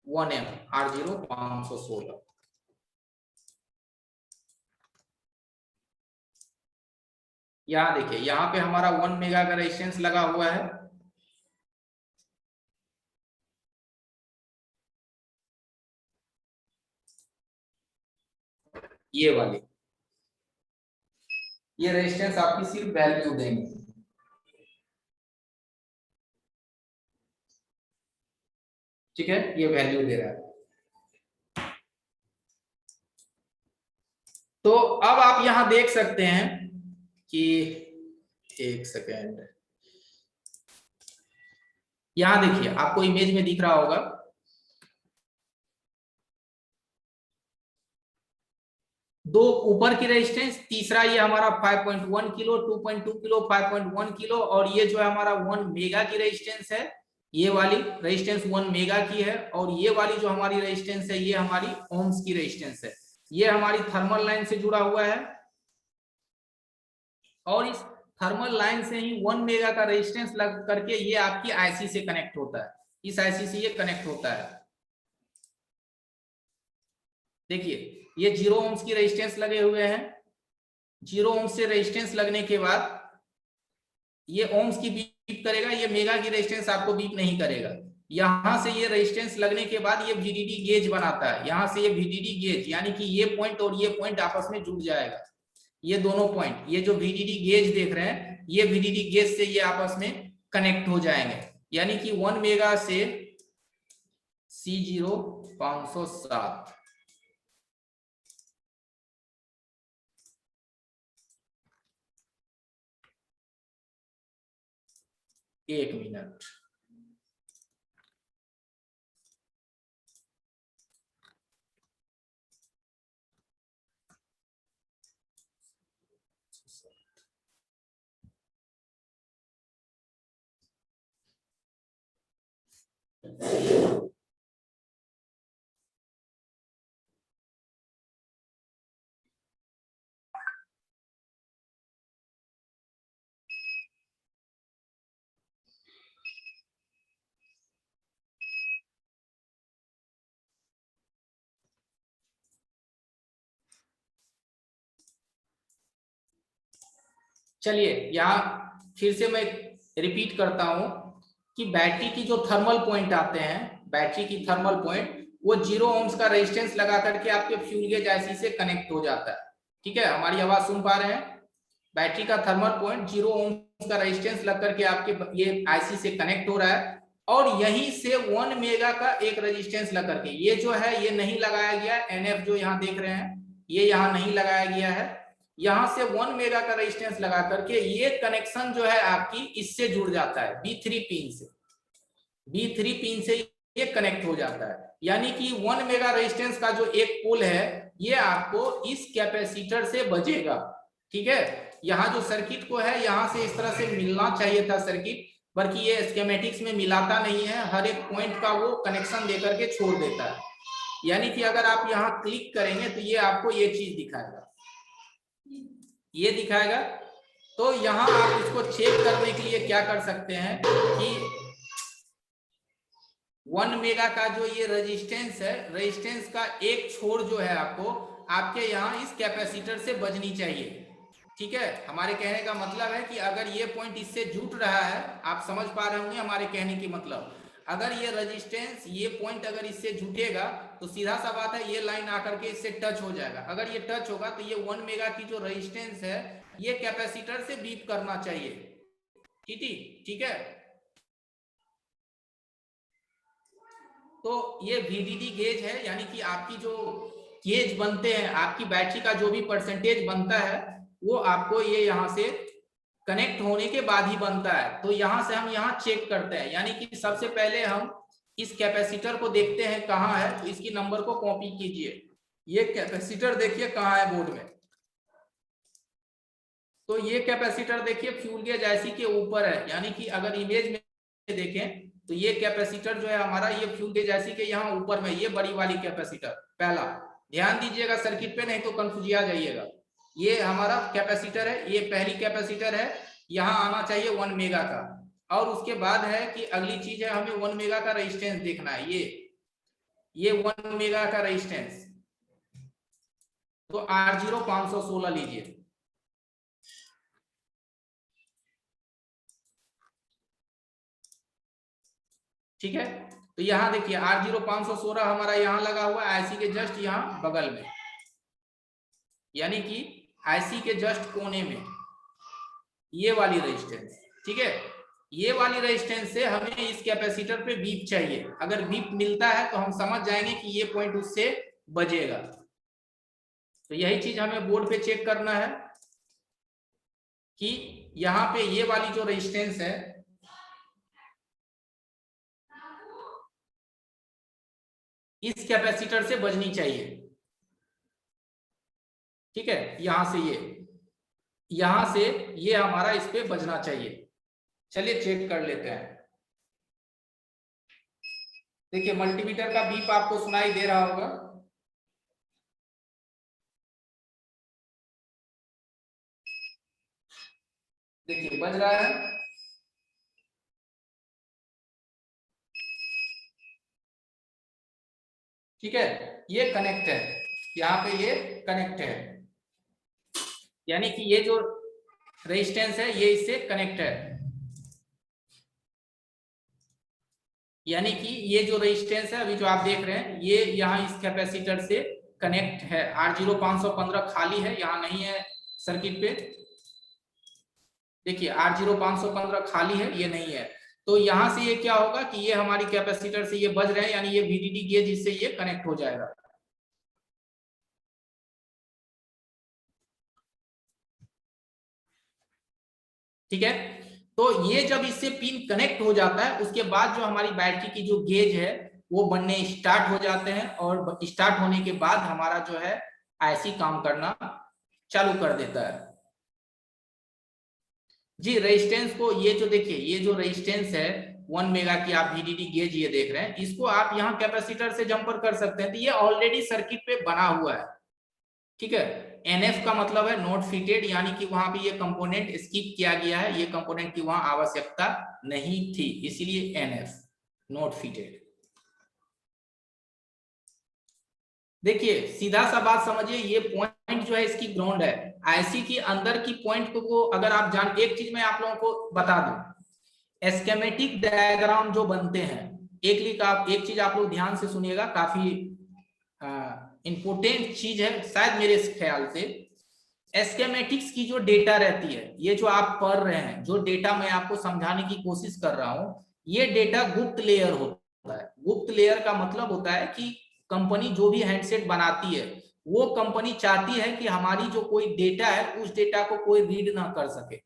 R0 516, यहां देखिए यहां पे हमारा 1 मेगा का रेजिस्टेंस लगा हुआ है। ये वाली ये रेजिस्टेंस आपकी सिर्फ वैल्यू देंगे, ठीक है, ये वैल्यू दे रहा है। तो अब आप यहां देख सकते हैं कि एक सेकेंड, यहां देखिए आपको इमेज में दिख रहा होगा दो ऊपर की रेजिस्टेंस, तीसरा ये हमारा 5.1 किलो, 2.2 किलो, 5.1 किलो, और ये जो है हमारा 1 मेगा की रेजिस्टेंस है, ये वाली रेजिस्टेंस 1 मेगा की है। और ये वाली जो हमारी रेजिस्टेंस है ये हमारी ओम्स की रेजिस्टेंस है, ये हमारी थर्मल लाइन से जुड़ा हुआ है। और इस थर्मल लाइन से ही 1 मेगा का रेजिस्टेंस लग करके ये आपकी आईसी से कनेक्ट होता है, इस आईसी से ये कनेक्ट होता है। देखिए ये 0 ओम्स की रेजिस्टेंस लगे हुए हैं, 0 ओम्स से रेजिस्टेंस लगने के बाद ये ओम्स की बीप करेगा, ये मेगा की रेजिस्टेंस आपको बीप नहीं करेगा। यहां से ये रेजिस्टेंस लगने के बाद ये VDD गेज बनाता है, यहां से ये VDD गेज, यानी कि ये पॉइंट और ये पॉइंट आपस में जुड़ जाएगा। ये दोनों पॉइंट, ये जो VDD गेज देख रहे हैं, ये VDD गेज से ये आपस में कनेक्ट हो जाएंगे, यानी कि 1 मेगा से C0 507। एक मिनट, चलिए यहाँ फिर से मैं रिपीट करता हूं कि बैटरी की जो थर्मल पॉइंट आते हैं, बैटरी की थर्मल पॉइंट वो 0 ओम्स का रेजिस्टेंस लगा करके आपके फ्यूल गेज आईसी से कनेक्ट हो जाता है। ठीक है, हमारी आवाज सुन पा रहे हैं? बैटरी का थर्मल पॉइंट 0 ओम्स का रेजिस्टेंस लग करके आपके ये आईसी से कनेक्ट हो रहा है, और यहीं से 1 मेगा का एक रेजिस्टेंस लग करके, ये जो है ये नहीं लगाया गया, NF जो यहाँ देख रहे हैं ये यहाँ नहीं लगाया गया है, यहां से 1 मेगा का रेजिस्टेंस लगा करके ये कनेक्शन जो है आपकी इससे जुड़ जाता है B3 पिन से, B3 पिन से ये कनेक्ट हो जाता है। यानी कि 1 मेगा रेजिस्टेंस का जो एक पोल है ये आपको इस कैपेसिटर से बचेगा। ठीक है, यहाँ जो सर्किट को है यहाँ से इस तरह से मिलना चाहिए था सर्किट, बल्कि ये स्कीमेटिक्स में मिलाता नहीं है, हर एक पॉइंट का वो कनेक्शन देकर के छोड़ देता है। यानी कि अगर आप यहाँ क्लिक करेंगे तो ये आपको ये चीज दिखाएगा, ये दिखाएगा। तो यहाँ आप इसको चेक करने के लिए क्या कर सकते हैं कि 1 मेगा का जो ये रेजिस्टेंस है, रेजिस्टेंस का एक छोर जो है आपको आपके यहाँ इस कैपेसिटर से बजनी चाहिए। ठीक है, हमारे कहने का मतलब है कि अगर ये पॉइंट इससे जुट रहा है, आप समझ पा रहे होंगे हमारे कहने की मतलब, अगर ये रेजिस्टेंस ये पॉइंट अगर इससे जुटेगा तो सीधा सा बात है ये लाइन आकर के इससे टच हो जाएगा। अगर ये टच होगा तो ये 1 मेगा की जो रेजिस्टेंस है ये कैपेसिटर से बीप करना चाहिए। ठीक है। तो ये VDD गेज है, यानी कि आपकी जो गेज बनते हैं, आपकी बैटरी का जो भी परसेंटेज बनता है वो आपको ये यहाँ से कनेक्ट होने के बाद ही बनता है। तो यहाँ से हम यहाँ चेक करते हैं, यानी कि सबसे पहले हम इस कैपेसिटर को देखते हैं कहाँ है। तो इसकी नंबर को कॉपी कीजिए। ये कैपेसिटर देखिए कहाँ है बोर्ड में। तो ये कैपेसिटर देखिए फ्यूल गेज ऐसी के ऊपर है, यानी कि अगर इमेज में देखें तो ये कैपेसिटर जो है हमारा ये फ्यूल गेज ऐसी के यहाँ ऊपर में, ये बड़ी वाली कैपेसिटर पहला, ध्यान दीजिएगा सर्किट पे, नहीं तो कंफ्यूज आ जाइएगा। ये हमारा कैपेसिटर है, ये पहली कैपेसिटर है, यहाँ आना चाहिए 1 मेगा का। और उसके बाद है कि अगली चीज है हमें 1 मेगा का रेजिस्टेंस देखना है। ये 1 मेगा का रेजिस्टेंस, तो R0 516 लीजिए। ठीक है, तो यहाँ देखिए R0 516 हमारा यहाँ लगा हुआ है IC के जस्ट यहाँ बगल में, यानी कि IC के जस्ट कोने में ये वाली रेजिस्टेंस। ठीक है, ये वाली रेजिस्टेंस से हमें इस कैपेसिटर पे बीप चाहिए। अगर बीप मिलता है तो हम समझ जाएंगे कि ये पॉइंट उससे बजेगा। तो यही चीज हमें बोर्ड पे चेक करना है कि यहाँ पे ये वाली जो रेजिस्टेंस है इस कैपेसिटर से बजनी चाहिए। ठीक है, यहां से ये हमारा इस पे बजना चाहिए। चलिए चेक कर लेते हैं। देखिए मल्टीमीटर का बीप आपको सुनाई दे रहा होगा। देखिए बज रहा है। ठीक है, ये कनेक्ट है, यहाँ पे ये कनेक्ट है, यानी कि ये जो रेजिस्टेंस है ये इससे कनेक्ट है, यानी कि ये जो रेजिस्टेंस है अभी जो आप देख रहे हैं ये यहाँ इस कैपेसिटर से कनेक्ट है। R0 515 खाली है, यहाँ नहीं है सर्किट पे। देखिए R0 515 खाली है, ये नहीं है। तो यहाँ से ये क्या होगा कि ये हमारी कैपेसिटर से ये बज रहे हैं, यानी ये VDD गेज इससे ये कनेक्ट हो जाएगा। ठीक है, तो ये जब इससे पिन कनेक्ट हो जाता है उसके बाद जो हमारी बैटरी की जो गेज है वो बनने स्टार्ट हो जाते हैं, और स्टार्ट होने के बाद हमारा जो है IC काम करना चालू कर देता है। जी रेजिस्टेंस को ये जो देखिए ये जो रेजिस्टेंस है 1 मेगा की आप VDD गेज ये देख रहे हैं, इसको आप यहाँ कैपेसिटर से जंपर कर सकते हैं। तो ये ऑलरेडी सर्किट पे बना हुआ है। ठीक है, NF का मतलब है नॉट फिटेड, यानी कि वहां पे ये कंपोनेंट स्किप किया गया है, ये कंपोनेंट की वहां आवश्यकता नहीं थी, इसीलिए NF नॉट फिटेड। देखिए सीधा सा बात समझिए, ये पॉइंट जो है इसकी ग्राउंड है। IC की अंदर की पॉइंट को अगर आप जान, एक चीज मैं आप लोगों को बता दूं, स्कीमेटिक डायग्राम जो बनते हैं, एक चीज आप लोग ध्यान से सुनिएगा, काफी इंपोर्टेंट चीज है शायद मेरे ख्याल से। स्कीमेटिक्स की जो डेटा रहती है, ये जो आप पढ़ रहे हैं, जो डेटा मैं आपको समझाने की कोशिश कर रहा हूं, ये डेटा गुप्त लेयर होता है। गुप्त लेयर का मतलब होता है कि कंपनी जो भी हैंडसेट बनाती है वो कंपनी चाहती है कि हमारी जो कोई डेटा है उस डेटा को कोई रीड ना कर सके,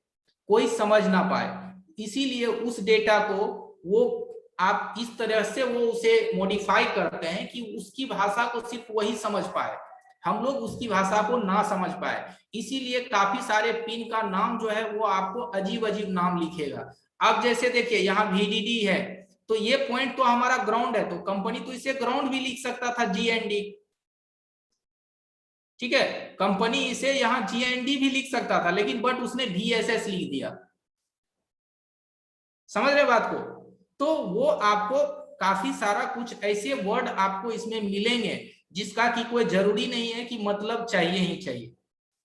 कोई समझ ना पाए। इसीलिए उस डेटा को वो आप इस तरह से वो उसे मॉडिफाई करते हैं कि उसकी भाषा को सिर्फ वही समझ पाए, हम लोग उसकी भाषा को ना समझ पाए। इसीलिए काफी सारे पिन का नाम जो है वो आपको अजीब अजीब नाम लिखेगा। अब जैसे देखिए यहाँ VDD है, तो ये पॉइंट तो हमारा ग्राउंड है, तो कंपनी तो इसे ग्राउंड भी लिख सकता था GND। ठीक है, कंपनी इसे यहाँ GND भी लिख सकता था, लेकिन बट उसने VSS लिख दिया। समझ रहे बात को? तो वो आपको काफी सारा कुछ ऐसे वर्ड आपको इसमें मिलेंगे जिसका कि कोई जरूरी नहीं है कि मतलब चाहिए ही चाहिए।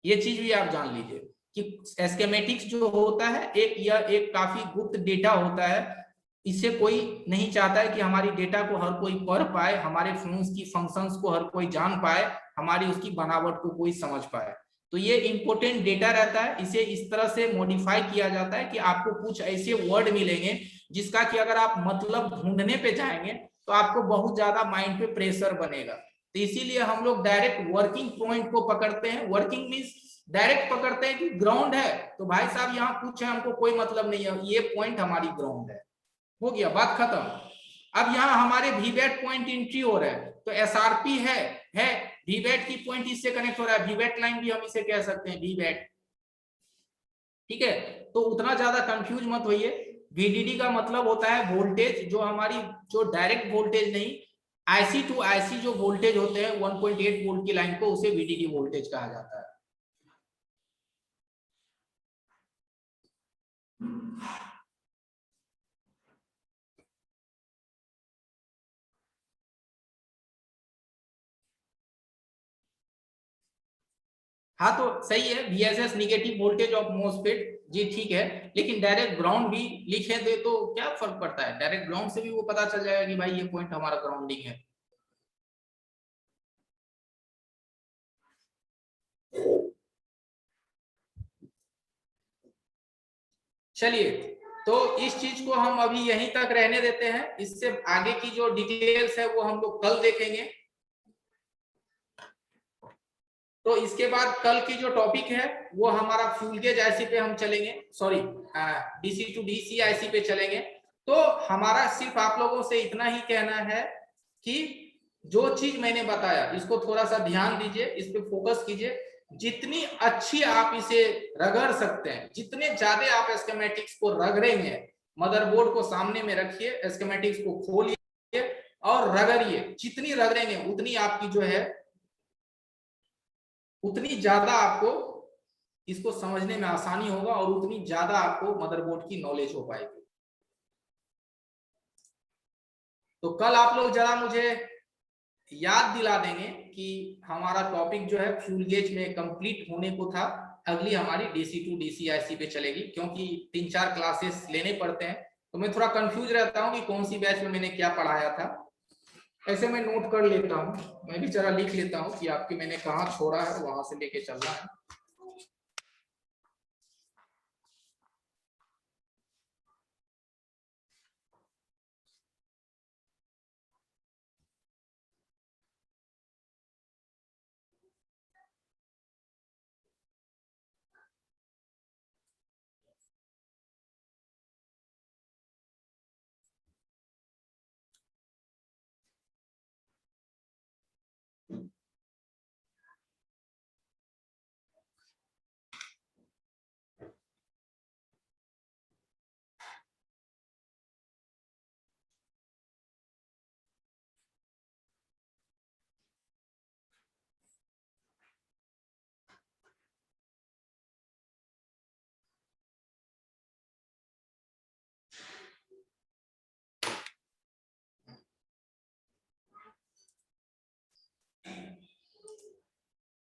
ये चीज भी आप जान लीजिए कि स्कीमेटिक्स जो होता है एक काफी गुप्त डेटा होता है। इससे कोई नहीं चाहता है कि हमारी डेटा को हर कोई पढ़ पाए, हमारे फोन्स की फंक्शंस को हर कोई जान पाए, हमारी उसकी बनावट को कोई समझ पाए। तो ये इंपॉर्टेंट डेटा रहता है, इसे इस तरह से मॉडिफाई किया जाता है कि आपको कुछ ऐसे वर्ड मिलेंगे जिसका कि अगर आप मतलब ढूंढने पे जाएंगे तो आपको बहुत ज्यादा माइंड पे प्रेशर बनेगा। तो इसीलिए हम लोग डायरेक्ट वर्किंग पॉइंट को पकड़ते हैं। वर्किंग मीन्स डायरेक्ट पकड़ते हैं कि ग्राउंड है तो भाई साहब यहाँ कुछ है, हमको कोई मतलब नहीं है, ये पॉइंट हमारी ग्राउंड है, हो गया, बात खत्म। अब यहाँ हमारे वीवैट पॉइंट एंट्री हो रहा है तो एसआरपी है वीवैट की पॉइंट इससे कनेक्ट हो रहा है, वीवैट लाइन भी हम इसे कह सकते हैं, वीवैट। ठीक है, तो उतना ज्यादा कंफ्यूज मत होइए। VDD का मतलब होता है वोल्टेज, जो हमारी जो डायरेक्ट वोल्टेज नहीं, IC टू IC जो वोल्टेज होते हैं 1.8 वोल्ट की लाइन को, उसे VDD वोल्टेज कहा जाता है। हाँ तो सही है, VSS negative voltage of MOSFET, जी ठीक है, लेकिन डायरेक्ट ग्राउंड भी लिखे दे तो क्या फर्क पड़ता है, डायरेक्ट ग्राउंड से भी वो पता चल जाएगा कि भाई ये पॉइंट हमारा ग्राउंडिंग है। चलिए, तो इस चीज को हम अभी यहीं तक रहने देते हैं, इससे आगे की जो डिटेल्स है वो हम लोग कल देखेंगे। तो इसके बाद कल की जो टॉपिक है वो हमारा फ्यूल गेज आईसी पे हम चलेंगे, sorry DC to DC IC पे चलेंगे। तो हमारा सिर्फ आप लोगों से इतना ही कहना है कि जो चीज मैंने बताया इसको थोड़ा सा ध्यान दीजिए, इस पे फोकस कीजिए। जितनी अच्छी आप इसे रगड़ सकते हैं, जितने ज्यादा आप स्कीमेटिक्स को रगड़ेंगे, मदरबोर्ड को सामने में रखिए, स्कीमेटिक्स को खोलिए और रगड़िए, जितनी रगड़ेंगे उतनी आपकी जो है, उतनी ज्यादा आपको इसको समझने में आसानी होगा और उतनी ज्यादा आपको मदरबोर्ड की नॉलेज हो पाएगी। तो कल आप लोग जरा मुझे याद दिला देंगे कि हमारा टॉपिक जो है फ्यूल गेज में कंप्लीट होने को था, अगली हमारी DC टू DC आईसी पे चलेगी, क्योंकि 3-4 क्लासेस लेने पड़ते हैं तो मैं थोड़ा कंफ्यूज रहता हूँ कि कौन सी बैच में मैंने क्या पढ़ाया था। ऐसे मैं नोट कर लेता हूँ, मैं भी जरा लिख लेता हूँ कि आपकी मैंने कहाँ छोड़ा है, वहां से लेके चलना है।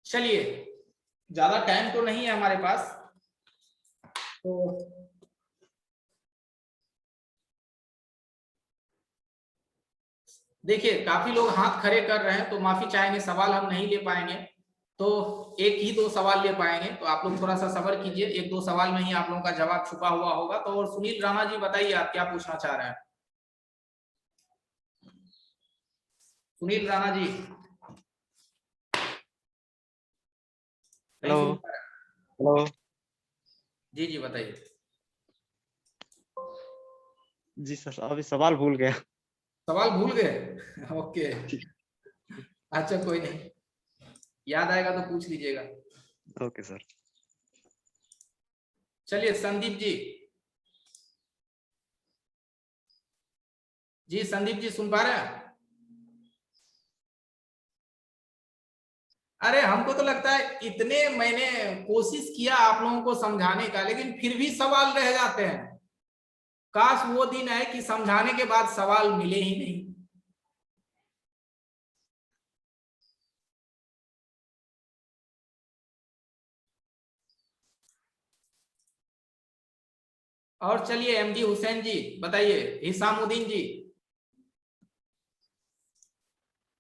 चलिए, ज्यादा टाइम तो नहीं है हमारे पास, तो देखिए काफी लोग हाथ खड़े कर रहे हैं तो माफी चाहेंगे, सवाल हम नहीं ले पाएंगे, तो एक ही दो सवाल ले पाएंगे, तो आप लोग थोड़ा सा सब्र कीजिए, एक दो सवाल में ही आप लोगों का जवाब छुपा हुआ होगा। तो और सुनील राणा जी बताइए आप क्या पूछना चाह रहे हैं? सुनील राणा जी, नहीं हेलो। सुन पा रहे? हेलो। जी जी बताइए। जी सर, अभी सवाल भूल गया। सवाल भूल गए? ओके, अच्छा कोई नहीं, याद आएगा तो पूछ लीजिएगा। Okay sir. चलिए संदीप जी, जी संदीप जी सुन पा रहे हैं? अरे हमको तो लगता है इतने मैंने कोशिश किया आप लोगों को समझाने का, लेकिन फिर भी सवाल रह जाते हैं। काश वो दिन आए कि समझाने के बाद सवाल मिले ही नहीं। और चलिए एमजी हुसैन जी बताइए, हिसामुद्दीन जी,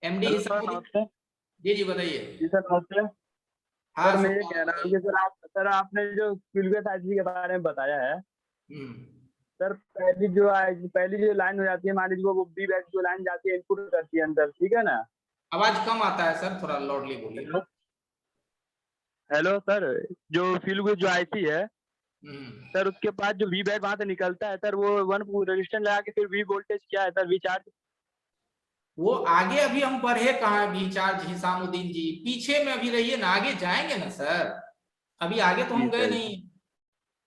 एमडी हेलो सर, हिसामुद्दीन नमस्ते। जी, जी बताइए। जी सर, नमस्ते। हाँ सर मैं ये सुबह कह रहा हूँ बताइए। कि सर आपने जो क्यूलगेट आईसी के बारे में बताया है, हम्म। सर पहली जो लाइन हो जाती है, मान लीजिए वो बी बैच जो लाइन जाती है इनपुट करती है अंदर, ठीक है ना। आवाज कम आता है सर, थोड़ा लाउडली बोलिए। हेलो हेलो सर, जो क्यूलगेट जो आईसी है हम्म। सर, उसके बाद जो वी बैच वहां से निकलता है सर, वो वन रेजिस्टेंस लगा के फिर वी वोल्टेज क्या है सर, वी चार्ज। वो आगे अभी हम बढ़े कहाँ भी चार्ज हिसामुद्दीन जी, पीछे में अभी रहिए ना, आगे जाएंगे ना सर, अभी आगे तो जी हम गए सर। नहीं।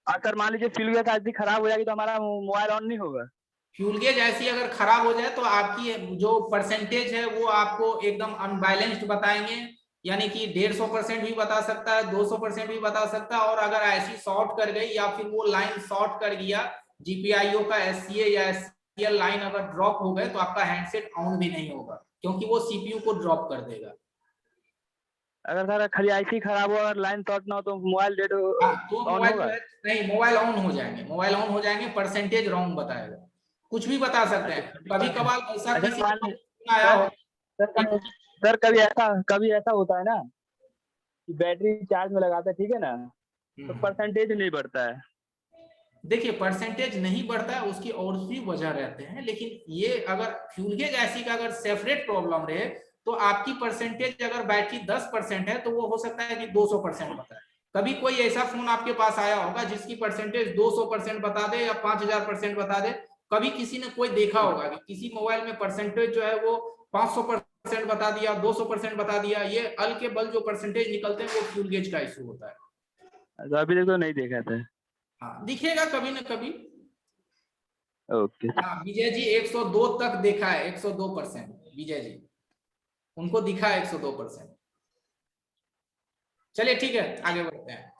सर मान लीजिए क्यूलगेट आईसी खराब हो जाएगी तो हमारा मोबाइल ऑन नहीं होगा। फ्यूल गेज ऐसी अगर खराब हो जाए तो आपकी जो परसेंटेज है वो आपको एकदम अनबैलेंस्ड बताएंगे, यानी कि 150% भी बता सकता है, 200% भी बता सकता है। और अगर ऐसी शॉर्ट कर गई या फिर वो लाइन शॉर्ट कर गया, जीपीआईओ का एससीए या एससीएल लाइन अगर ड्रॉप हो गए तो आपका हैंडसेट ऑन भी नहीं होगा, क्योंकि वो सीपीयू को ड्रॉप कर देगा। अगर सर खाली आईसी खराब हो और लाइन शॉर्ट ना हो तो मोबाइल डेट हाँ तो ऑन मोबाइल जो होगा। है, नहीं मोबाइल ऑन हो जाएंगे, मोबाइल ऑन हो जाएंगे, परसेंटेज रॉन्ग बताएगा, कुछ भी बता सकते हैं। कभी कभार ऐसा अच्छा किसी मान को ली आया सर हो। सर कभी ऐसा होता है ना कि बैटरी चार्ज में लगाते हैं, ठीक है ना, तो परसेंटेज नहीं बढ़ता है। देखिए परसेंटेज नहीं बढ़ता है, उसकी और भी वजह रहते हैं, लेकिन ये अगर फ्यूल गेज ऐसी का अगर सेपरेट प्रॉब्लम रहे तो आपकी परसेंटेज अगर बैटरी 10% है तो वो हो सकता है कि 200% बताए। कभी कोई ऐसा फोन आपके पास आया होगा जिसकी परसेंटेज 200% बता दे या 5000% बता दे। कभी किसी ने कोई देखा होगा कि किसी मोबाइल में परसेंटेज जो है वो 500% बता दिया, 200% बता दिया। ये अल के बल जो परसेंटेज निकलते हैं वो फ्यूल गेज का इशू होता है। तो अभी तक तो नहीं देखा था। हाँ दिखेगा कभी ना कभी। ओके। हाँ विजय जी 102 तक देखा है, 102%। विजय जी उनको दिखा है 102%। चलिए ठीक है आगे बढ़ते हैं।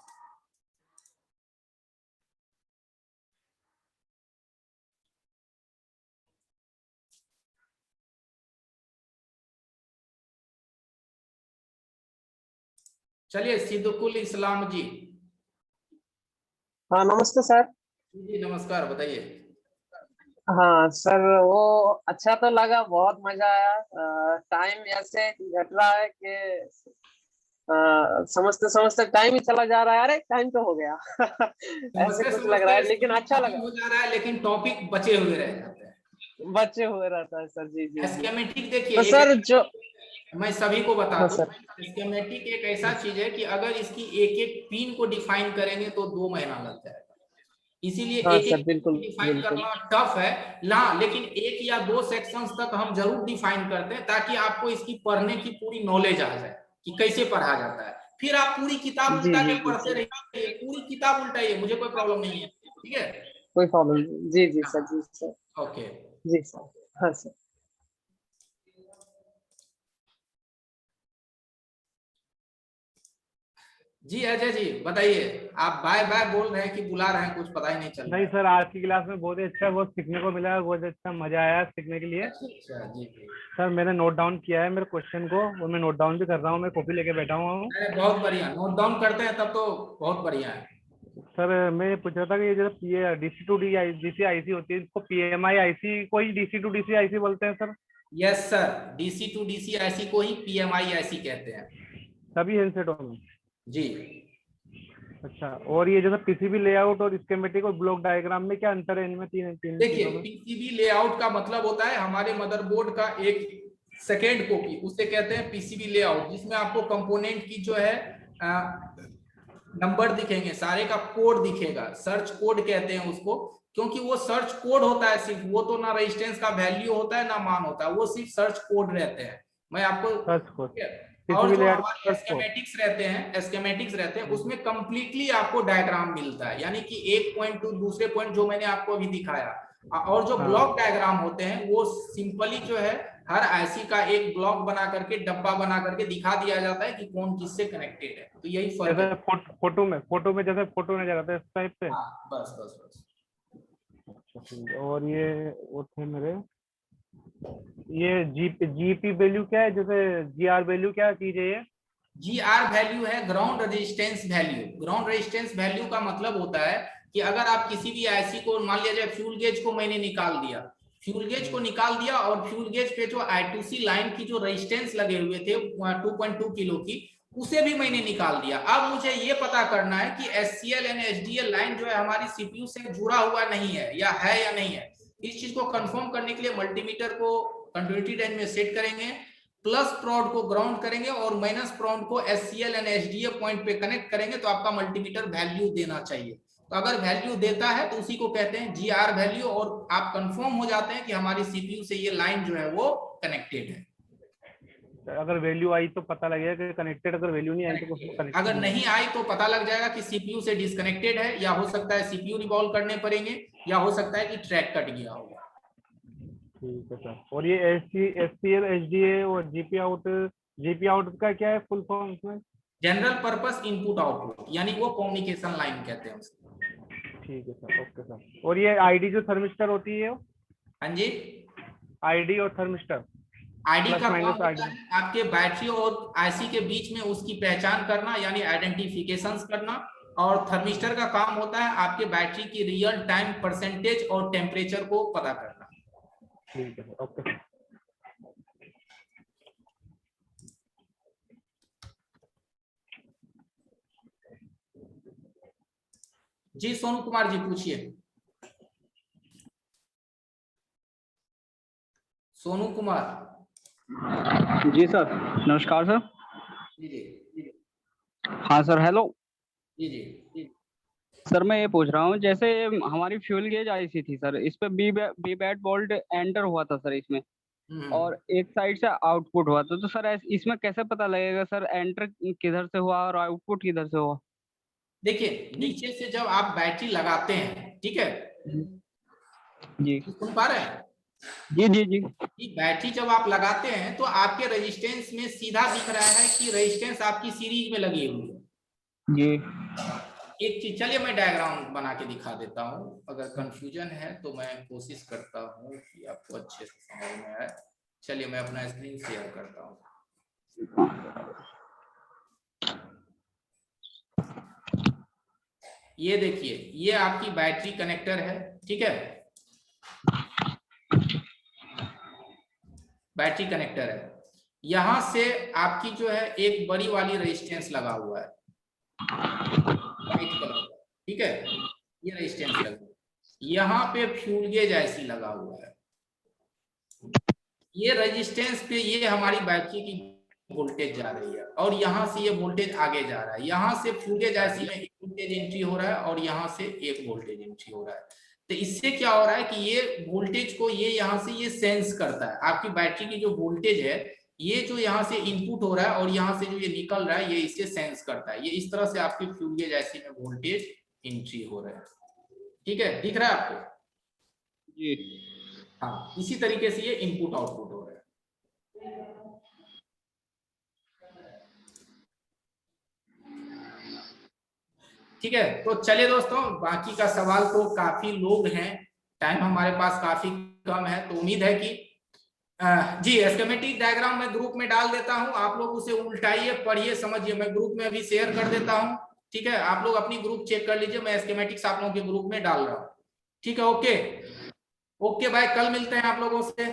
चलिए सिद्दुकुल इस्लाम जी। हाँ नमस्ते सर। जी नमस्कार, बताइए। हाँ सर, वो अच्छा तो लगा, बहुत मजा आया। टाइम ऐसे घट रहा है कि समझते समझते टाइम ही चला जा रहा है। अरे टाइम तो हो गया ऐसे समझते कुछ लग रहा समझते है, लेकिन समय अच्छा खत्म लगा। हो जा रहा है, लेकिन टॉपिक बचे हुए रह जाते हैं। बच्चे हुए रहता है सर। जी जी जी। स्कीमेटिक देखिए तो एक सर जो मैं सभी को बता हाँ दूं, सर। स्कीमेटिक एक ऐसा चीज है कि अगर इसकी एक एक पिन को डिफाइन करेंगे तो 2 महीना लग जाएगा। इसीलिए हाँ एक सर, एक बिल्कुल डिफाइन बिल्कुल। करना टफ है। ला लेकिन 1 या 2 सेक्शंस तक हम जरूर डिफाइन करते हैं ताकि आपको इसकी पढ़ने की पूरी नॉलेज आ जाए कि कैसे पढ़ा जाता है। फिर आप पूरी किताब जी उल्टा जी के जी पढ़ते सर। रहिए, पूरी किताब उल्टाइए, मुझे कोई प्रॉब्लम नहीं है। ठीक है। कोई प्रॉब्लम नहीं। जी जी सर। जी सर। ओके। जी सर। हाँ सर। जी अजय जी बताइए, आप बाय बाय बोल रहे हैं कि बुला रहे हैं, कुछ पता ही नहीं चल रहा नहीं है। सर, आज की क्लास में बहुत ही अच्छा बहुत सीखने को मिला, बहुत अच्छा मजा आया सीखने के लिए। अच्छा अच्छा जी जी। सर मैंने नोट डाउन किया है मेरे क्वेश्चन को, और मैं नोट डाउन भी कर रहा हूँ, मैं कॉपी लेके बैठा हुआ हूँ। अरे बहुत बढ़िया, नोट डाउन करते हैं तब तो बहुत बढ़िया है। सर मैं ये पूछ रहा था कि ये जो डीसी टू डीसी आईसी होती है, इसको पीएमआई आईसी को ही डीसी टू डीसी आईसी बोलते हैं sir? Yes sir, DC to DC IC को ही पीएमआई आईसी कहते हैं। सभी हैंडसेटों में? जी अच्छा, और ये जैसे पीसीबी लेआउट और स्कीमेटिक और ब्लॉक डायग्राम में क्या अंतर है इनमें, तीन तीन देखिए चीजों में? पीसीबी लेआउट का मतलब होता है हमारे मदरबोर्ड का एक सेकेंड कॉपी, उसे कहते हैं पीसीबी लेआउट, जिसमें आपको कंपोनेंट की जो है नंबर दिखेंगे, सारे का कोड दिखेगा, सर्च कोड कहते हैं उसको। क्योंकि वो सर्च कोड होता है सिर्फ, वो तो ना रेजिस्टेंस का वैल्यू होता है ना मान होता है, वो सिर्फ सर्च कोड रहते हैं। मैं आपको सर्च कोड, और पीसीबी जो लेआउट हमारे सर्च कोड। स्केमेटिक्स रहते हैं उसमें कंप्लीटली आपको डायग्राम मिलता है, यानी कि एक पॉइंट टू दूसरे पॉइंट जो मैंने आपको अभी दिखाया। और जो हाँ ब्लॉक डायग्राम होते हैं वो सिंपली जो है हर आईसी का एक ब्लॉक बना करके, डब्बा बना करके दिखा दिया जाता है कि कौन किससे कनेक्टेड है। तो यही फर्क है। जैसे फोटो में जैसे फोटो नजर आता है इस टाइप से। हाँ, बस बस बस। अच्छा, ठीक है। और ये वो थे मेरे, ये जीपी वैल्यू क्या है, जैसे जीआर वैल्यू क्या चीज है ये? जीआर वैल्यू है ground resistance value. Ground resistance value का मतलब होता है कि अगर आप किसी भी आईसी को, मान लिया जाए फ्यूल गेज को मैंने निकाल दिया, फ्यूल गेज को निकाल दिया और फ्यूल गेज पे जो I2C लाइन की जो रेजिस्टेंस लगे हुए थे 2.2 किलो की, उसे भी मैंने निकाल दिया। अब मुझे ये पता करना है कि SCL एंड HDL लाइन जो है हमारी सीपीयू से जुड़ा हुआ नहीं है या नहीं है। इस चीज को कंफर्म करने के लिए मल्टीमीटर को कंटिन्यूटी रेंज में सेट करेंगे, प्लस प्रॉड को ग्राउंड करेंगे और माइनस प्रॉड को SCL एंड HDA पॉइंट पे कनेक्ट करेंगे, तो आपका मल्टीमीटर वैल्यू देना चाहिए। तो अगर वैल्यू देता है तो उसी को कहते हैं जीआर वैल्यू, और आप कंफर्म हो जाते हैं कि हमारी सीपीयू से ये लाइन जो है वो कनेक्टेड है। अगर वैल्यू आई तो पता लगेगा कि कनेक्टेड, अगर वैल्यू नहीं आई तो कनेक्टेड। अगर नहीं आई तो पता लग जाएगा कि सीपीयू से डिस्कनेक्टेड है, या हो सकता है सीपीयू रिवॉल्व करने पड़ेंगे, या हो सकता है कि ट्रैक कट गया होगा। ठीक है सर। और ये SCL HDA और जीपी आउट का क्या है फुल फॉर्म इसमें? जनरल पर्पस इनपुट आउटपुट, यानी वो कम्युनिकेशन लाइन कहते हैं उसको। ठीक है सर, ओके सर। और ये आईडी जो थर्मिस्टर होती है, हाँ जी, आईडी और थर्मिस्टर, आईडी का प्लस काम माइनस होता आईडी। है आपके बैटरी और आईसी के बीच में उसकी पहचान करना, यानी आइडेंटिफिकेशंस करना, और थर्मिस्टर का काम होता है आपके बैटरी की रियल टाइम परसेंटेज और टेम्परेचर को पता करना। ठीक है सर, ओके। जी सोनू कुमार जी पूछिए। सोनू कुमार। जी सर, नमस्कार सर। जी जी हाँ सर, हेलो। जी जी। सर मैं ये पूछ रहा हूँ, जैसे हमारी फ्यूल गेज आईसी थी सर, इस पे बी बैट वोल्ट एंटर हुआ था सर इसमें, और एक साइड से आउटपुट हुआ था, तो सर इसमें कैसे पता लगेगा सर एंटर किधर से हुआ और आउटपुट किधर से हुआ? देखिए, नीचे से जब आप बैटरी लगाते हैं, ठीक है, जी सुन पा रहे हैं? जी जी जी कि बैटरी जब आप लगाते हैं तो आपके रेजिस्टेंस में सीधा दिख रहा है कि रेजिस्टेंस आपकी सीरीज में लगी हुई है। जी। एक चीज, चलिए मैं डायग्राम बना के दिखा देता हूं, अगर कंफ्यूजन है तो मैं कोशिश करता हूं कि आपको अच्छे से समझ में आए। चलिए मैं अपना स्क्रीन शेयर करता हूं। ये देखिए, ये आपकी बैटरी कनेक्टर है, ठीक है, बैटरी कनेक्टर है। यहां से आपकी जो है एक बड़ी वाली रेजिस्टेंस लगा हुआ है, व्हाइट कलर का, ठीक है, ये रेजिस्टेंस लगा हुआ है। यहाँ पे फ्यूल गेज ऐसी लगा हुआ है। ये रेजिस्टेंस पे ये हमारी बैटरी की वोल्टेज जा रही है, और यहाँ से ये वोल्टेज आगे जा रहा है। यहाँ से फ्यूल गेज ऐसी में एक वोल्टेज एंट्री हो रहा है और यहाँ से एक वोल्टेज एंट्री हो रहा है। तो इससे क्या हो रहा है कि ये वोल्टेज को ये यहाँ से ये सेंस करता है। आपकी बैटरी की जो वोल्टेज है, ये जो यहाँ से इनपुट हो रहा है और यहाँ से जो ये निकल रहा है, ये इसे सेंस करता है। ये इस तरह से आपकी फ्यूल गेज ऐसी में वोल्टेज एंट्री हो रहा है, ठीक है, दिख रहा है आपको? जी। हाँ, इसी तरीके से ये इनपुट आउटपुट हो रहा है। ठीक है, तो चलिए दोस्तों, बाकी का सवाल तो काफी लोग हैं, टाइम हमारे पास काफी कम है, तो उम्मीद है कि जी स्कीमेटिक डायग्राम मैं ग्रुप में डाल देता हूं, आप लोग उसे उल्टाइए, पढ़िए, समझिए। मैं ग्रुप में अभी शेयर कर देता हूं, ठीक है, आप लोग अपनी ग्रुप चेक कर लीजिए, मैं स्कीमेटिक्स आप लोगों के ग्रुप में डाल रहा हूं, ठीक है। ओके ओके भाई, कल मिलते हैं आप लोगों से।